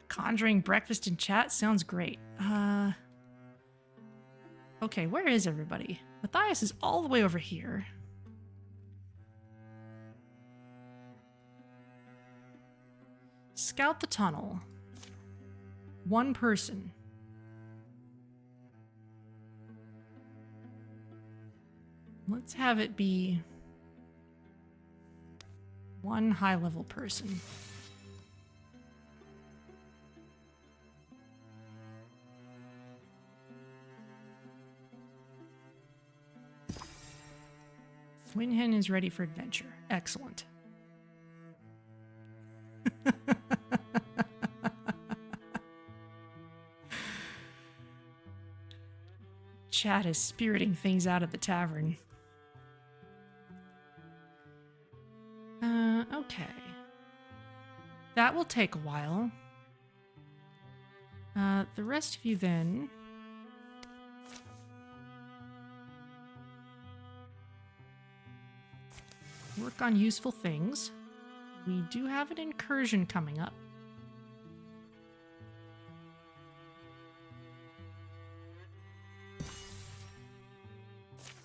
Conjuring breakfast and chat sounds great. Okay, where is everybody? Matthias is all the way over here. scout the tunnel. One person. Let's have it be one high-level person. Winhen is ready for adventure. Excellent. Chat is spiriting things out of the tavern. Okay. That will take a while. The rest of you then... work on useful things. We do have an incursion coming up.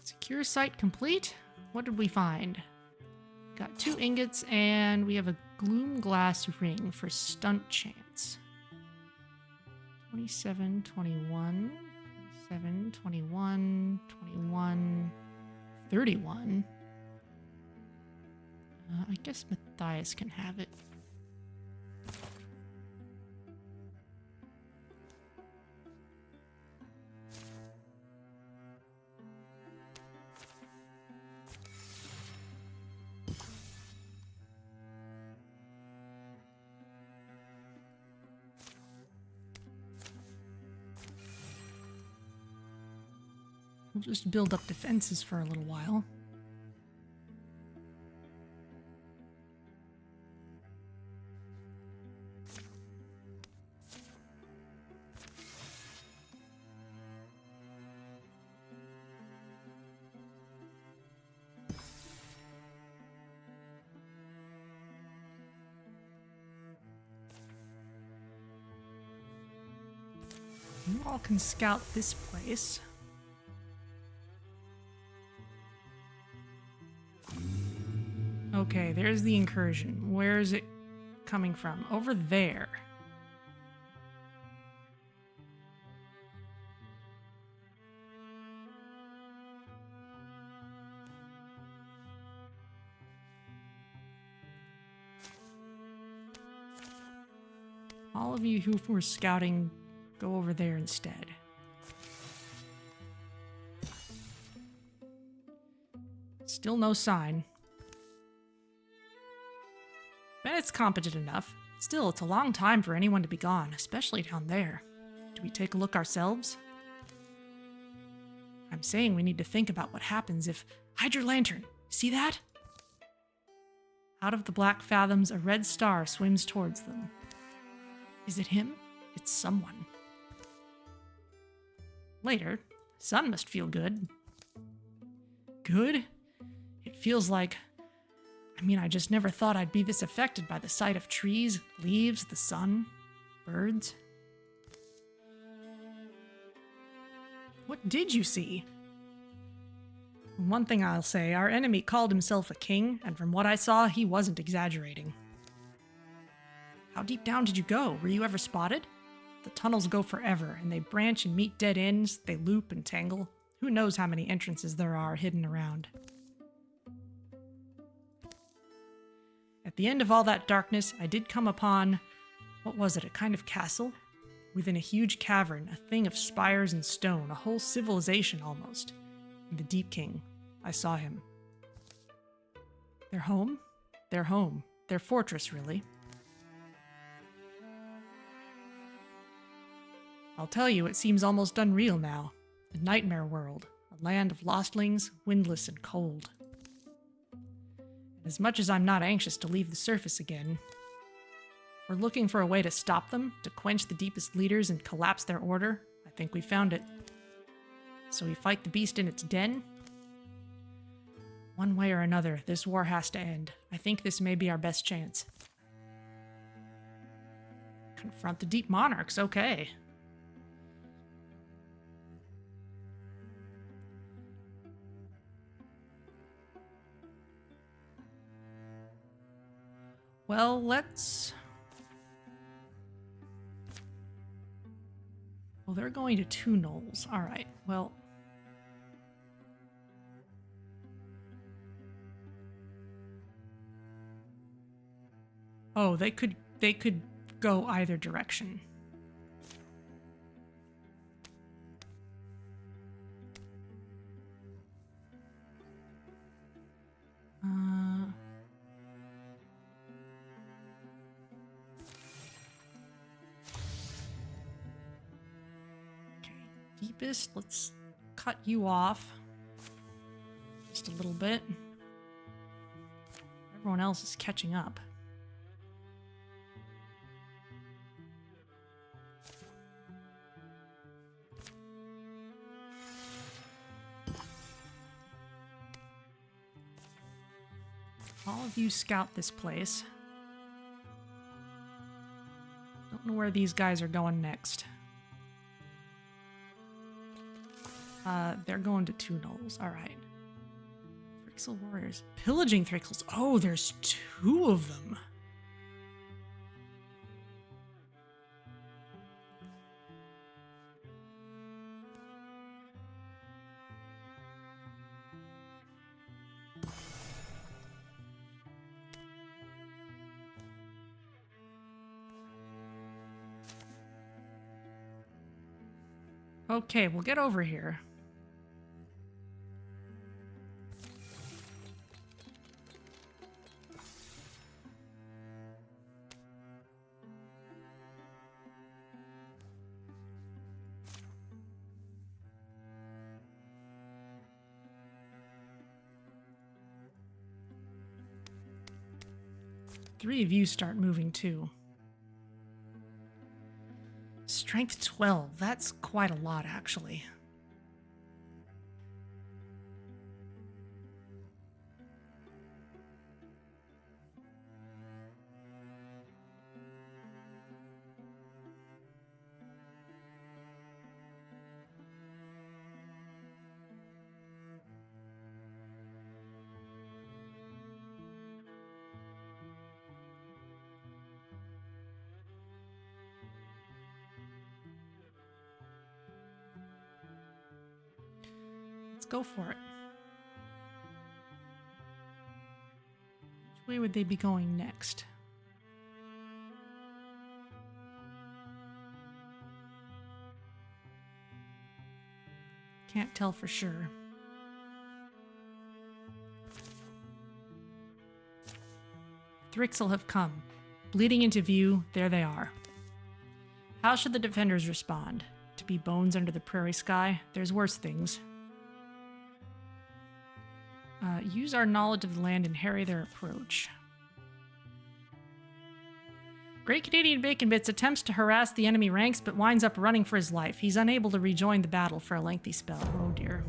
Secure site complete. What did we find? Got 2 ingots and we have a gloom glass ring for stunt chance. 27, 21, 27, 21, 21, 31. I guess Matthias can have it. We'll just build up defenses for a little while. You all can scout this place. Okay, there's the incursion. Where is it coming from? Over there. All of you who were scouting, go over there instead. Still no sign. Bennett's competent enough. Still, it's a long time for anyone to be gone, especially down there. Do we take a look ourselves? I'm saying we need to think about what happens if... Hide your lantern! See that? Out of the black fathoms, a red star swims towards them. Is it him? It's someone. Later, sun must feel good. Good? It feels like... I just never thought I'd be this affected by the sight of trees, leaves, the sun, birds. What did you see? One thing I'll say, our enemy called himself a king, and from what I saw, he wasn't exaggerating. How deep down did you go? Were you ever spotted? The tunnels go forever, and they branch and meet dead ends, they loop and tangle. Who knows how many entrances there are hidden around. At the end of all that darkness, I did come upon, what was it, a kind of castle? Within a huge cavern, a thing of spires and stone, a whole civilization almost. And the Deep King, I saw him. Their home? Their home. Their fortress, really. I'll tell you, it seems almost unreal now. A nightmare world, a land of lostlings, windless and cold. As much as I'm not anxious to leave the surface again, we're looking for a way to stop them, to quench the deepest leaders and collapse their order. I think we found it. So we fight the beast in its den? One way or another, this war has to end. I think this may be our best chance. Confront the deep monarchs, okay. Well, let's Oh, they're going to 2 knolls. All right. Well, oh, they could go either direction. Okay, deepest. Let's cut you off just a little bit. Everyone else is catching up. All of you scout this place. Don't know where these guys are going next. They're going to 2 knolls. All right. Thrixel warriors. Pillaging Thrixels. Oh, there's 2 of them. Okay, we'll get over here. Three of you start moving too. Strength 12. That's quite a lot, actually. Let's go for it. Which way would they be going next? Can't tell for sure. Thrixel have come. Bleeding into view, there they are. How should the defenders respond? To be bones under the prairie sky? There's worse things. Use our knowledge of the land and harry their approach. Great Canadian Bacon Bits attempts to harass the enemy ranks but winds up running for his life. He's unable to rejoin the battle for a lengthy spell. Oh dear.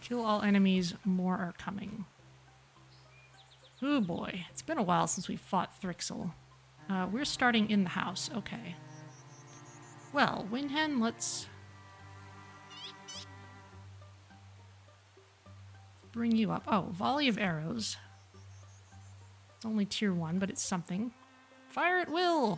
Kill all enemies, more are coming. Oh boy, it's been a while since we fought Thrixel. We're starting in the house, okay. Well, Windhen, let's bring you up. Oh, volley of arrows. It's only tier 1, but it's something. Fire at will!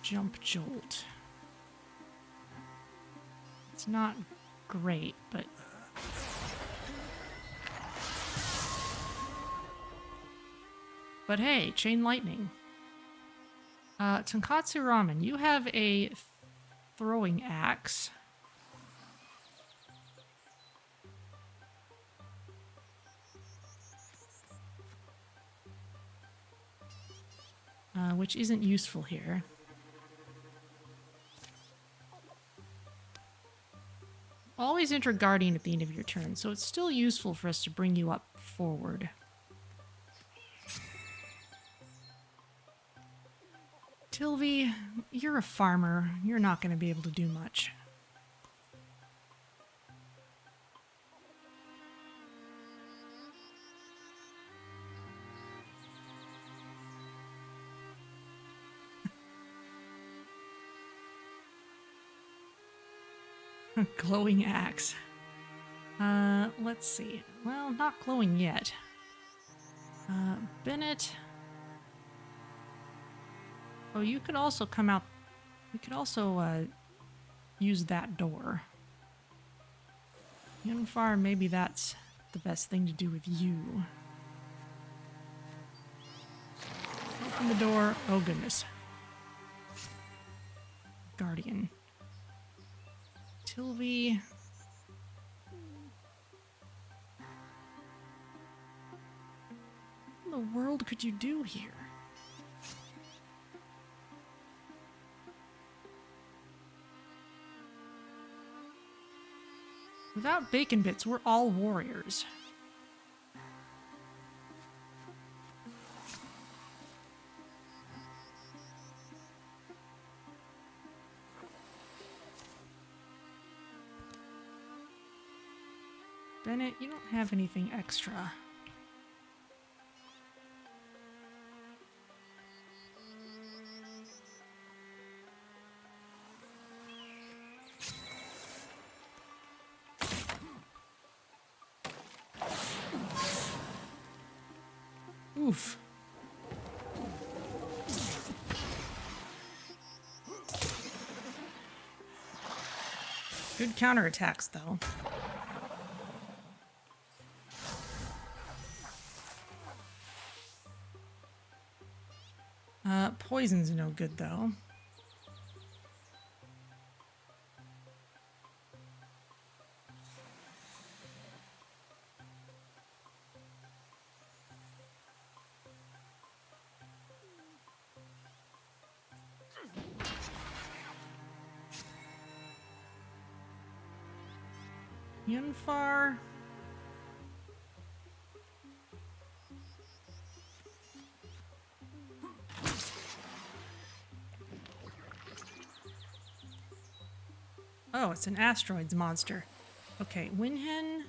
Jump jolt. It's not great, but... But hey, chain lightning. Tonkatsu Ramen, you have a throwing axe. Which isn't useful here. Always enter Guardian at the end of your turn, so it's still useful for us to bring you up forward. Tilvi, you're a farmer. You're not going to be able to do much. Glowing axe. Let's see. Well, not glowing yet. Bennett. Oh, you could also come out. You could also use that door. Yunfar, maybe that's the best thing to do with you. Open the door. Oh, goodness. Guardian. Tilby. What in the world could you do here? Without Bacon Bits, we're all warriors. Bennett, you don't have anything extra. Oof. Good counterattacks, though. Poison's no good, though. Yunfar. Oh, it's an asteroids monster. Okay, Winhen.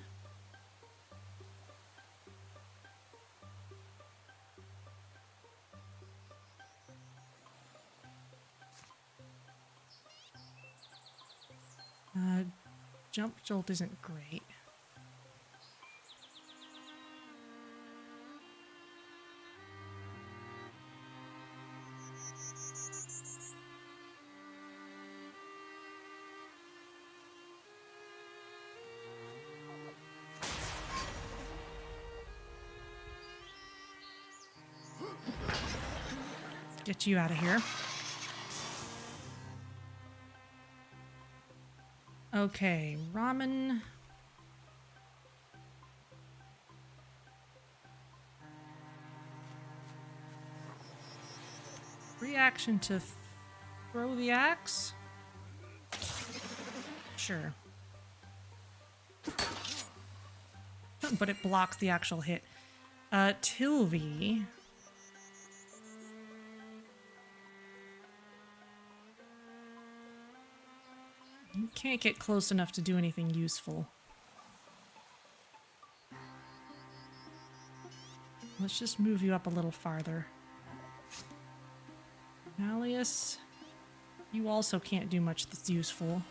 Jump Jolt isn't great. Get you out of here. Okay, ramen. Reaction to throw the axe? Sure. But it blocks the actual hit. Tilby. You can't get close enough to do anything useful. Let's just move you up a little farther. Malleus, you also can't do much that's useful.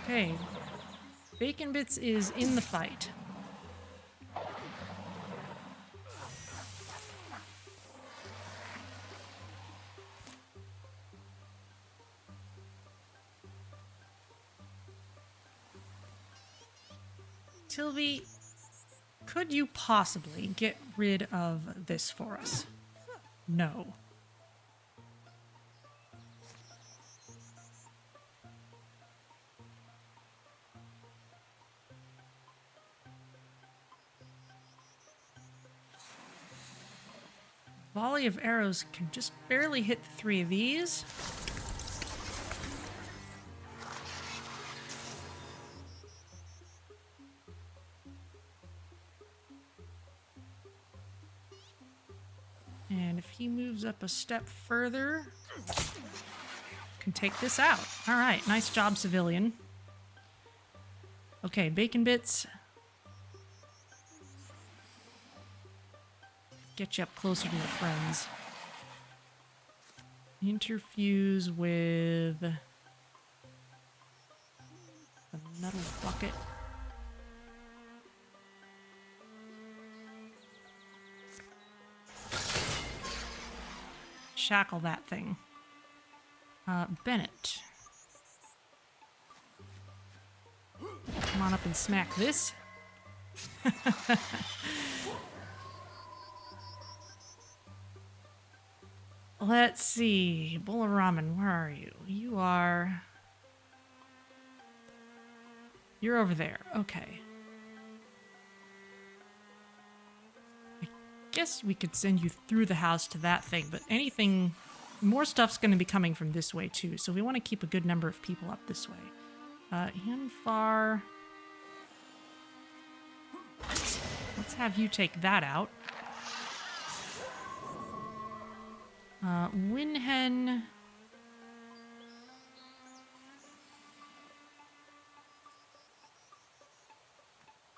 Okay. Bacon Bits is in the fight. Tilby, could you possibly get rid of this for us? No. Volley of arrows can just barely hit the three of these. And if he moves up a step further, can take this out. All right, nice job, civilian. Okay, Bacon Bits. get you up closer to your friends. Interfuse with the metal bucket. Shackle that thing. Bennett. Come on up and smack this. Let's see. Bowl of ramen, where are you? You're over there. Okay. I guess we could send you through the house to that thing, but more stuff's going to be coming from this way too, so we want to keep a good number of people up this way. Yanfar. Let's have you take that out. Winhen.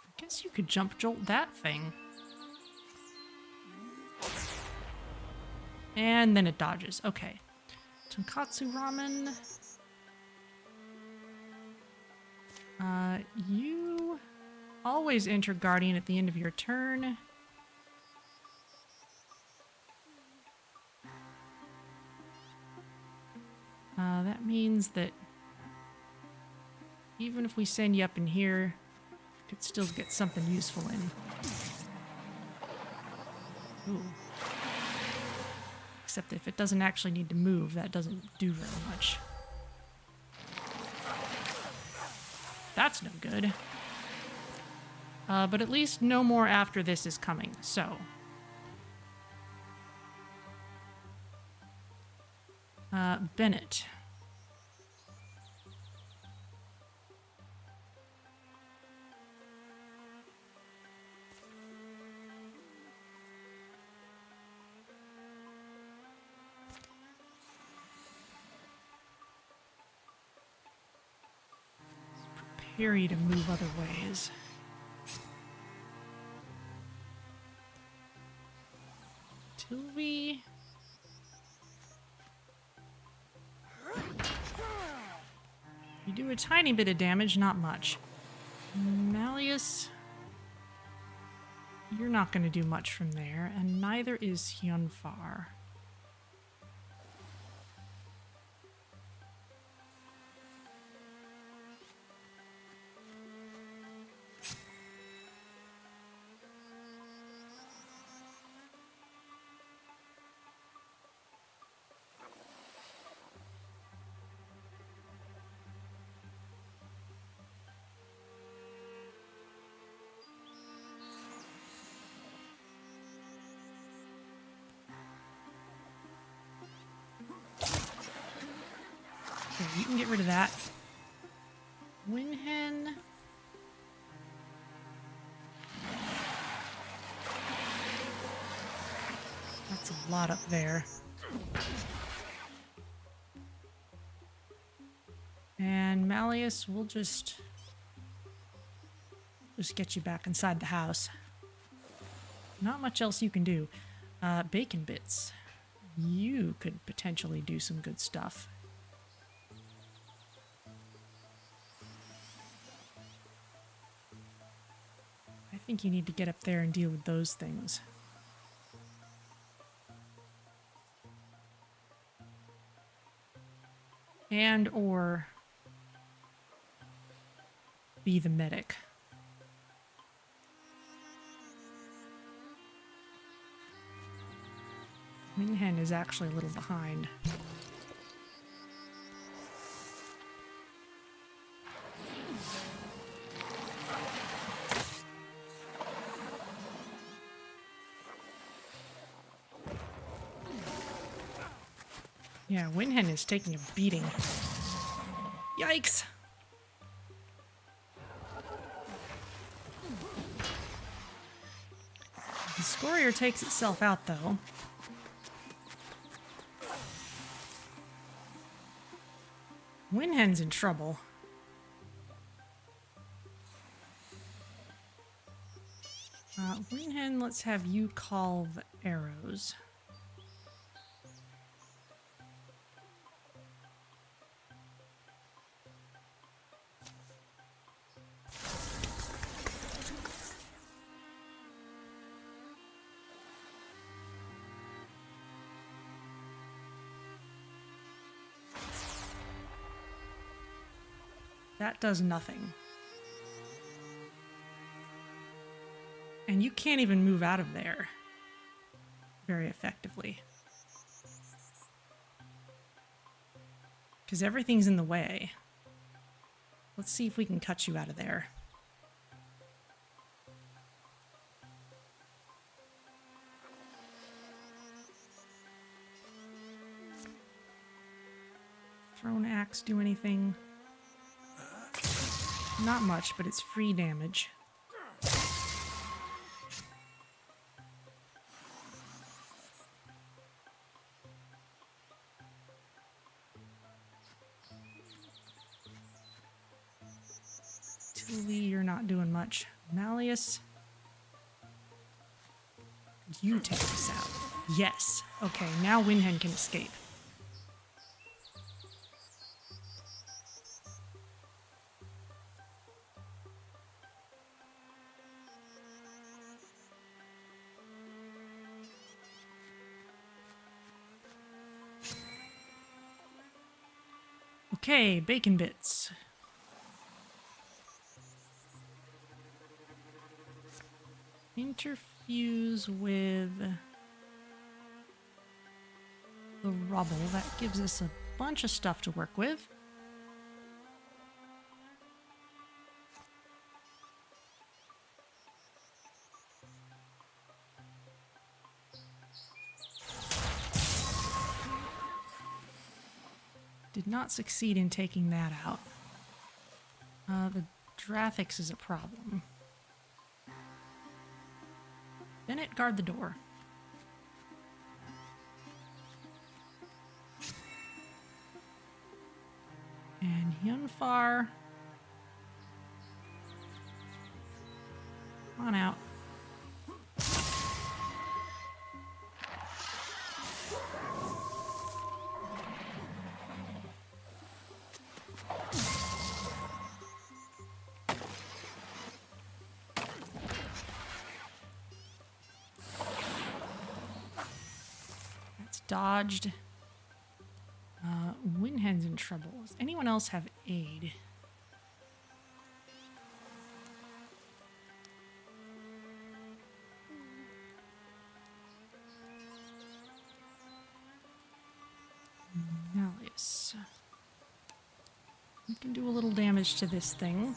I guess you could jump jolt that thing. And then it dodges. Okay. Tonkatsu ramen. You always enter Guardian at the end of your turn. That means that even if we send you up in here, you could still get something useful in. Ooh. Except if it doesn't actually need to move, that doesn't do very much. That's no good. But at least no more after this is coming, so. Bennett. Prepare you to move other ways. Tilby. You do a tiny bit of damage, not much. Malleus. You're not going to do much from there, and neither is Hyunfar. You can get rid of that. Winhen. That's a lot up there. And Malleus, we'll just get you back inside the house. Not much else you can do. Bacon Bits. You could potentially do some good stuff. I think you need to get up there and deal with those things. And or be the medic. Minhen is actually a little behind. Yeah, Winhen is taking a beating. Yikes! The Scorier takes itself out, though. Winhen's in trouble. Greenhen, let's have you call the arrows. That does nothing. And you can't even move out of there very effectively. Because everything's in the way. Let's see if we can cut you out of there. Thrown axe do anything? Not much, but it's free damage. Tilly, you're not doing much. Malleus, you take this out. Yes. Okay, now Windhen can escape. Okay, bacon bits. Interfuse with the rubble. That gives us a bunch of stuff to work with. Did not succeed in taking that out. The Drathix is a problem. Bennett, guard the door. And Hyunfar, come on out. Dodged. Windhen's in trouble. Does anyone else have aid? Malleus. You can do a little damage to this thing.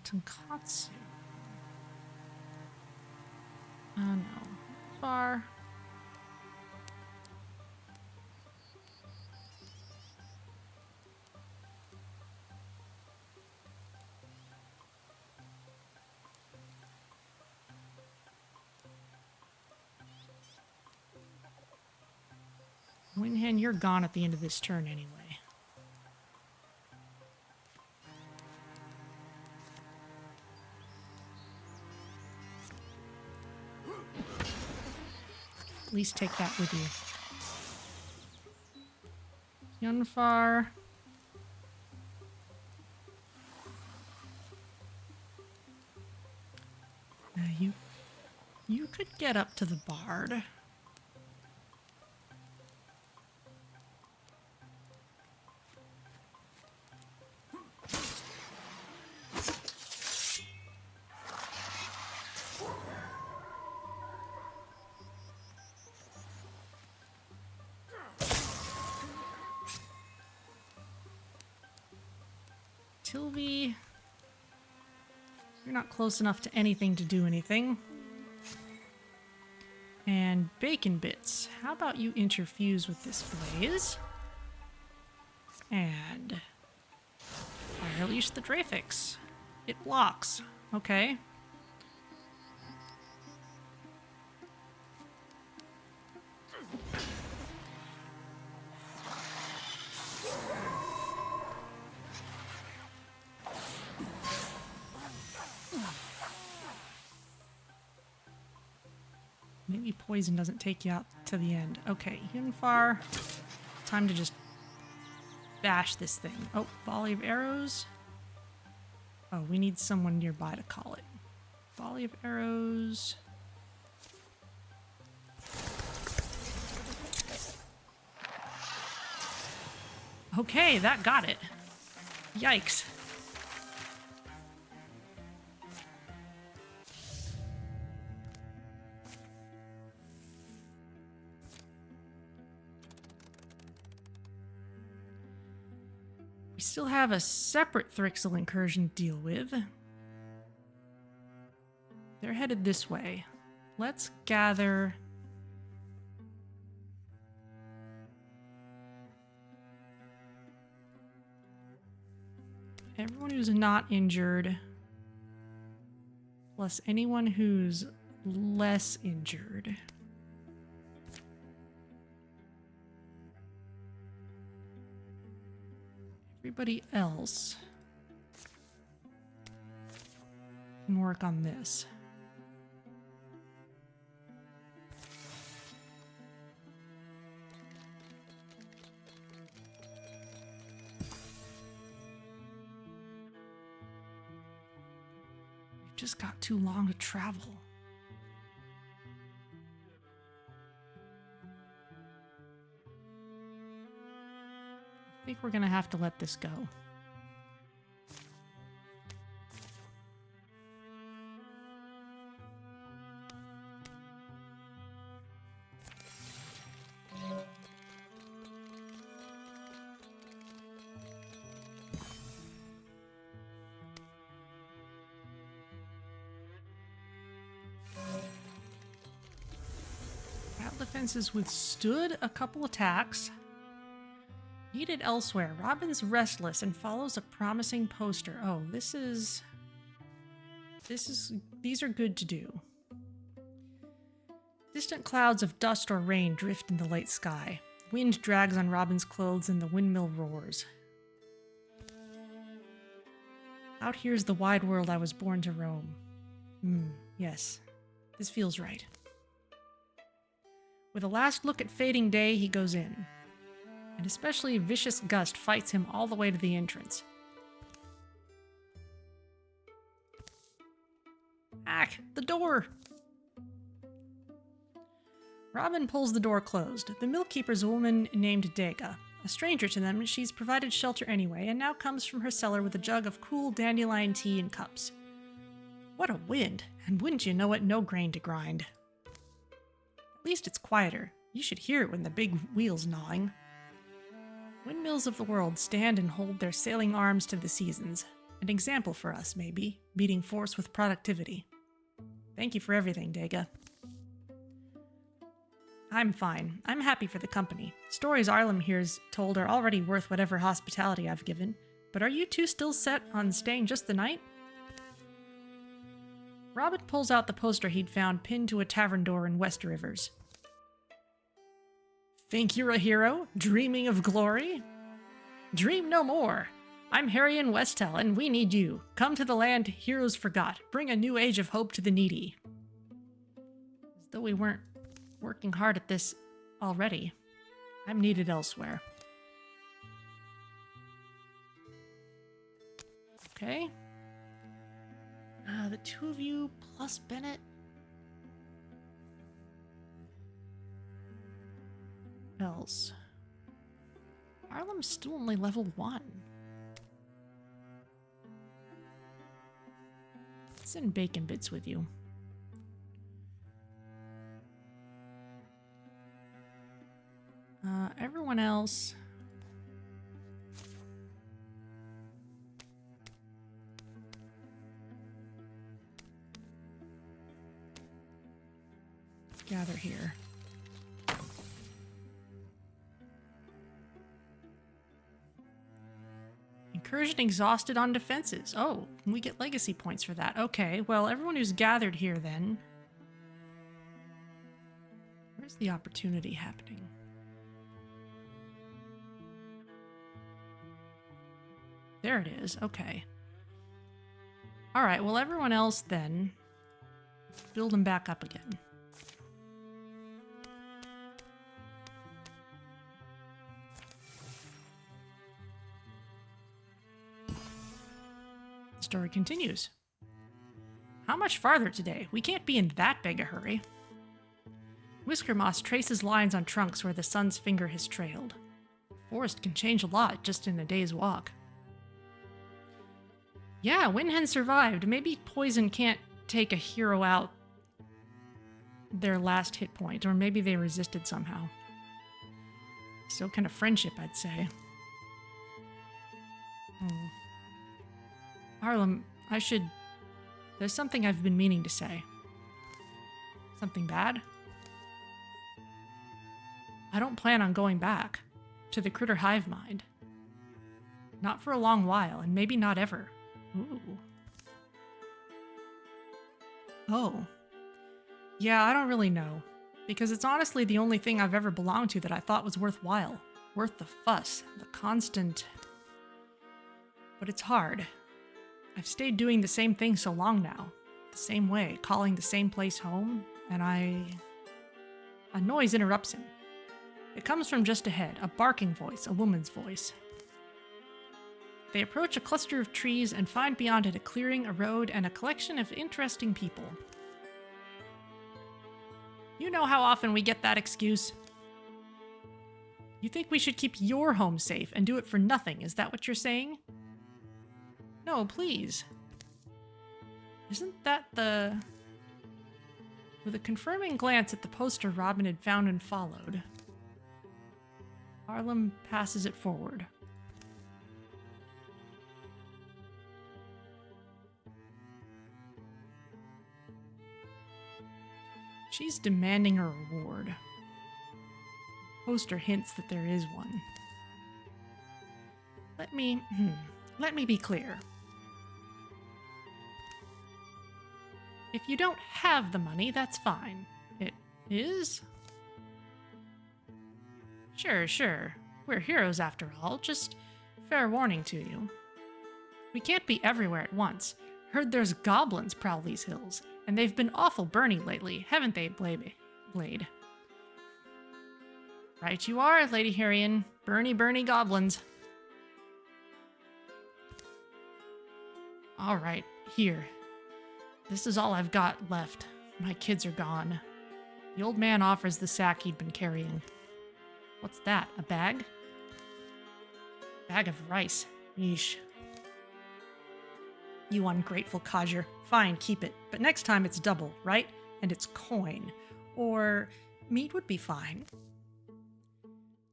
Tonkatsu. No. Far. Windhen, you're gone at the end of this turn anyway. At least take that with you. Hyunfar. You could get up to the bard. Tilby, you're not close enough to anything to do anything. And Bacon Bits, how about you interfuse with this blaze? And fire unleash the Drathix. It blocks. Okay. poison doesn't take you out to the end. Okay, Yunfar. Time to just bash this thing. Oh, volley of arrows. Oh, we need someone nearby to call it. Volley of arrows. Okay, that got it. Yikes. We still have a separate Thrixel incursion to deal with. They're headed this way. Let's gather... everyone who's not injured, plus anyone who's less injured. Everybody else can work on this. We've just got too long to travel. I think we're gonna have to let this go. Battle defenses withstood a couple attacks. Needed elsewhere. Robin's restless and follows a promising poster. Oh, these are good to do. Distant clouds of dust or rain drift in the late sky. Wind drags on Robin's clothes and the windmill roars. Out here's the wide world I was born to roam. Yes, this feels right. With a last look at fading day, he goes in. An especially vicious gust fights him all the way to the entrance. Ack! The door! Robin pulls the door closed. The mill keeper's a woman named Dega. A stranger to them, she's provided shelter anyway, and now comes from her cellar with a jug of cool dandelion tea and cups. What a wind! And wouldn't you know it, no grain to grind. At least it's quieter. You should hear it when the big wheel's gnawing. Windmills of the world stand and hold their sailing arms to the seasons. An example for us, maybe, meeting force with productivity. Thank you for everything, Dega. I'm fine. I'm happy for the company. Stories Arlem here's told are already worth whatever hospitality I've given. But are you two still set on staying just the night? Robin pulls out the poster he'd found pinned to a tavern door in West Rivers. Think you're a hero, dreaming of glory? Dream no more. I'm Harrion Westel, and we need you. Come to the land heroes forgot. Bring a new age of hope to the needy. As though we weren't working hard at this already. I'm needed elsewhere. Okay. The two of you plus Bennett. Else. Arlem's still only level 1. Send bacon bits with you. Everyone else. Gather here. Incursion exhausted on defenses. Oh, we get legacy points for that. Okay, well, everyone who's gathered here then. Where's the opportunity happening? There it is. Okay. All right, well, everyone else then. Build them back up again. story continues. How much farther today? We can't be in that big a hurry. Whisker Moss traces lines on trunks where the sun's finger has trailed. The forest can change a lot just in a day's walk. Yeah, Winhen survived. Maybe poison can't take a hero out their last hit point, or maybe they resisted somehow. Still kind of friendship, I'd say. Harlem, there's something I've been meaning to say. Something bad? I don't plan on going back to the critter hive mind. Not for a long while, and maybe not ever. Ooh. Oh. Yeah, I don't really know. Because it's honestly the only thing I've ever belonged to that I thought was worthwhile. Worth the fuss, the constant... But it's hard. I've stayed doing the same thing so long now. The same way, calling the same place home, and A noise interrupts him. It comes from just ahead, a barking voice, a woman's voice. They approach a cluster of trees and find beyond it a clearing, a road, and a collection of interesting people. You know how often we get that excuse? You think we should keep your home safe and do it for nothing, is that what you're saying? No, please. Isn't that the... With a confirming glance at the poster Robin had found and followed, Harlem passes it forward. She's demanding a reward. The poster hints that there is one. Let me be clear. If you don't have the money, that's fine. It is? Sure. We're heroes after all, just fair warning to you. We can't be everywhere at once. Heard there's goblins prowl these hills, and they've been awful burny lately, haven't they, Blade? Right you are, Lady Harrian. Burny goblins. Alright, here. This is all I've got left. My kids are gone. The old man offers the sack he'd been carrying. What's that, a bag? Bag of rice. Yeesh. You ungrateful codger. Fine, keep it. But next time it's double, right? And it's coin. Or meat would be fine.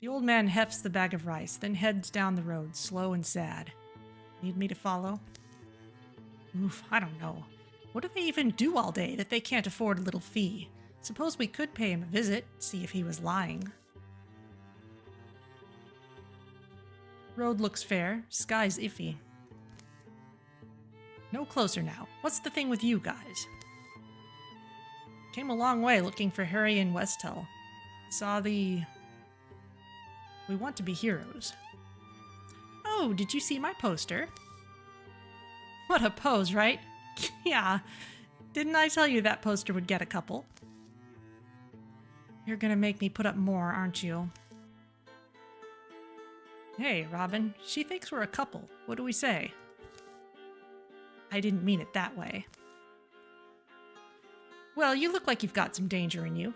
The old man hefts the bag of rice, then heads down the road, slow and sad. Need me to follow? Oof, I don't know. What do they even do all day that they can't afford a little fee? Suppose we could pay him a visit, see if he was lying. Road looks fair, sky's iffy. No closer now. What's the thing with you guys? Came a long way looking for Harry and Westel. Saw the... We want to be heroes. Oh, did you see my poster? What a pose, right? Yeah. Didn't I tell you that poster would get a couple? You're gonna make me put up more, aren't you? Hey, Robin. She thinks we're a couple. What do we say? I didn't mean it that way. Well, you look like you've got some danger in you.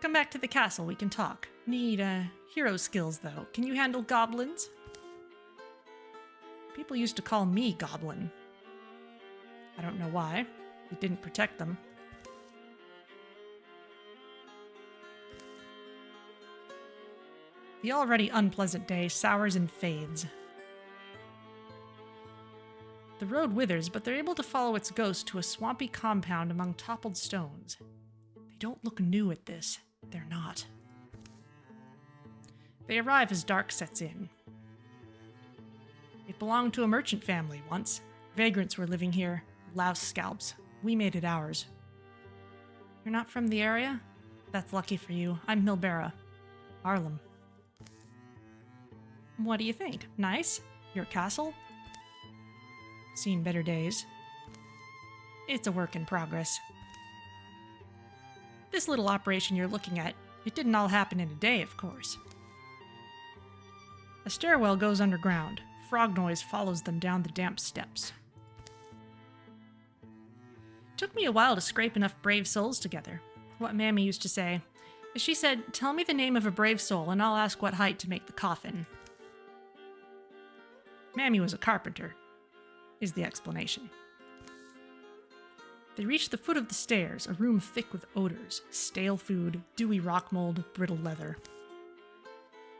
Come back to the castle, we can talk. Need, hero skills, though. Can you handle goblins? People used to call me Goblin. I don't know why. It didn't protect them. The already unpleasant day sours and fades. The road withers, but they're able to follow its ghost to a swampy compound among toppled stones. They don't look new at this. They're not. They arrive as dark sets in. It belonged to a merchant family once. Vagrants were living here. Louse scalps. We made it ours. You're not from the area? That's lucky for you. I'm Milbera. Harlem. What do you think? Nice? Your castle? Seen better days. It's a work in progress. This little operation you're looking at, it didn't all happen in a day, of course. A stairwell goes underground. Frog noise follows them down the damp steps. Took me a while to scrape enough brave souls together. What Mammy used to say. She said, "Tell me the name of a brave soul and I'll ask what height to make the coffin." Mammy was a carpenter, is the explanation. They reached the foot of the stairs, a room thick with odors, stale food, dewy rock mold, brittle leather.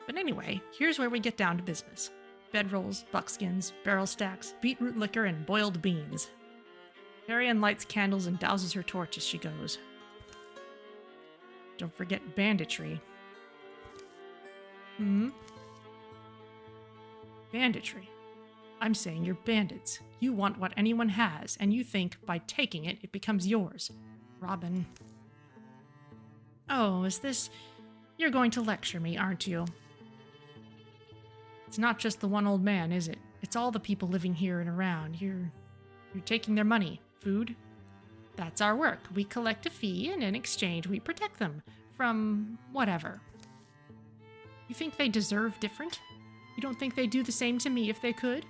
But anyway, here's where we get down to business. Bedrolls, buckskins, barrel stacks, beetroot liquor, and boiled beans. Marianne lights candles and douses her torch as she goes. Don't forget banditry. Banditry. I'm saying you're bandits. You want what anyone has, and you think by taking it, it becomes yours. Robin. Oh, is this... You're going to lecture me, aren't you? It's not just the one old man, is it? It's all the people living here and around. You're taking their money. Food. That's our work. We collect a fee, and in exchange, we protect them. From whatever. You think they deserve different? You don't think they'd do the same to me if they could?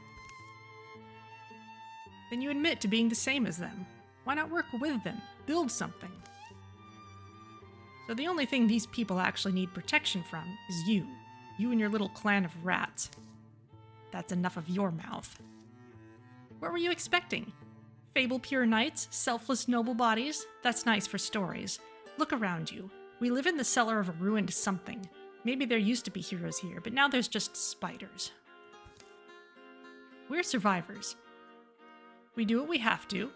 Then you admit to being the same as them. Why not work with them? Build something. So the only thing these people actually need protection from is you. You and your little clan of rats. That's enough of your mouth. What were you expecting? Fable pure knights? Selfless noble bodies? That's nice for stories. Look around you. We live in the cellar of a ruined something. Maybe there used to be heroes here, but now there's just spiders. We're survivors. We do what we have to,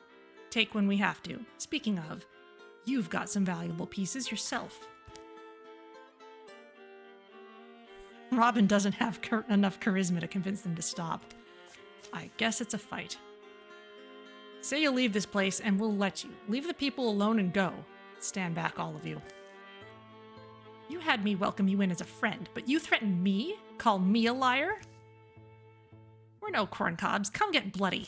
take when we have to. Speaking of, you've got some valuable pieces yourself. Robin doesn't have enough charisma to convince them to stop. I guess it's a fight. Say you'll leave this place and we'll let you. Leave the people alone and go. Stand back, all of you. You had me welcome you in as a friend, but you threaten me? Call me a liar? We're no corncobs. Come get bloody.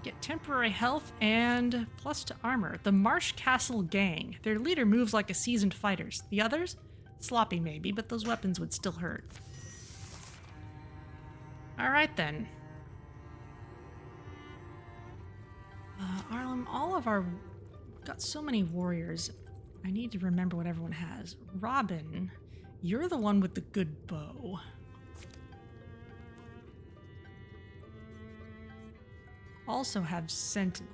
Get temporary health and plus to armor. The Marsh Castle Gang. Their leader moves like a seasoned fighters. The others? Sloppy maybe, but those weapons would still hurt. Alright then. Arlen, all of our... Got so many warriors. I need to remember what everyone has. Robin, you're the one with the good bow. Also have Sentinel.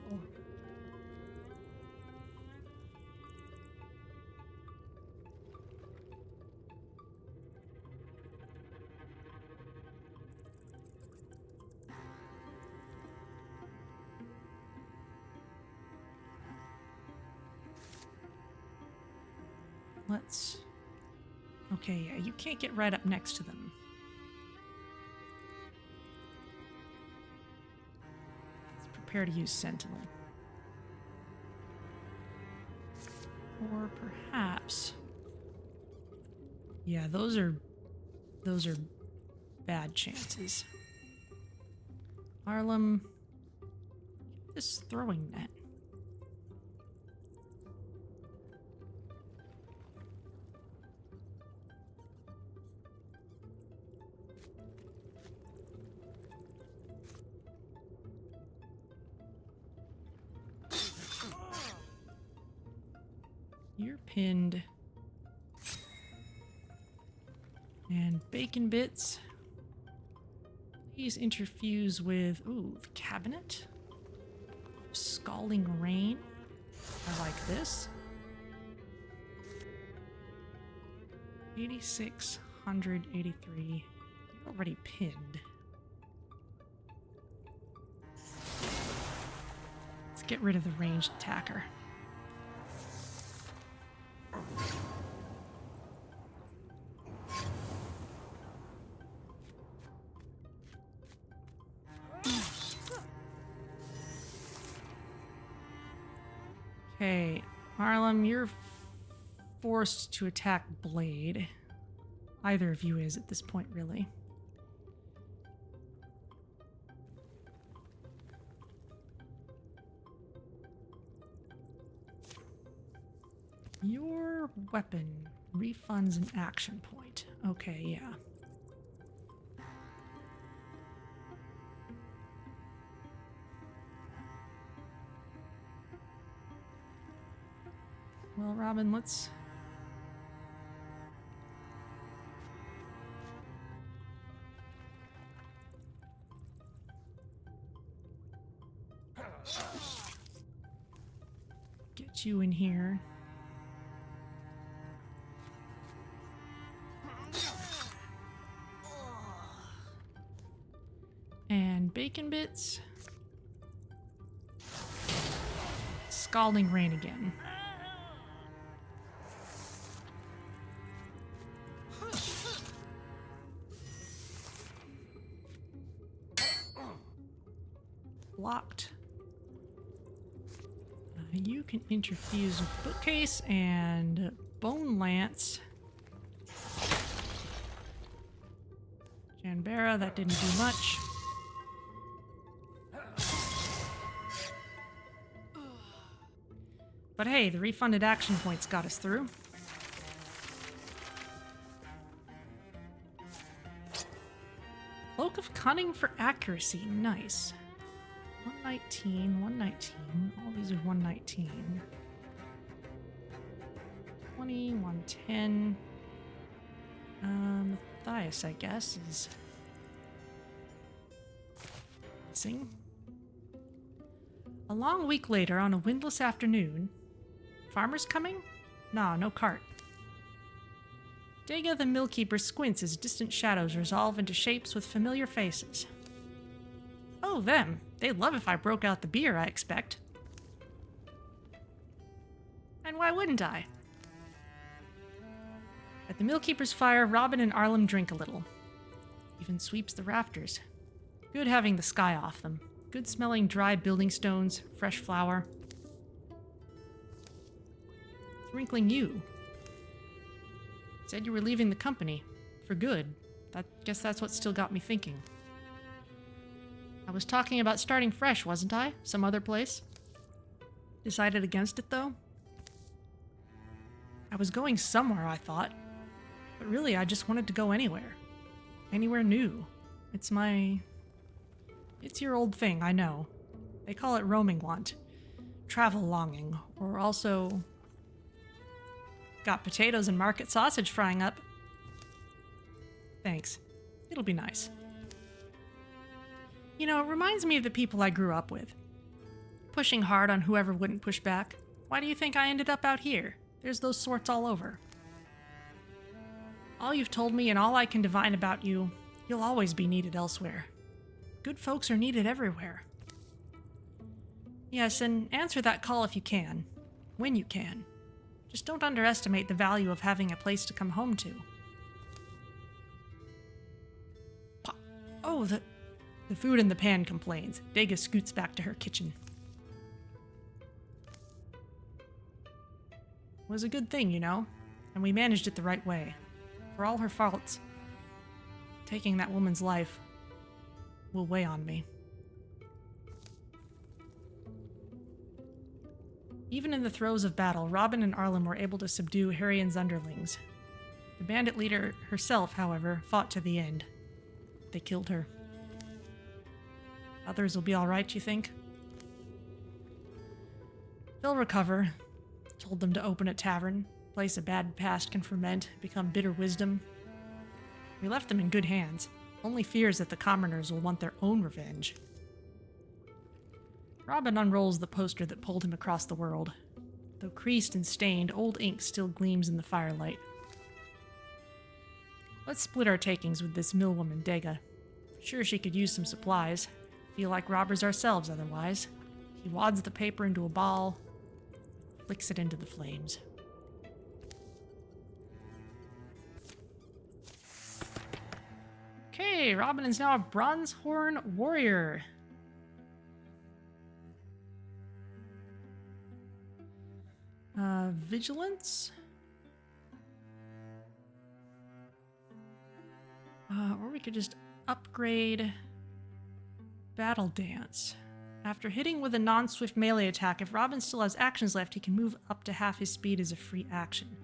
Let's... Okay, yeah, you can't get right up next to them. Let's prepare to use Sentinel. Or perhaps... Yeah, those are bad chances. Arlem... This throwing net. You're pinned. And bacon bits. Please interfuse with, ooh, the cabinet. Scalding rain. I like this. 8683. You're already pinned. Let's get rid of the ranged attacker. Okay, Arlem, you're forced to attack Blade. Either of you is at this point, really. Your weapon refunds an action point. Okay, yeah. Well, Robin, let's... get you in here. And bacon bits. Scalding rain again. Locked. You can interfuse with bookcase and bone lance. Janbera, that didn't do much. But hey, the refunded action points got us through. Cloak of Cunning for accuracy. Nice. 119, 119. All these are 119. 20, 110. Matthias, I guess, is missing. A long week later, on a windless afternoon. Farmers coming? Nah, no cart. Dega the Millkeeper squints as distant shadows resolve into shapes with familiar faces. Oh, them. They'd love if I broke out the beer, I expect. And why wouldn't I? At the Millkeeper's fire, Robin and Arlen drink a little. Even sweeps the rafters. Good having the sky off them. Good smelling dry building stones, fresh flour. Wrinkling you. Said you were leaving the company. For good. Guess that's what still got me thinking. I was talking about starting fresh, wasn't I? Some other place? Decided against it, though? I was going somewhere, I thought. But really, I just wanted to go anywhere. Anywhere new. It's your old thing, I know. They call it roaming want. Travel longing. Or also... got potatoes and market sausage frying up. Thanks. It'll be nice. You know, it reminds me of the people I grew up with. Pushing hard on whoever wouldn't push back. Why do you think I ended up out here? There's those sorts all over. All you've told me and all I can divine about you, you'll always be needed elsewhere. Good folks are needed everywhere. Yes, and answer that call if you can. When you can. Just don't underestimate the value of having a place to come home to. Oh, the food in the pan complains. Dega scoots back to her kitchen. It was a good thing, you know, and we managed it the right way. For all her faults, taking that woman's life will weigh on me. Even in the throes of battle, Robin and Arlen were able to subdue Harrian's underlings. The bandit leader herself, however, fought to the end. They killed her. Others will be all right, you think? They'll recover. Told them to open a tavern. Place a bad past can ferment, become bitter wisdom. We left them in good hands. Only fears that the commoners will want their own revenge. Robin unrolls the poster that pulled him across the world. Though creased and stained, old ink still gleams in the firelight. Let's split our takings with this millwoman, Dega. Sure, she could use some supplies. Feel like robbers ourselves otherwise. He wads the paper into a ball, flicks it into the flames. Okay, Robin is now a Bronzehorn warrior. Vigilance? Or we could just upgrade Battle Dance. After hitting with a non-swift melee attack, if Robin still has actions left, he can move up to half his speed as a free action.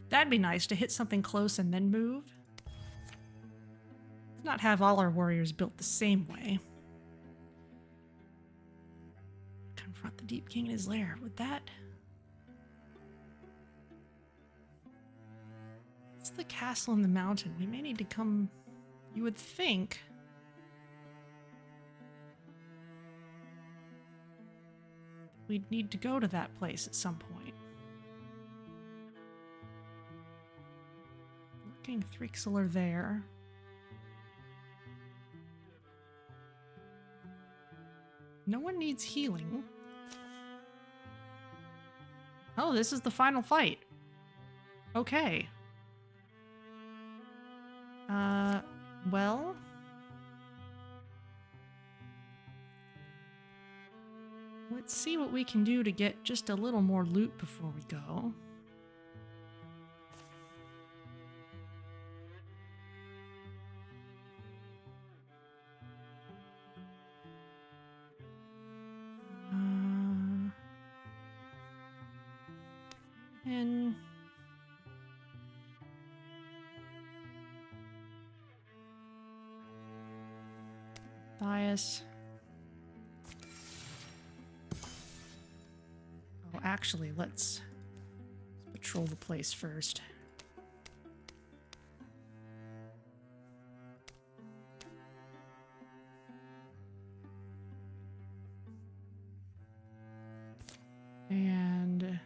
That'd be nice, to hit something close and then move. Let's not have all our warriors built the same way. Confront the Deep King in his lair. Would that... What's the castle in the mountain? We may need to come... You would think... we'd need to go to that place at some point. Looking Thrixler there. No one needs healing. Oh, this is the final fight. Okay. Well... let's see what we can do to get just a little more loot before we go. And... Thias. Oh, actually, let's patrol the place first. And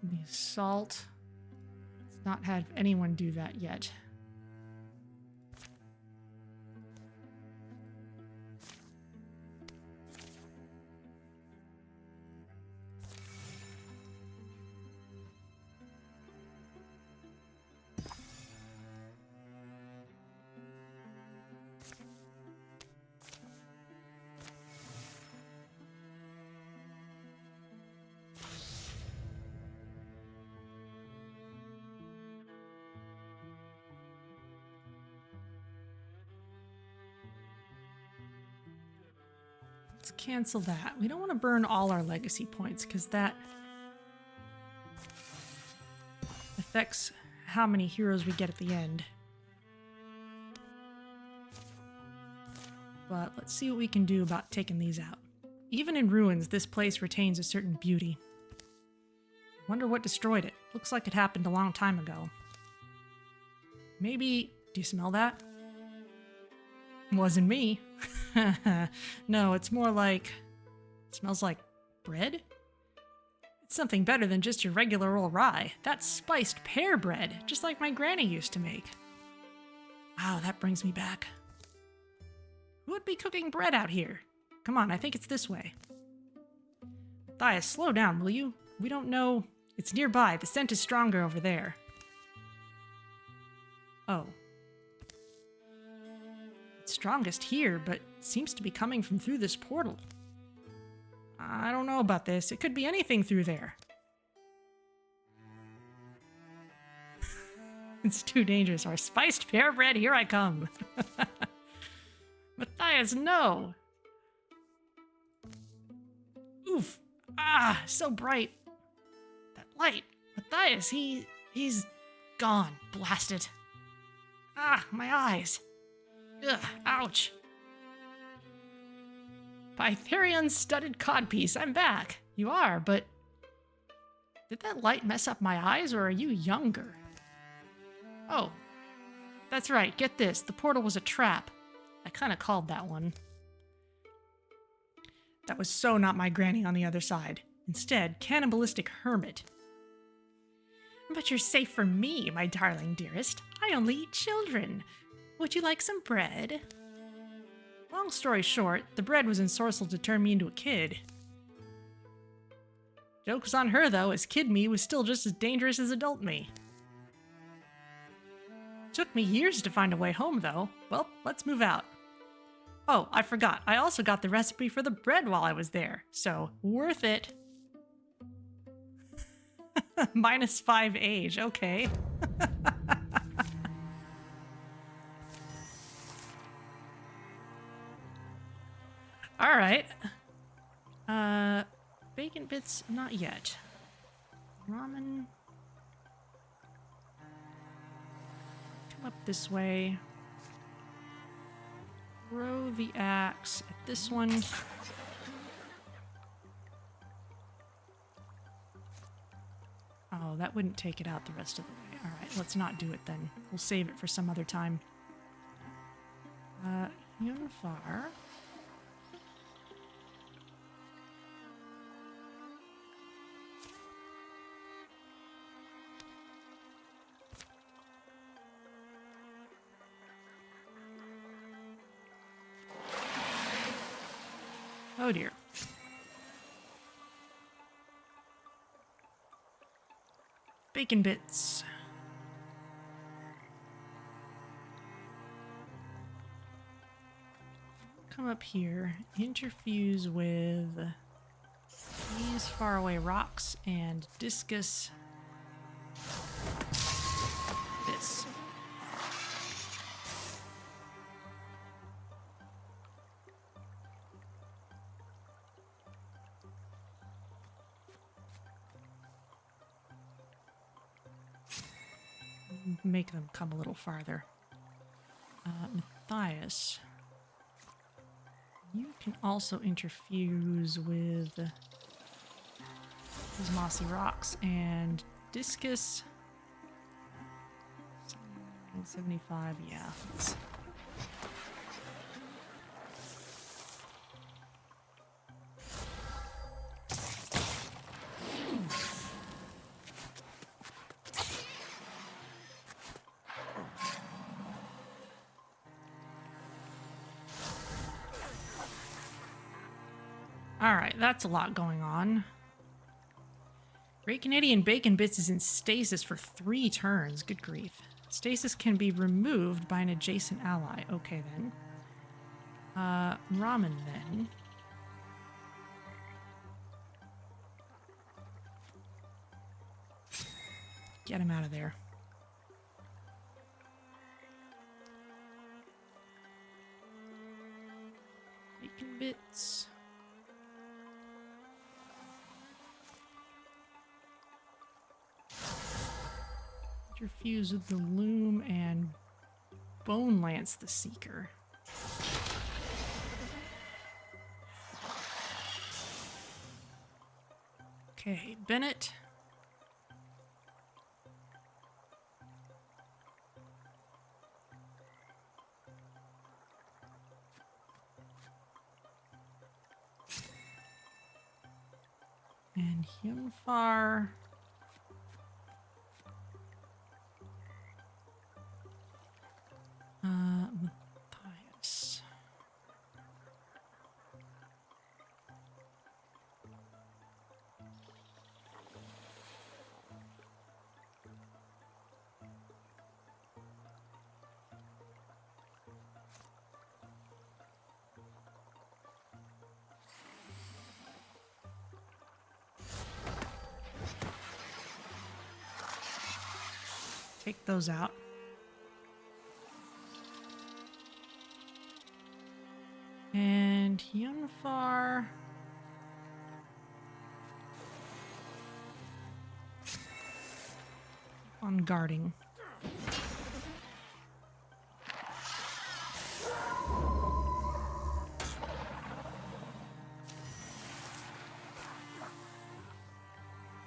the assault. Let's not have anyone do that yet. Let's cancel that. We don't want to burn all our legacy points because that affects how many heroes we get at the end. But let's see what we can do about taking these out. Even in ruins, this place retains a certain beauty. Wonder what destroyed it. Looks like it happened a long time ago. Maybe... do you smell that? Wasn't me. No, it's more like... it smells like bread? It's something better than just your regular old rye. That's spiced pear bread, just like my granny used to make. Wow, that brings me back. Who would be cooking bread out here? Come on, I think it's this way. Thias, slow down, will you? We don't know... it's nearby. The scent is stronger over there. Oh. It's strongest here, but seems to be coming from through this portal. I don't know about this. It could be anything through there. It's too dangerous. Our spiced pear bread, here I come. Matthias, no! Oof! Ah, so bright. That light. Matthias, he's gone. Blast it. Ah, my eyes. Ugh, ouch. Pytherion's studded codpiece, I'm back. You are, but... did that light mess up my eyes, or are you younger? Oh. That's right, get this. The portal was a trap. I kinda called that one. That was so not my granny on the other side. Instead, cannibalistic hermit. But you're safe from me, my darling dearest. I only eat children. Would you like some bread? Long story short, the bread was ensorcelled to turn me into a kid. Joke's on her, though, as kid me was still just as dangerous as adult me. Took me years to find a way home, though. Well, let's move out. Oh, I forgot. I also got the recipe for the bread while I was there, so worth it. -5 age, okay. Alright. Bacon bits, not yet. Ramen. Come up this way. Throw the axe at this one. Oh, that wouldn't take it out the rest of the way. All right, let's not do it then. We'll save it for some other time. Unifar. Oh dear. Bacon bits. Come up here, interfuse with these faraway rocks and discus this. Make them come a little farther. Matthias. You can also interfuse with these mossy rocks and discus. 75, yeah. Alright, that's a lot going on. Great Canadian Bacon Bits is in stasis for 3 turns. Good grief. Stasis can be removed by an adjacent ally. Okay, then. Ramen, then. Get him out of there. Bacon Bits. Interfuse with the Loom and Bone Lance the Seeker. Okay, Bennett. And Hyunfar. Matthias. Take those out. And Hyunfar. On guarding.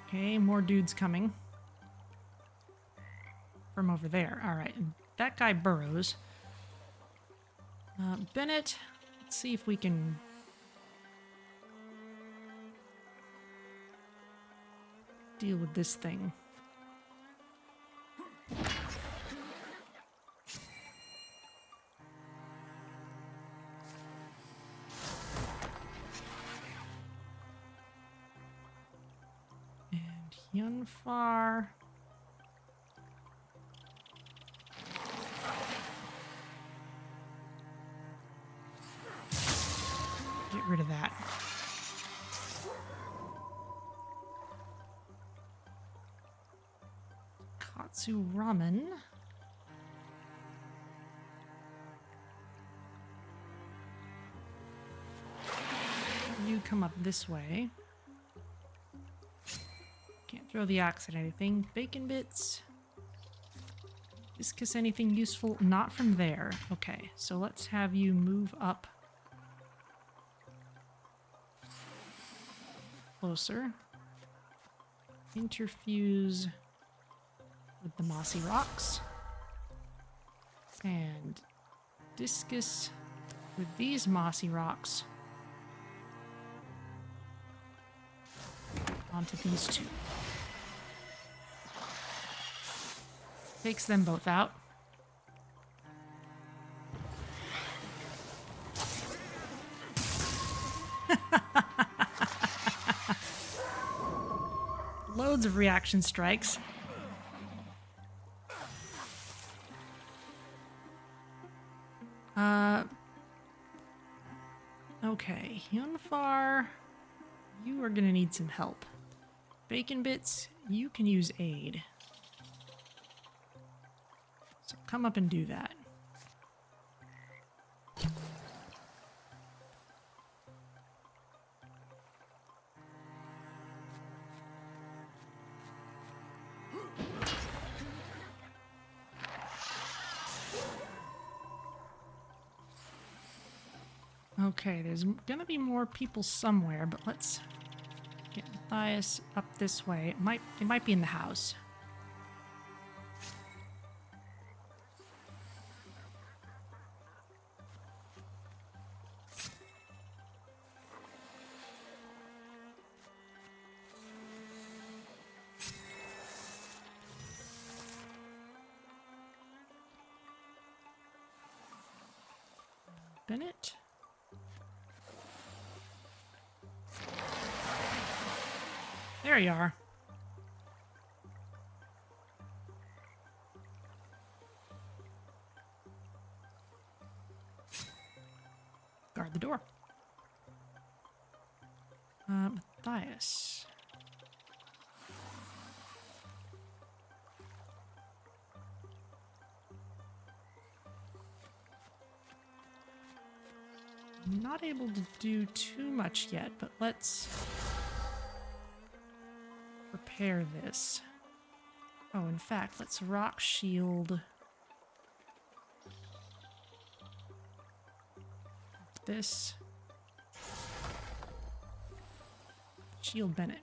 Okay, more dudes coming. From over there. Alright, that guy burrows. Bennett. Let's see if we can deal with this thing. And Hyunfar. Get rid of that. Katsu Ramen. You come up this way. Can't throw the axe at anything. Bacon bits. Discus anything useful? Not from there. Okay, so let's have you move up closer. Interfuse with the mossy rocks. And discus with these mossy rocks onto these two. Takes them both out. Loads of reaction strikes. Okay, Yunfar, you are gonna need some help. Bacon Bits, you can use aid. So come up and do that. Okay, there's gonna be more people somewhere, but let's get Matthias up this way. It might be in the house. Bennett. There you are. Guard the door. Matthias. I'm not able to do too much yet, but let's repair this. Oh, in fact, let's rock shield this. Shield Bennett.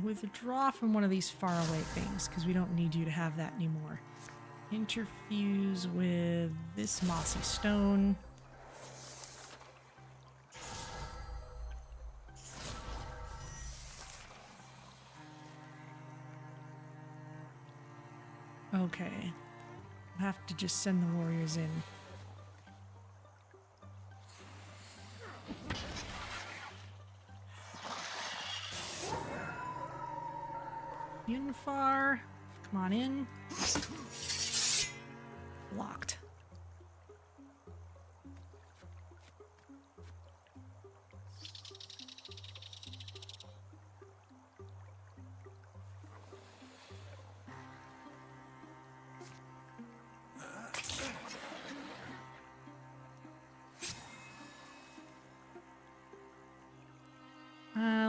Withdraw from one of these faraway things, because we don't need you to have that anymore. Interfuse with this mossy stone. Okay. We'll have to just send the warriors in. Yunfar, come on in. Locked.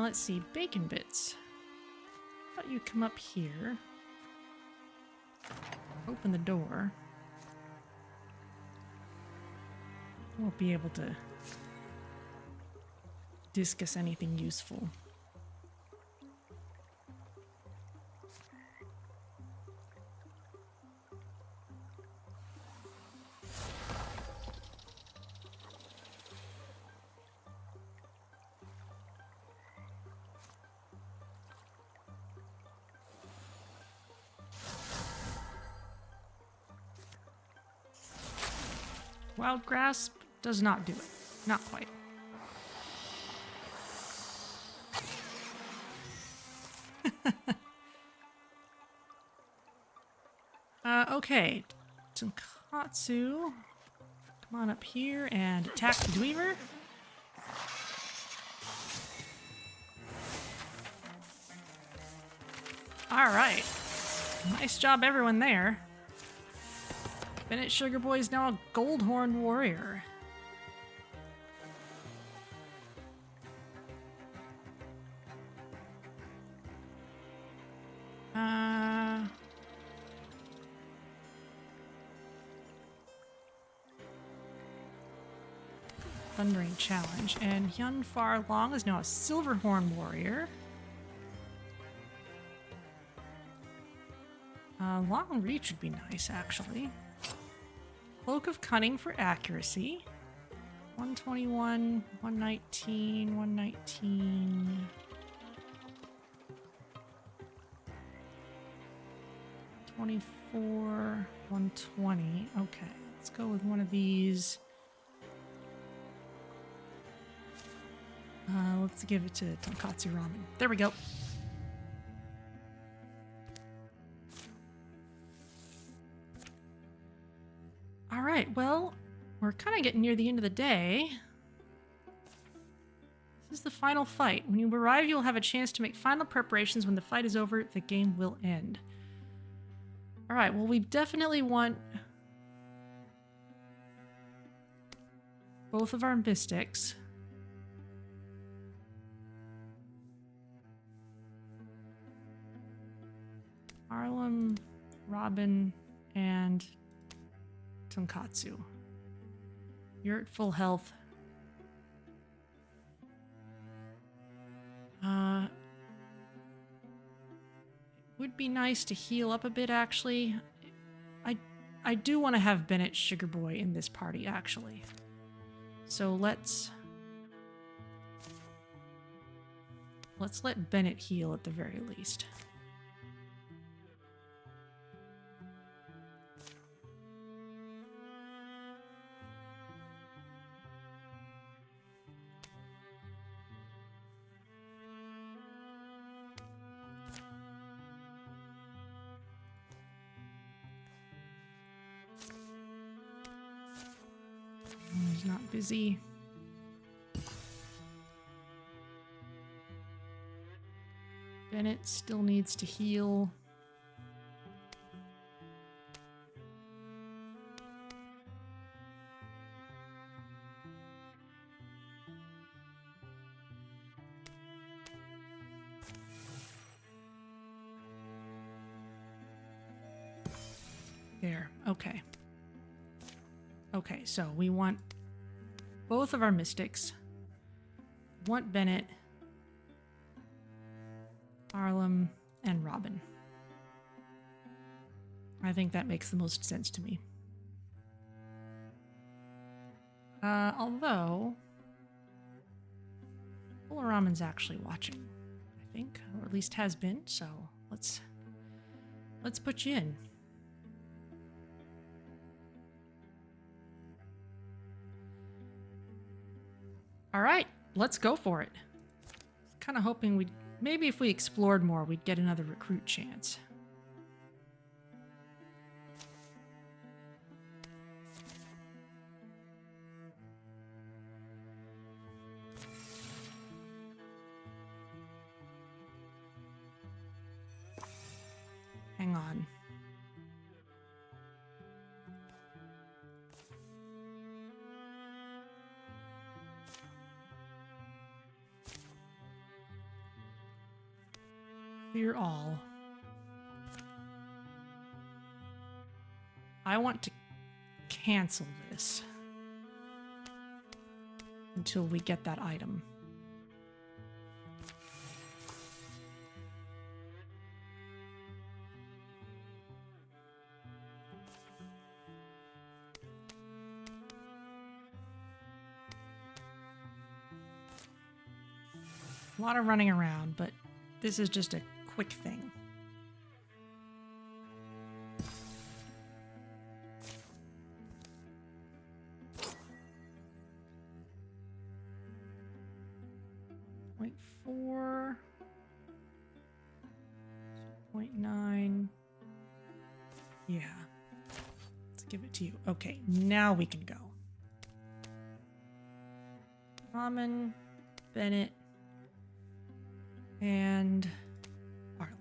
Let's see, Bacon Bits. Thought you'd come up here. Open the door. Won't be able to discuss anything useful. Wild Grasp does not do it. Not quite. Okay. Tsunkatsu, come on up here and attack the Dweaver. Alright. Nice job, everyone there. Bennett Sugarboy is now a Goldhorn warrior. Thundering Challenge. And Hyun Far Long is now a Silverhorn warrior. Long Reach would be nice, actually. Cloak of Cunning for accuracy. 121, 119, 119. 24, 120. Okay, let's go with one of these. Let's give it to Tonkatsu Ramen. There we go. All right, well, we're kind of getting near the end of the day. This is the final fight. When you arrive, you'll have a chance to make final preparations. When the fight is over, the game will end. All right, well, we definitely want both of our mystics. Harlem, Robin, and Tonkatsu. You're at full health. It would be nice to heal up a bit, actually. I do want to have Bennett Sugarboy in this party, actually. So let's let Bennett heal at the very least. He's not busy. Bennett still needs to heal. There. Okay. Okay, so we want both of our mystics. Want Bennett, Harlem, and Robin. I think that makes the most sense to me. Although Ramen's actually watching, I think, or at least has been, so let's put you in. All right, let's go for it. Kind of hoping we'd, maybe if we explored more, we'd get another recruit chance. Hang on. Clear all. I want to cancel this until we get that item. A lot of running around, but this is just a quick thing. Point 4. 0.9. Yeah. Let's give it to you. Okay, now we can go. Ramen, Bennett, and Harlem.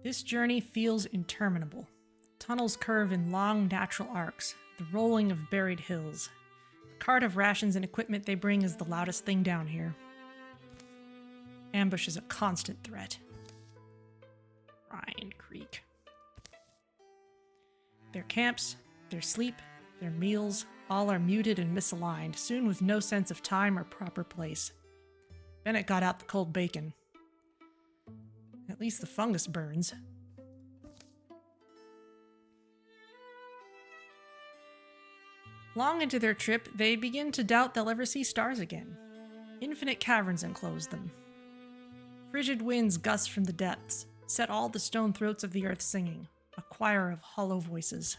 This journey feels interminable. Tunnels curve in long natural arcs, the rolling of buried hills. The cart of rations and equipment they bring is the loudest thing down here. Ambush is a constant threat. Rhine Creek. Their camps, their sleep, their meals, all are muted and misaligned, soon with no sense of time or proper place. Bennett got out the cold bacon. At least the fungus burns. Long into their trip, they begin to doubt they'll ever see stars again. Infinite caverns enclose them. Frigid winds gust from the depths, set all the stone throats of the earth singing, a choir of hollow voices.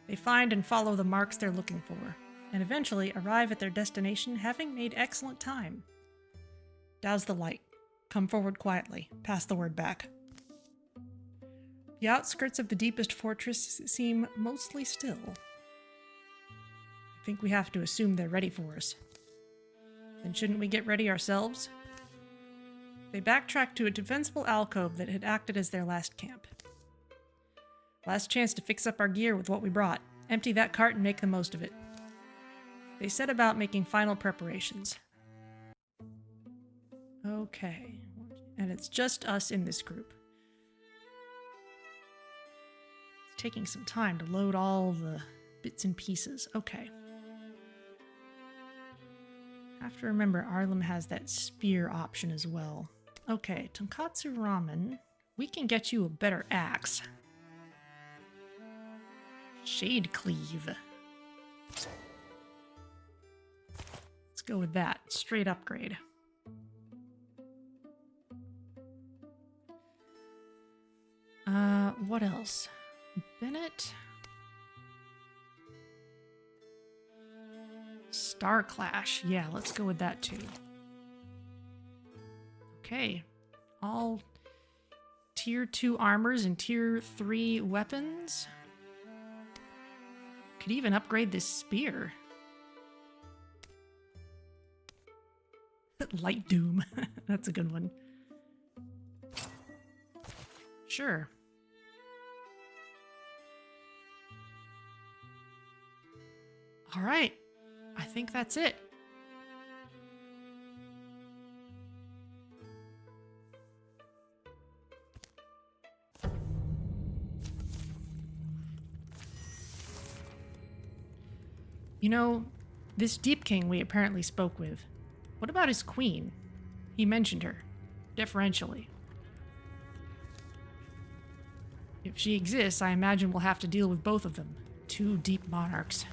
They find and follow the marks they're looking for, and eventually arrive at their destination having made excellent time. Douse the light. Come forward quietly. Pass the word back. The outskirts of the deepest fortress seem mostly still. I think we have to assume they're ready for us. Then shouldn't we get ready ourselves? They backtracked to a defensible alcove that had acted as their last camp. Last chance to fix up our gear with what we brought. Empty that cart and make the most of it. They set about making final preparations. Okay. And it's just us in this group. It's taking some time to load all the bits and pieces. Okay. Have to remember Arlem has that spear option as well. Okay, Tonkatsu Ramen. We can get you a better axe. Shade Cleave. Let's go with that. Straight upgrade. What else? Bennett? Star Clash. Yeah, let's go with that too. Okay. All tier 2 armors and tier 3 weapons. Could even upgrade this spear. Light Doom. That's a good one. Sure. All right. I think that's it. You know, this Deep King we apparently spoke with, what about his queen? He mentioned her, deferentially. If she exists, I imagine we'll have to deal with both of them. Two deep monarchs.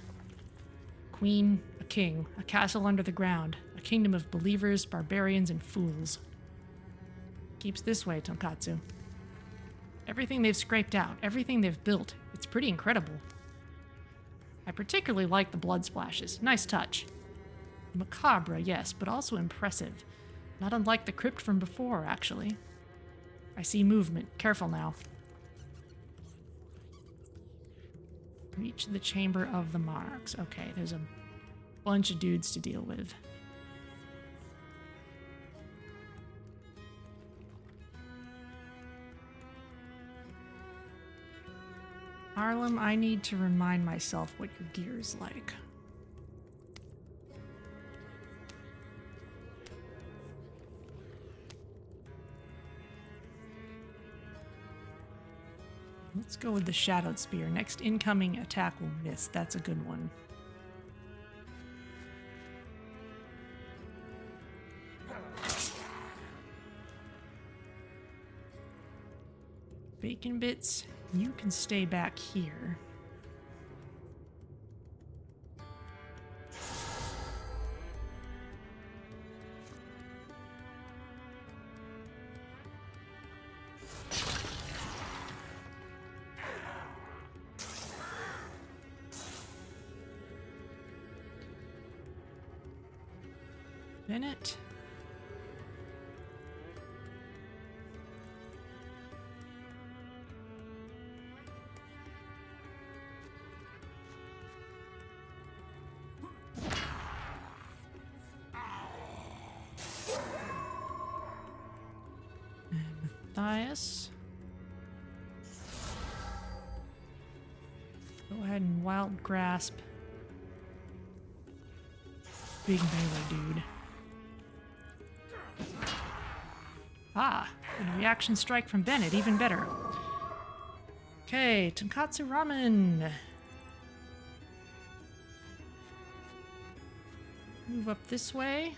Queen, a king, a castle under the ground, a kingdom of believers, barbarians, and fools. Keeps this way, Tonkatsu. Everything they've scraped out, everything they've built, it's pretty incredible. I particularly like the blood splashes. Nice touch. Macabre, yes, but also impressive. Not unlike the crypt from before, actually. I see movement. Careful now. Reach the chamber of the monarchs. Okay, there's a bunch of dudes to deal with. Arlem, I need to remind myself what your gear is like. Let's go with the Shadowed Spear. Next incoming attack will miss. That's a good one. Bacon Bits, you can stay back here. Bennett. And Matthias. Go ahead and wild grasp. Big melee dude. Ah, and a reaction strike from Bennett, even better. Okay, Tonkatsu Ramen. Move up this way.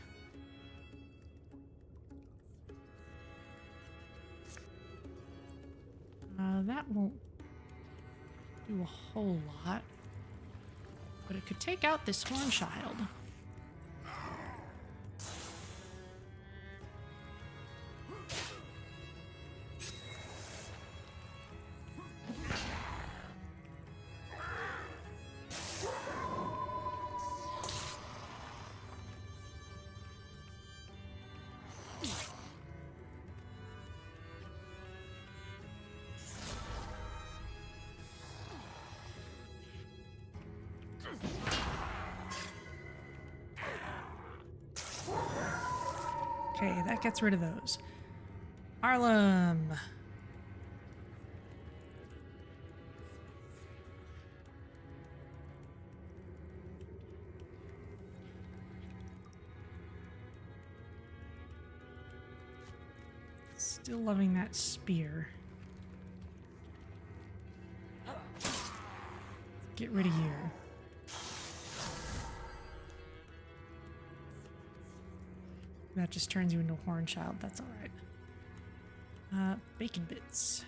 That won't do a whole lot. But it could take out this horn child. Okay, that gets rid of those. Harlem. Still loving that spear. Get rid of you. That just turns you into a horn child. That's alright. Bacon bits.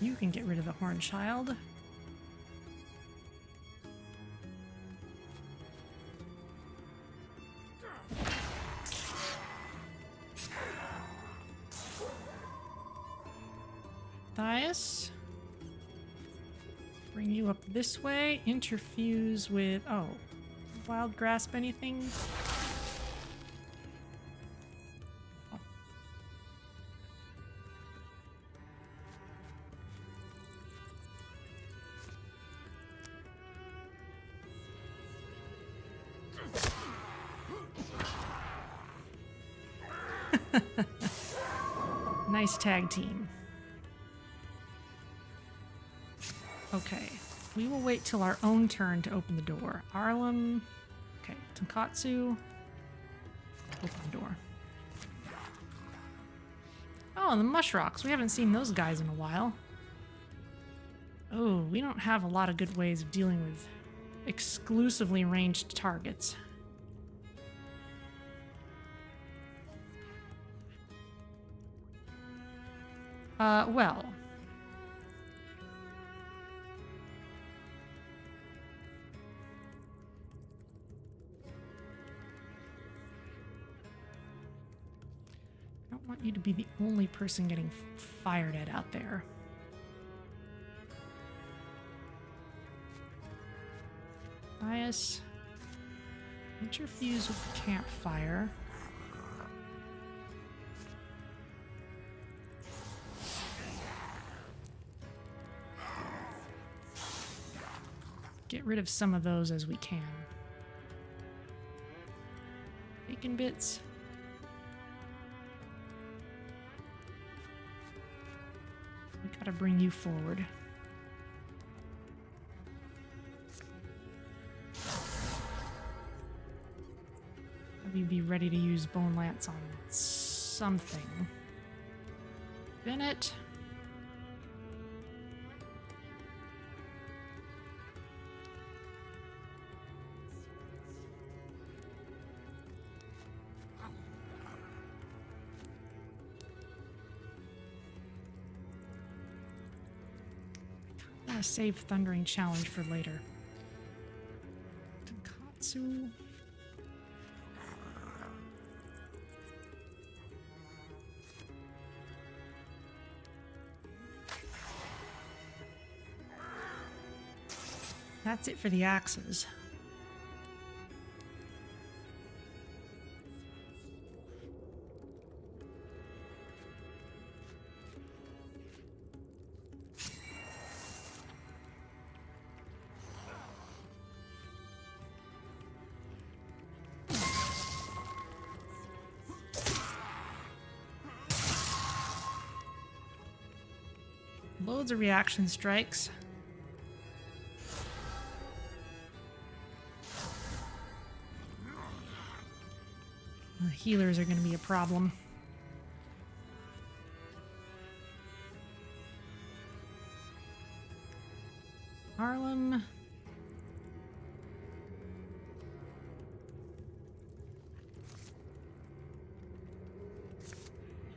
You can get rid of the horn child. Thias. Bring you up this way. Interfuse with... Oh. Wild grasp anything? Oh. Nice tag team. Okay, we will wait till our own turn to open the door. Arlem, okay, Tonkatsu, open the door. Oh, and the Mushrocks. We haven't seen those guys in a while. Oh, we don't have a lot of good ways of dealing with exclusively ranged targets. Well... I don't want you to be the only person getting fired at out there. Bias. Interfuse with the campfire. Get rid of some of those as we can. Bacon bits. We gotta bring you forward. Have you be ready to use Bone Lance on something. Bennett. Save Thundering Challenge for later. Tonkatsu. That's it for the axes. loads of reaction strikes. The healers are going to be a problem. Harlem.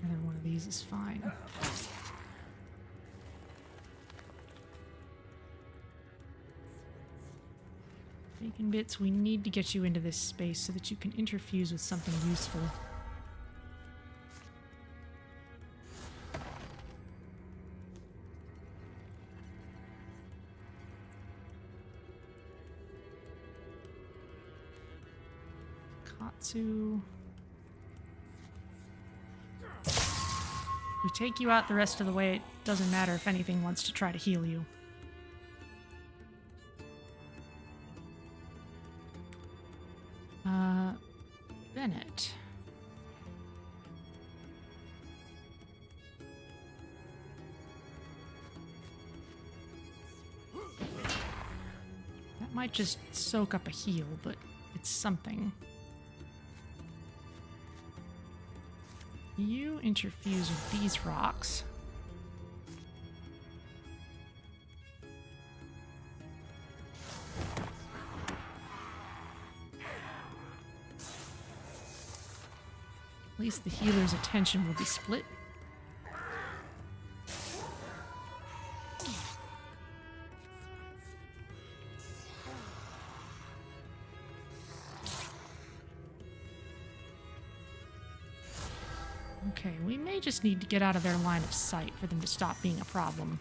Another one of these is fine. Bacon Bits, we need to get you into this space so that you can interfuse with something useful. Katsu. We take you out the rest of the way, it doesn't matter if anything wants to try to heal you. Bennett. That might just soak up a heal, but it's something. You interfuse with these rocks. At least the healer's attention will be split. Okay, we may just need to get out of their line of sight for them to stop being a problem.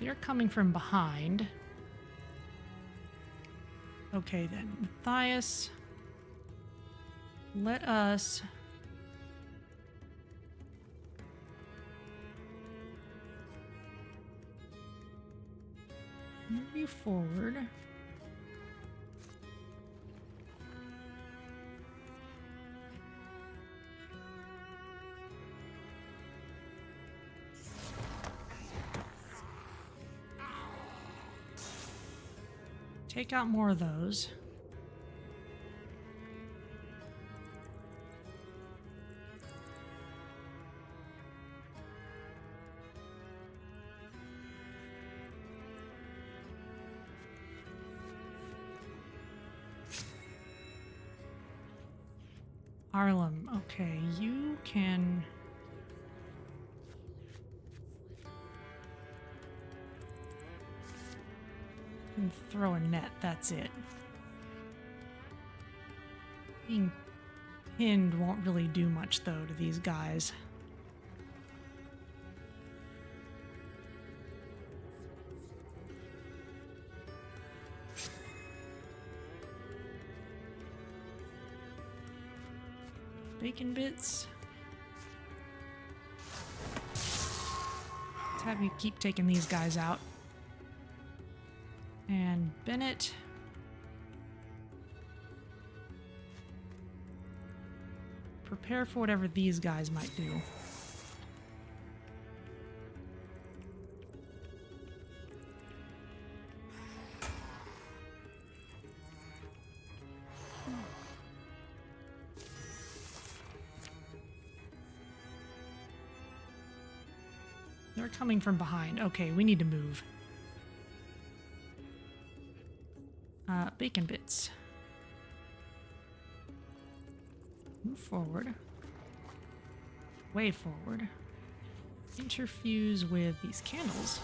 They're coming from behind. Okay then, Matthias, let us move you forward. Take out more of those. Harlem, okay, you can... and throw a net, that's it. Being pinned won't really do much, though, to these guys. Bacon Bits. Let's have you keep taking these guys out. And Bennett. Prepare for whatever these guys might do. They're coming from behind. Okay, we need to move. Bacon Bits. Move forward. Way forward. Interfuse with these candles.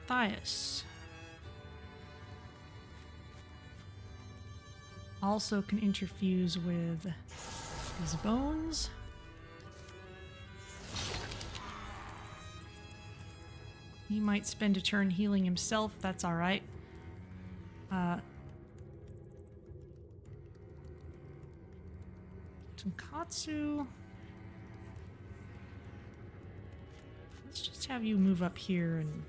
Matthias. Also can interfuse with these bones. He might spend a turn healing himself, that's alright. Tonkatsu. Let's just have you move up here and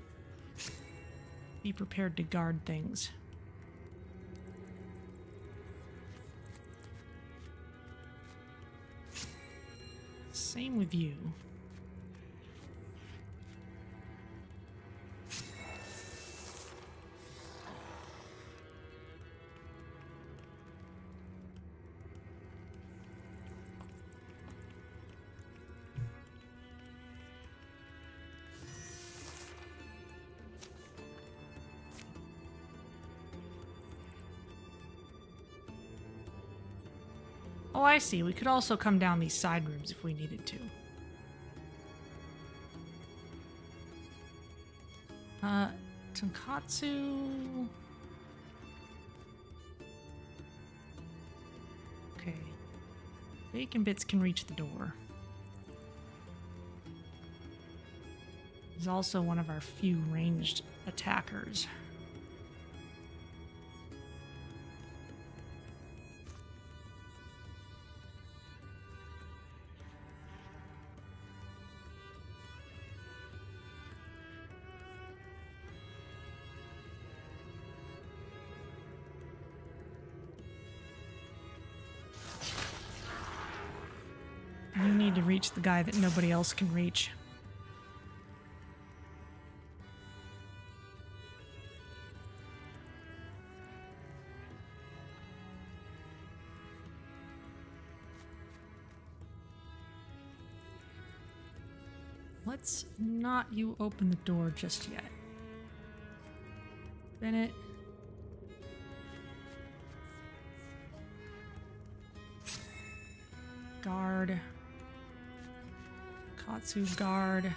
be prepared to guard things. Same with you. Oh, I see. We could also come down these side rooms if we needed to. Tonkatsu. Okay. Bacon Bits can reach the door. He's also one of our few ranged attackers. You need to reach the guy that nobody else can reach. Let's not you open the door just yet. Bennett. Guard. Katsu guard.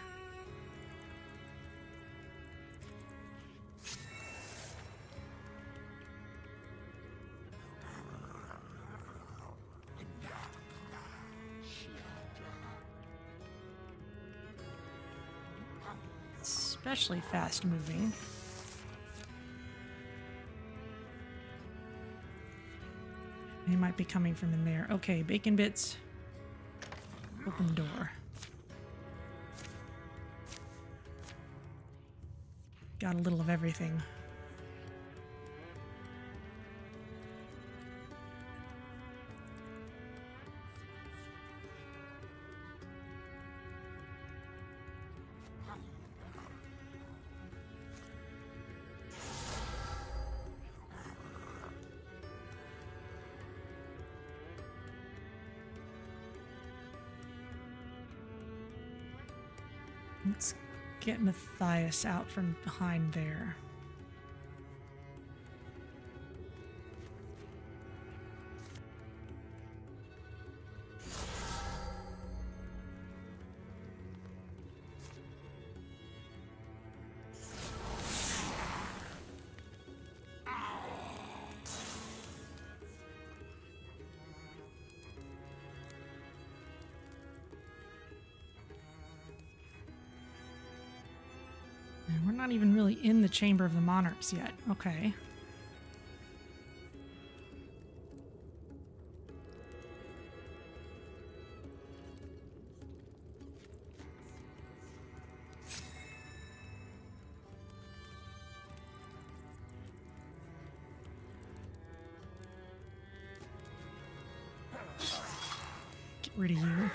Especially fast moving. He might be coming from in there. Okay, Bacon Bits. Open the door. Got a little of everything. Let's get Matthias out from behind there. We're not even really in the Chamber of the Monarchs yet. Okay. Get rid of you.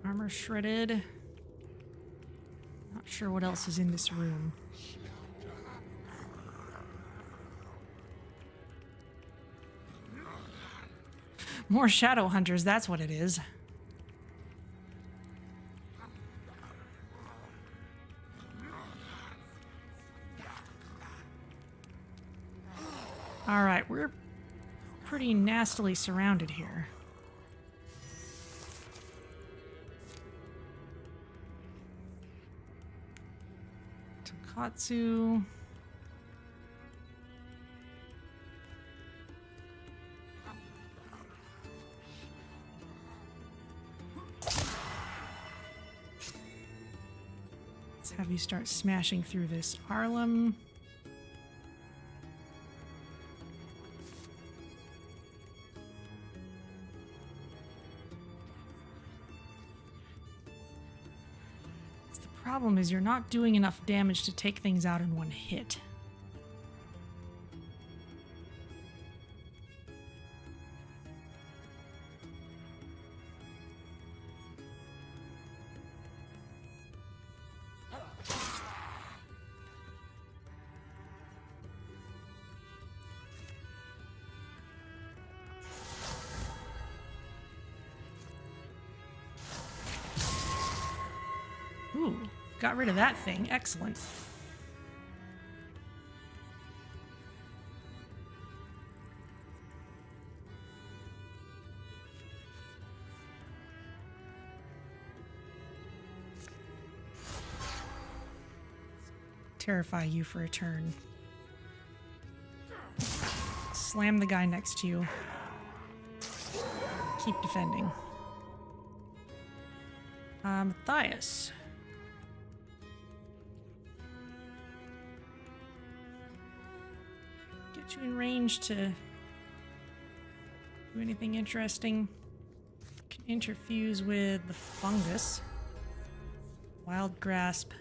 Armor shredded. Not sure what else is in this room. More shadow hunters, that's what it is. All right, we're pretty nastily surrounded here. Let's have you start smashing through this. Arlem. The problem is you're not doing enough damage to take things out in one hit. Ooh, got rid of that thing. Excellent. Terrify you for a turn. Slam the guy next to you. Keep defending. Matthias. Get you in range to do anything interesting. Can interfuse with the fungus. Wild grasp.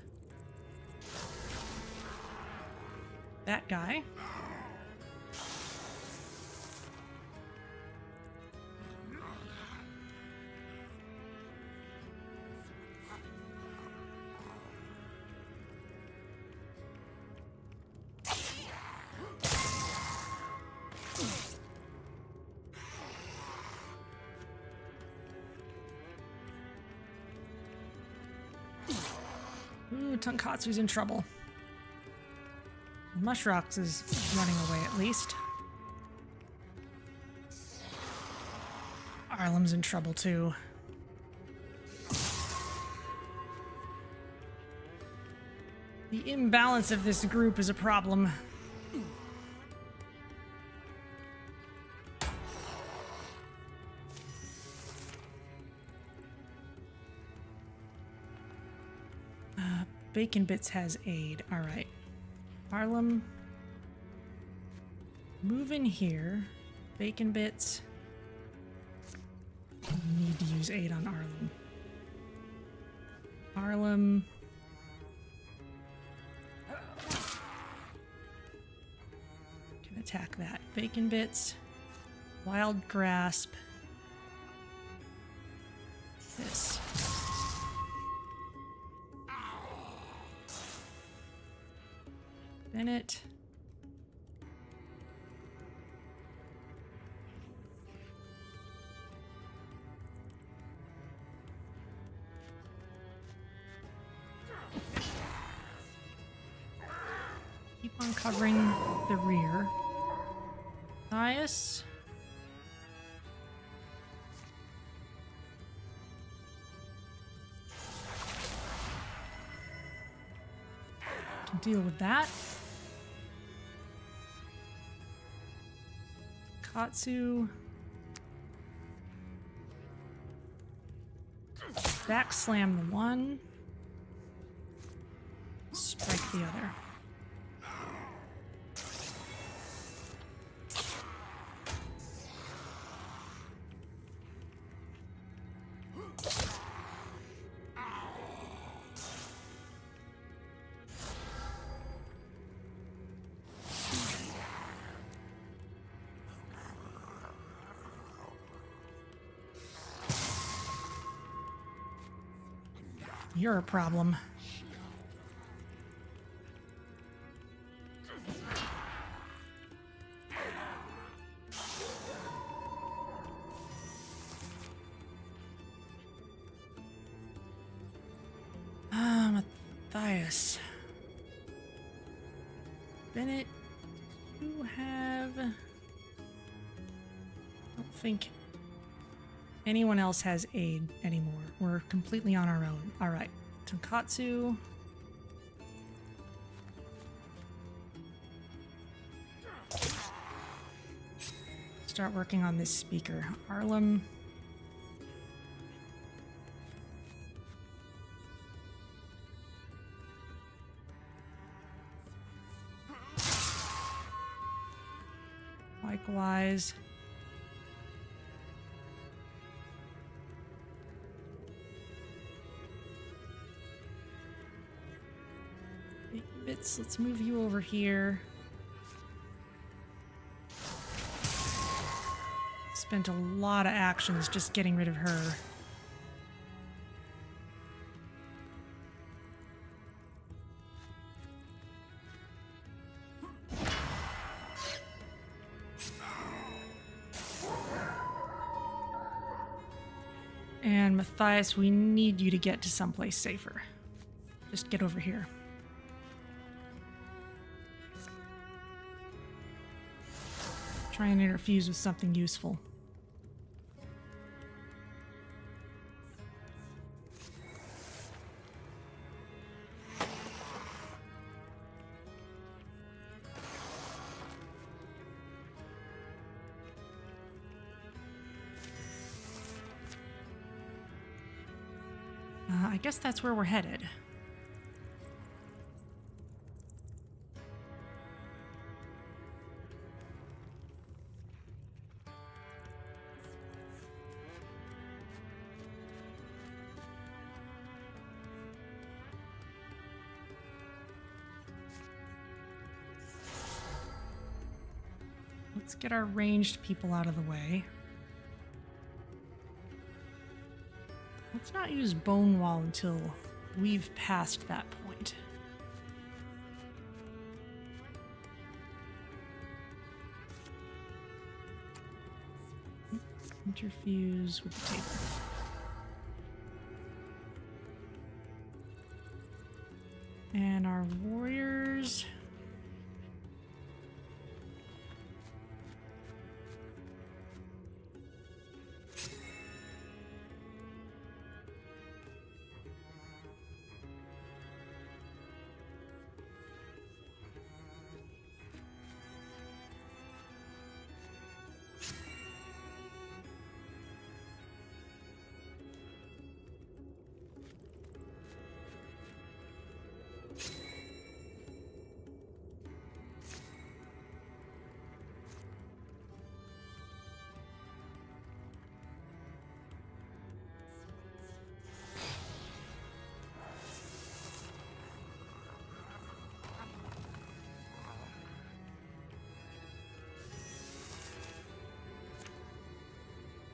That guy. Ooh, Tonkatsu's in trouble. Mushrox is running away at least. Arlem's in trouble too. The imbalance of this group is a problem. Bacon Bits has aid. All right. Arlem, move in here. Bacon Bits. Need to use aid on Arlem. Arlem. Can attack that. Bacon Bits. Wild Grasp. This. Bennett. Keep on covering the rear. Matthias. Can deal with that. Katsu. Back slam the one. Strike the other. You're a problem. Matthias. Bennett, you have... I don't think anyone else has aid anymore. We're completely on our own. All right. Tonkatsu. Start working on this speaker. Arlem. tranquilize. Bits, let's move you over here. Spent a lot of actions just getting rid of her. And Matthias, we need you to get to someplace safer. Just get over here. Try and interfuse with something useful. I guess that's where we're headed. Let's get our ranged people out of the way. Let's not use Bone Wall until we've passed that point. Interfuse with the table. And our warriors...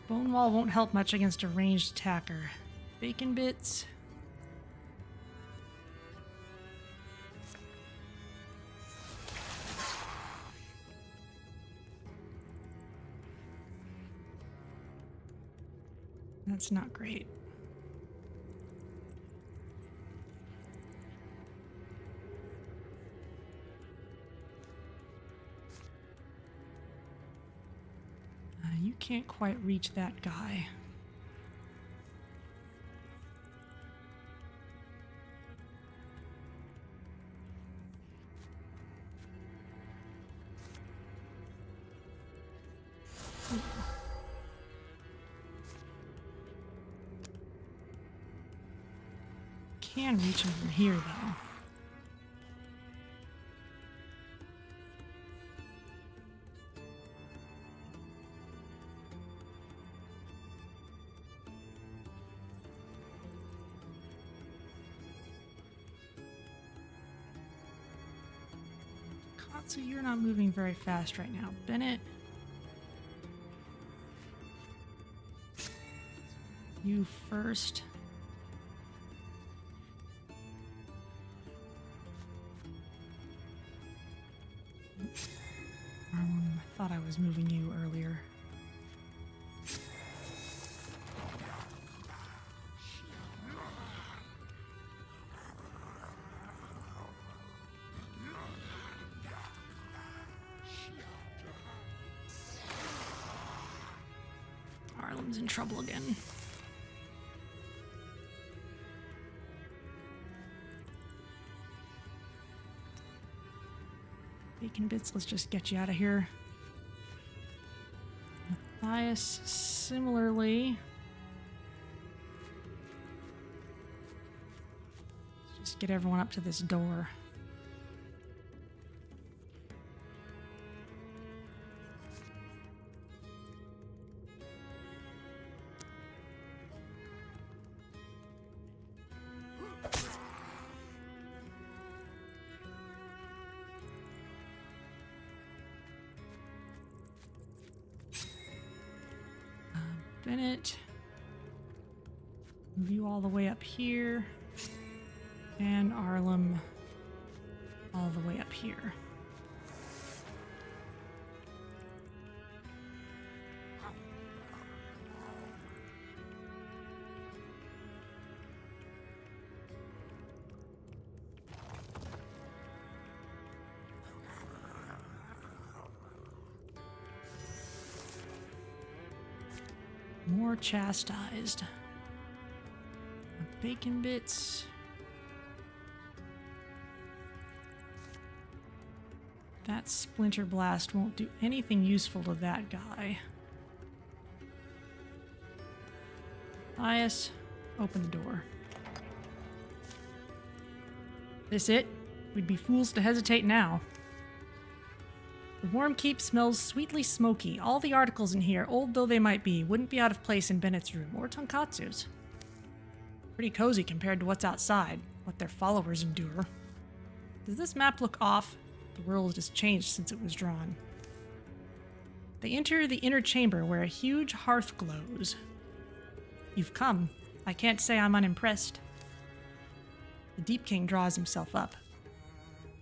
Bone Wall won't help much against a ranged attacker. Bacon bits. That's not great. You can't quite reach that guy. Can reach him from here, though. So you're not moving very fast right now. Bennett. You first. I thought I was moving you earlier. Arlen's in trouble again. Bacon bits, let's just get you out of here. Matthias, similarly. Let's just get everyone up to this door. Bennett. Move you all the way up here. And Arlem all the way up here. More chastised. Bacon bits. That splinter blast won't do anything useful to that guy. Elias, open the door. This it? We'd be fools to hesitate now. The warm keep smells sweetly smoky. All the articles in here, old though they might be, wouldn't be out of place in Bennett's room or Tonkatsu's. Pretty cozy compared to what's outside, what their followers endure. Does this map look off? The world has changed since it was drawn. They enter the inner chamber where a huge hearth glows. You've come. I can't say I'm unimpressed. The Deep King draws himself up,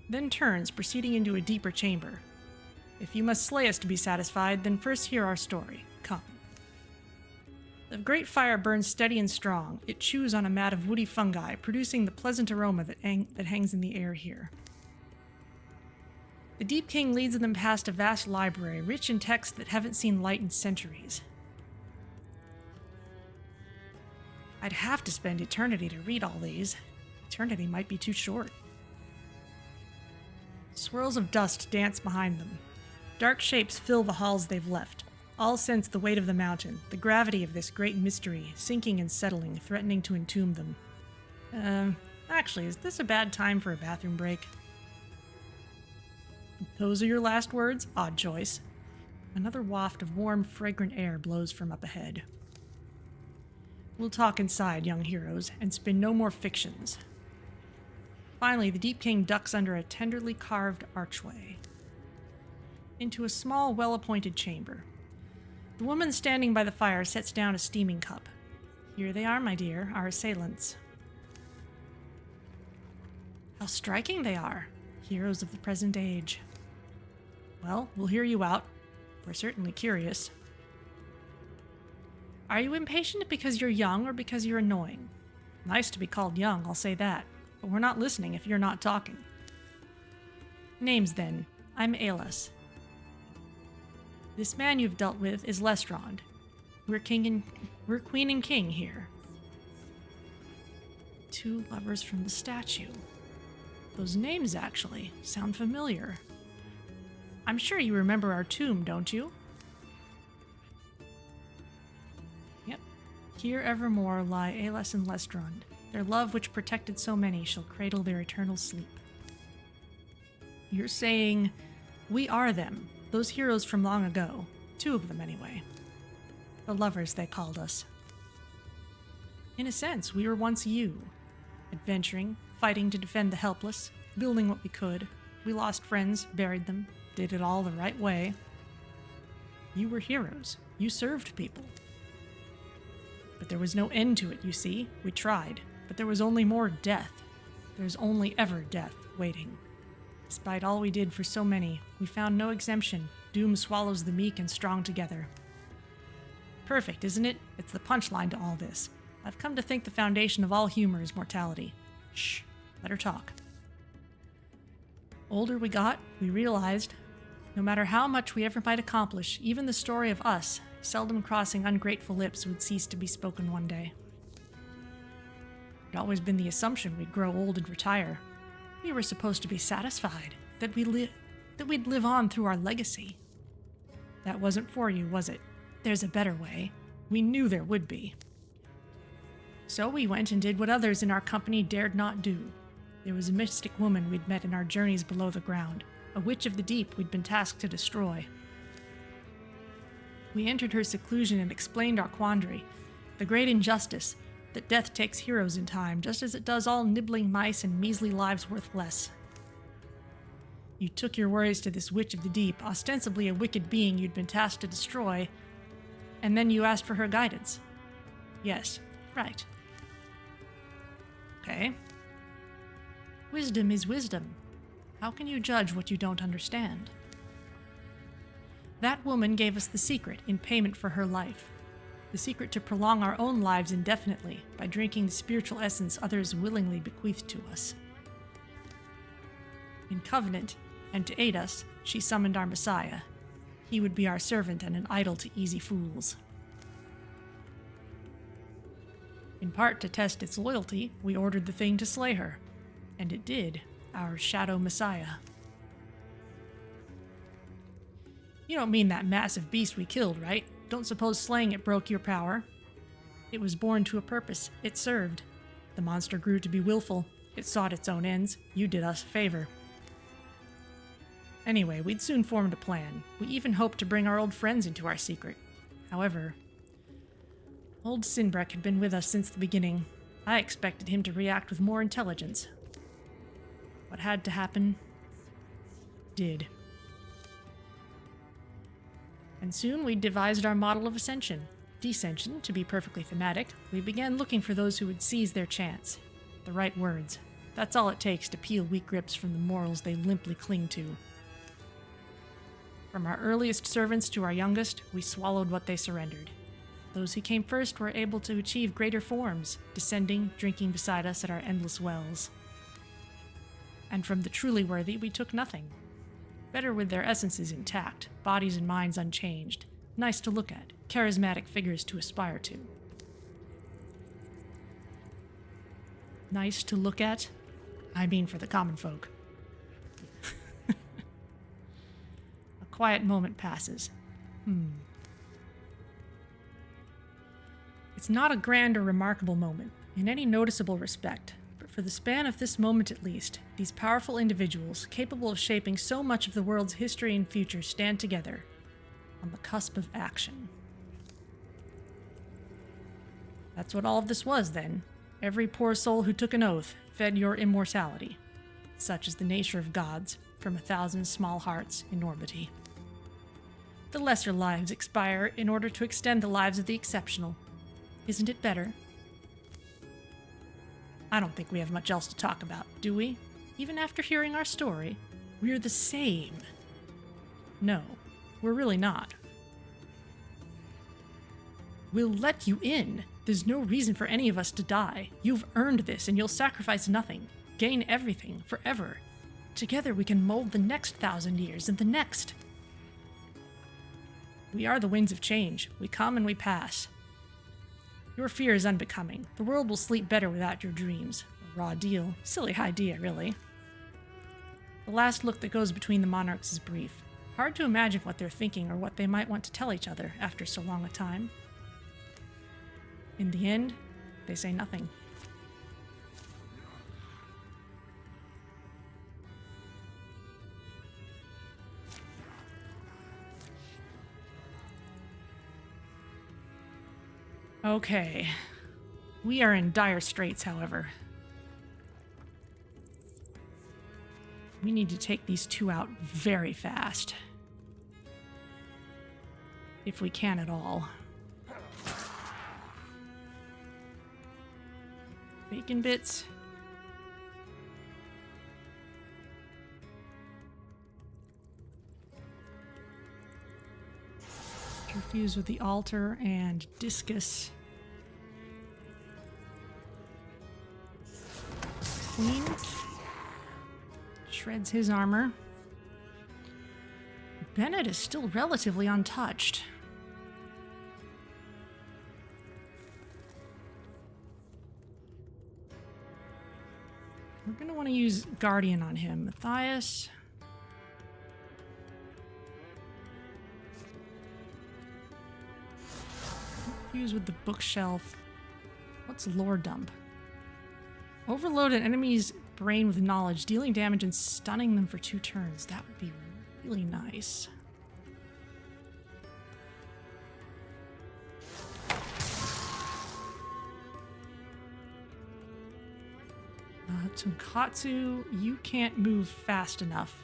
then turns, proceeding into a deeper chamber. If you must slay us to be satisfied, then first hear our story. Come. The great fire burns steady and strong. It chews on a mat of woody fungi, producing the pleasant aroma that hangs in the air here. The Deep King leads them past a vast library, rich in texts that haven't seen light in centuries. I'd have to spend eternity to read all these. Eternity might be too short. Swirls of dust dance behind them. Dark shapes fill the halls they've left. All sense the weight of the mountain, the gravity of this great mystery, sinking and settling, threatening to entomb them. Actually, is this a bad time for a bathroom break? Those are your last words? Odd choice. Another waft of warm, fragrant air blows from up ahead. We'll talk inside, young heroes, and spin no more fictions. Finally, the Deep King ducks under a tenderly carved archway into a small, well-appointed chamber. The woman standing by the fire sets down a steaming cup. Here they are, my dear, our assailants. How striking they are, heroes of the present age. Well, we'll hear you out. We're certainly curious. Are you impatient because you're young or because you're annoying? Nice to be called young, I'll say that, but we're not listening if you're not talking. Names, then. I'm Aelas. This man you've dealt with is Lestrond. We're queen and king here. Two lovers from the statue. Those names, actually, sound familiar. I'm sure you remember our tomb, don't you? Yep. Here evermore lie Aelas and Lestrond. Their love which protected so many shall cradle their eternal sleep. You're saying, we are them. Those heroes from long ago. Two of them, anyway. The lovers, they called us. In a sense, we were once you. Adventuring, fighting to defend the helpless, building what we could. We lost friends, buried them, did it all the right way. You were heroes. You served people. But there was no end to it, you see. We tried, but there was only more death. There's only ever death waiting. Despite all we did for so many, we found no exemption. Doom swallows the meek and strong together. Perfect, isn't it? It's the punchline to all this. I've come to think the foundation of all humor is mortality. Shh, let her talk. Older we got, we realized, no matter how much we ever might accomplish, even the story of us, seldom crossing ungrateful lips, would cease to be spoken one day. It'd always been the assumption we'd grow old and retire. We were supposed to be satisfied, that we'd live on through our legacy. That wasn't for you, was it? There's a better way. We knew there would be. So we went and did what others in our company dared not do. There was a mystic woman we'd met in our journeys below the ground, a witch of the deep we'd been tasked to destroy. We entered her seclusion and explained our quandary, the great injustice, that death takes heroes in time, just as it does all nibbling mice and measly lives worth less. You took your worries to this witch of the deep, ostensibly a wicked being you'd been tasked to destroy, And then you asked for her guidance. Yes, right. Okay. Wisdom is wisdom. How can you judge what you don't understand? That woman gave us the secret in payment for her life. The secret to prolong our own lives indefinitely by drinking the spiritual essence others willingly bequeathed to us. In covenant, and to aid us, she summoned our Messiah. He would be our servant and an idol to easy fools. In part to test its loyalty, we ordered the thing to slay her. And it did, our Shadow Messiah. You don't mean that massive beast we killed, right? Don't suppose slaying it broke your power? It was born to a purpose. It served. The monster grew to be willful. It sought its own ends. You did us a favor. Anyway, we'd soon formed a plan. We even hoped to bring our old friends into our secret. However, old Sinbrek had been with us since the beginning. I expected him to react with more intelligence. What had to happen, did. And soon we devised our model of ascension. Descension, to be perfectly thematic, we began looking for those who would seize their chance. The right words. That's all it takes to peel weak grips from the morals they limply cling to. From our earliest servants to our youngest, we swallowed what they surrendered. Those who came first were able to achieve greater forms, descending, drinking beside us at our endless wells. And from the truly worthy, we took nothing. Better with their essences intact, bodies and minds unchanged, nice to look at, charismatic figures to aspire to. Nice to look at? I mean for the common folk. A quiet moment passes. It's not a grand or remarkable moment, in any noticeable respect, but for the span of this moment at least, these powerful individuals, capable of shaping so much of the world's history and future, stand together, on the cusp of action. That's what all of this was, then. Every poor soul who took an oath fed your immortality. Such is the nature of gods, from 1,000 small hearts enormity. The lesser lives expire in order to extend the lives of the exceptional. Isn't it better? I don't think we have much else to talk about, do we? Even after hearing our story, we're the same. No, we're really not. We'll let you in. There's no reason for any of us to die. You've earned this, and you'll sacrifice nothing, gain everything, forever. Together we can mold the next 1,000 years and the next. We are the winds of change. We come and we pass. Your fear is unbecoming. The world will sleep better without your dreams. A raw deal. Silly idea, really. The last look that goes between the monarchs is brief. Hard to imagine what they're thinking or what they might want to tell each other after so long a time. In the end, they say nothing. Okay. We are in dire straits, however. We need to take these two out very fast. If we can at all. Bacon bits. Confused with the altar and discus. Queen. Shreds his armor. Bennett is still relatively untouched. We're going to want to use Guardian on him. Matthias. Confused with the bookshelf. What's lore dump? Overload an enemy's brain with knowledge, dealing damage and stunning them for 2 turns. That would be really nice. Tonkatsu, you can't move fast enough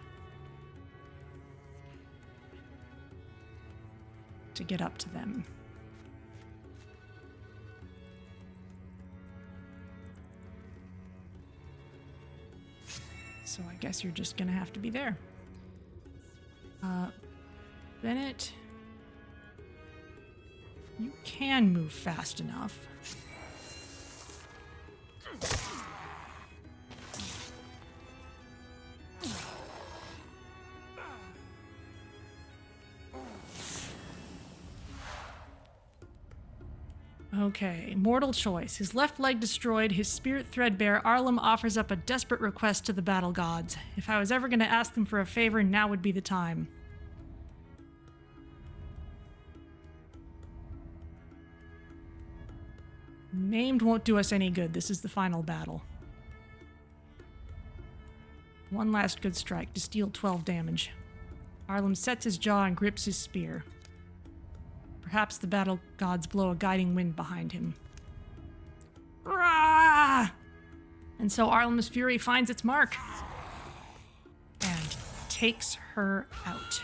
to get up to them. So I guess you're just gonna have to be there. Bennett, you can move fast enough. Okay, mortal choice. His left leg destroyed, his spirit threadbare, Arlem offers up a desperate request to the battle gods. If I was ever going to ask them for a favor, now would be the time. Maimed won't do us any good. This is the final battle. One last good strike to deal 12 damage. Arlem sets his jaw and grips his spear. Perhaps the battle gods blow a guiding wind behind him. Rah! And so Arlem's fury finds its mark and takes her out.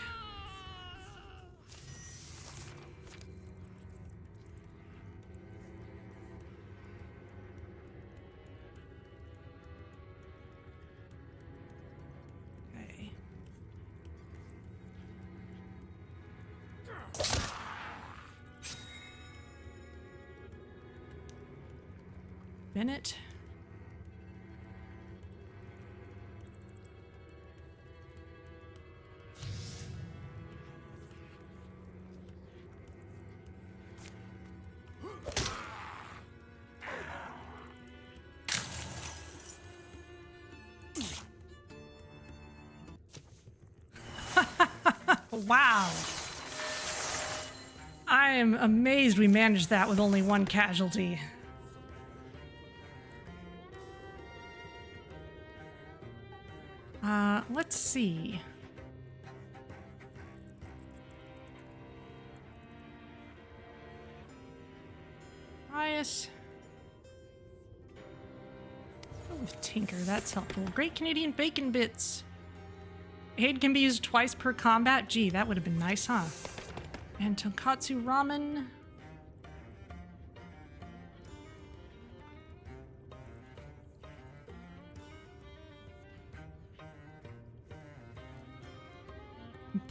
Okay. Bennett. Wow. I am amazed we managed that with only one casualty. Let's see. Bias. Go with Tinker, that's helpful. Great Canadian Bacon Bits. Aid can be used twice per combat. Gee, that would have been nice, huh? And Tonkatsu Ramen.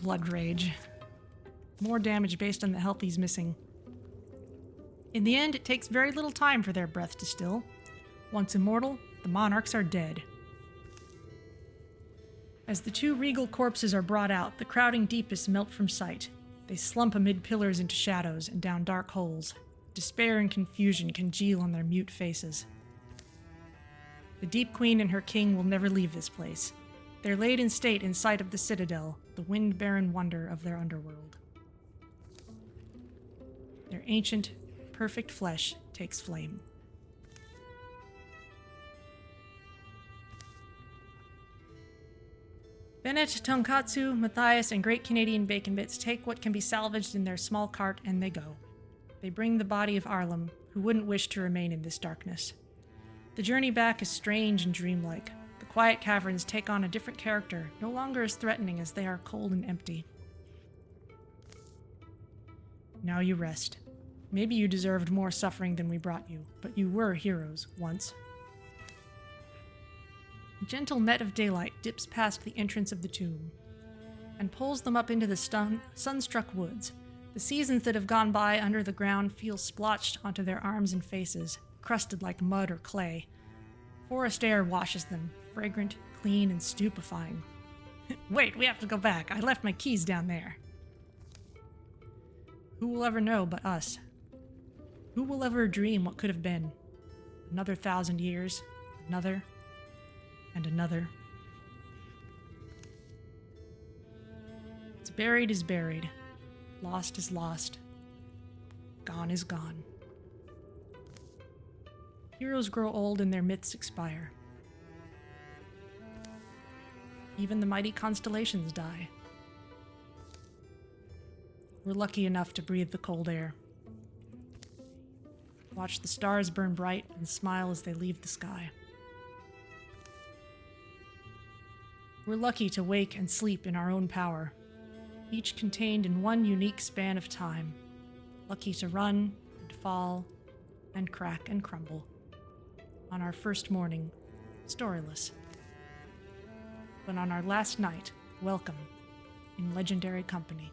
Blood Rage. More damage based on the health he's missing. In the end, it takes very little time for their breath to still. Once immortal, the monarchs are dead. As the two regal corpses are brought out, the crowding deepists melt from sight. They slump amid pillars into shadows and down dark holes. Despair and confusion congeal on their mute faces. The Deep Queen and her king will never leave this place. They're laid in state in sight of the citadel, the wind-barren wonder of their underworld. Their ancient, perfect flesh takes flame. Bennett, Tonkatsu, Matthias, and Great Canadian Bacon Bits take what can be salvaged in their small cart and they go. They bring the body of Arlem, who wouldn't wish to remain in this darkness. The journey back is strange and dreamlike. The quiet caverns take on a different character, no longer as threatening as they are cold and empty. Now you rest. Maybe you deserved more suffering than we brought you, but you were heroes once. A gentle net of daylight dips past the entrance of the tomb and pulls them up into the sun-struck woods. The seasons that have gone by under the ground feel splotched onto their arms and faces, crusted like mud or clay. Forest air washes them, fragrant, clean, and stupefying. Wait, we have to go back. I left my keys down there. Who will ever know but us? Who will ever dream what could have been? Another 1,000 years, another, and another. What's buried is buried. Lost is lost. Gone is gone. Heroes grow old and their myths expire. Even the mighty Constellations die. We're lucky enough to breathe the cold air. Watch the stars burn bright and smile as they leave the sky. We're lucky to wake and sleep in our own power, each contained in one unique span of time. Lucky to run and fall and crack and crumble on our first morning, storyless. but on our last night, welcome in legendary company.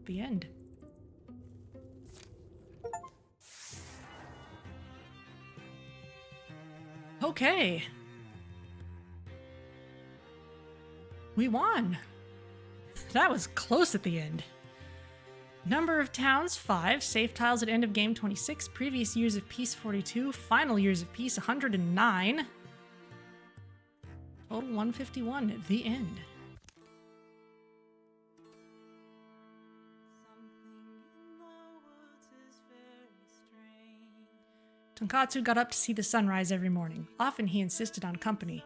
The end. Okay. We won. That was close at the end. Number of towns, 5. Save tiles at end of game, 26. Previous years of peace, 42. Final years of peace, 109. Total 151 at the end. Tonkatsu got up to see the sunrise every morning. Often he insisted on company.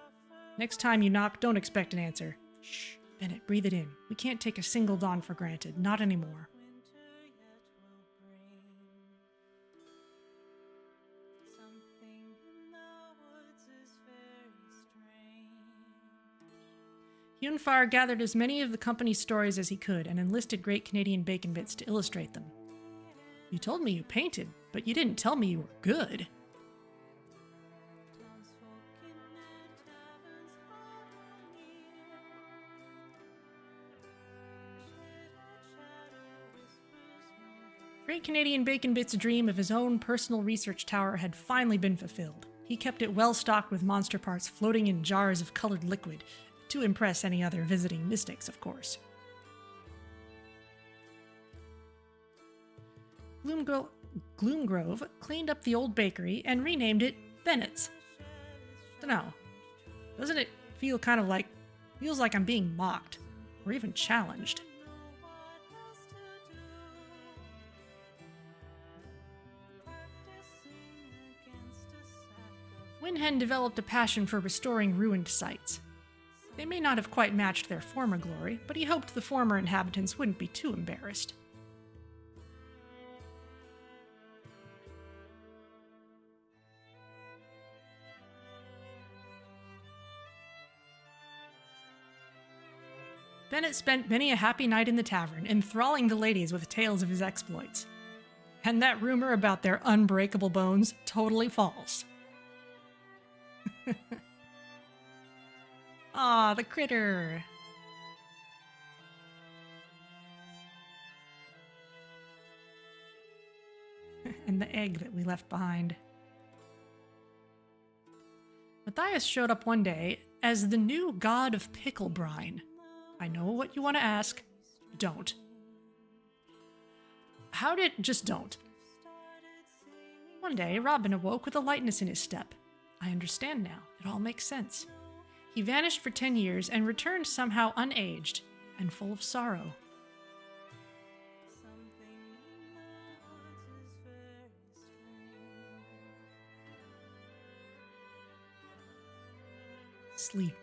Next time you knock, don't expect an answer. Shh, Bennett, breathe it in. We can't take a single dawn for granted. Not anymore. Hyunfar gathered as many of the company's stories as he could and enlisted Great Canadian Bacon Bits to illustrate them. You told me you painted, but you didn't tell me you were good. Great Canadian Bacon Bits' dream of his own personal research tower had finally been fulfilled. He kept it well stocked with monster parts floating in jars of colored liquid, to impress any other visiting mystics, of course. Gloomgrove cleaned up the old bakery and renamed it Bennett's. Dunno. Doesn't it feel feels like I'm being mocked, or even challenged? Winhen developed a passion for restoring ruined sites. They may not have quite matched their former glory, but he hoped the former inhabitants wouldn't be too embarrassed. Bennett spent many a happy night in the tavern, enthralling the ladies with tales of his exploits. And that rumor about their unbreakable bones totally false. Ah, the critter! And the egg that we left behind. Matthias showed up one day as the new god of pickle brine. I know what you want to ask. Don't. Just don't. One day, Robin awoke with a lightness in his step. I understand now. It all makes sense. He vanished for 10 years and returned somehow unaged and full of sorrow. Sleep.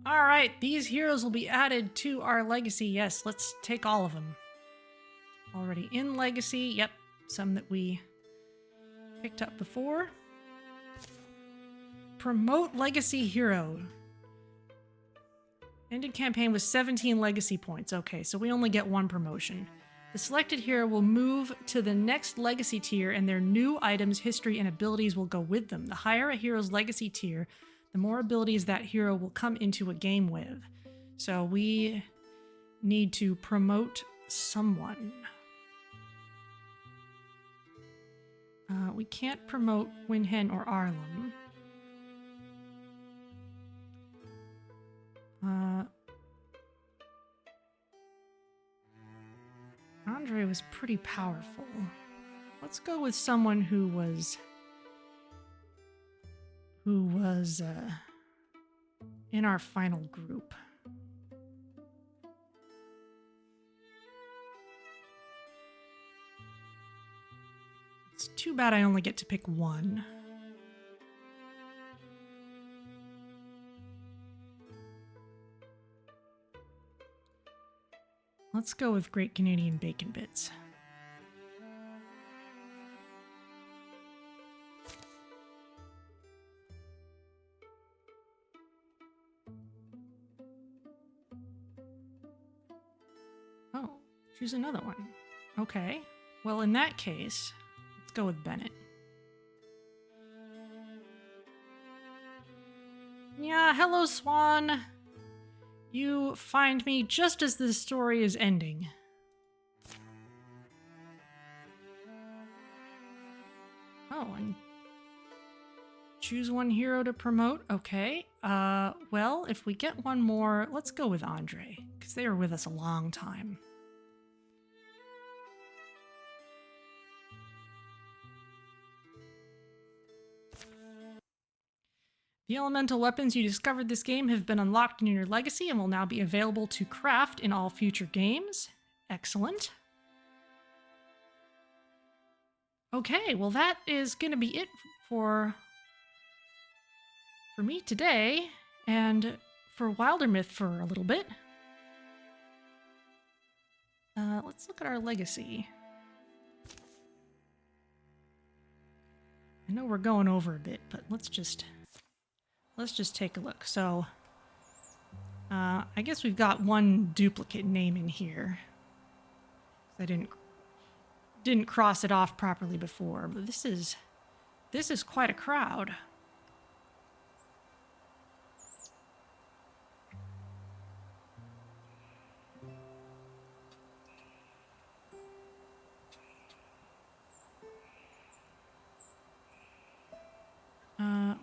All right, these heroes will be added to our legacy. Yes, let's take all of them. Already in legacy. Yep, some that we picked up before. Promote legacy hero. Ended campaign with 17 legacy points. Okay, so we only get one promotion. The selected hero will move to the next legacy tier, and their new items, history, and abilities will go with them. The higher a hero's legacy tier, the more abilities that hero will come into a game with. So we need to promote someone. We can't promote Winhen or Arlem. Andre was pretty powerful. Let's go with someone who was in our final group. It's too bad I only get to pick one. Let's go with Great Canadian Bacon Bits. Choose another one. Okay. Well, in that case, let's go with Bennett. Yeah, hello, Swan. You find me just as the story is ending. Oh, and choose one hero to promote. Okay. Well, if we get one more, let's go with Andre, because they were with us a long time. The elemental weapons you discovered this game have been unlocked in your legacy and will now be available to craft in all future games. Excellent. Okay, well that is going to be it for me today, and for Wildermyth for a little bit. Let's look at our legacy. I know we're going over a bit, but let's just take a look. So, I guess we've got one duplicate name in here. I didn't cross it off properly before, but this is quite a crowd.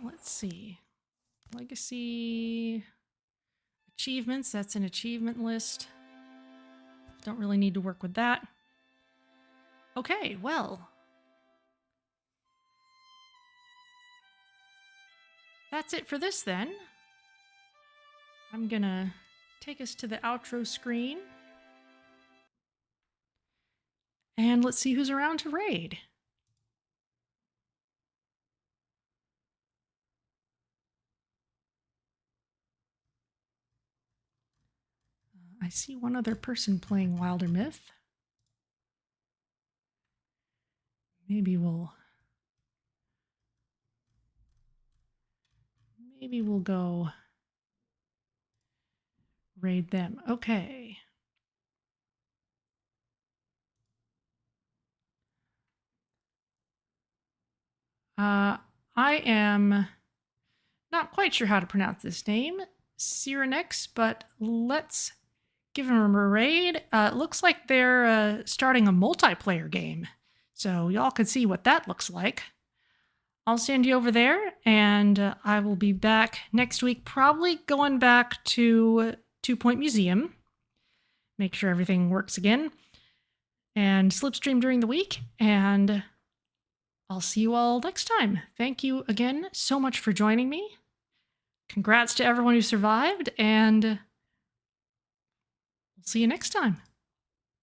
Let's see. Legacy achievements, that's an achievement list. Don't really need to work with that. Okay, well. That's it for this then. I'm gonna take us to the outro screen. And let's see who's around to raid. I see one other person playing Wildermyth. Maybe we'll go raid them. Okay. I am not quite sure how to pronounce this name, Cyrenex, but let's give them a raid. It looks like they're starting a multiplayer game, so y'all can see what that looks like. I'll send you over there, and I will be back next week, probably going back to 2 Point Museum, make sure everything works again, and slipstream during the week, and I'll see you all next time. Thank you again so much for joining me. Congrats to everyone who survived, and we'll see you next time.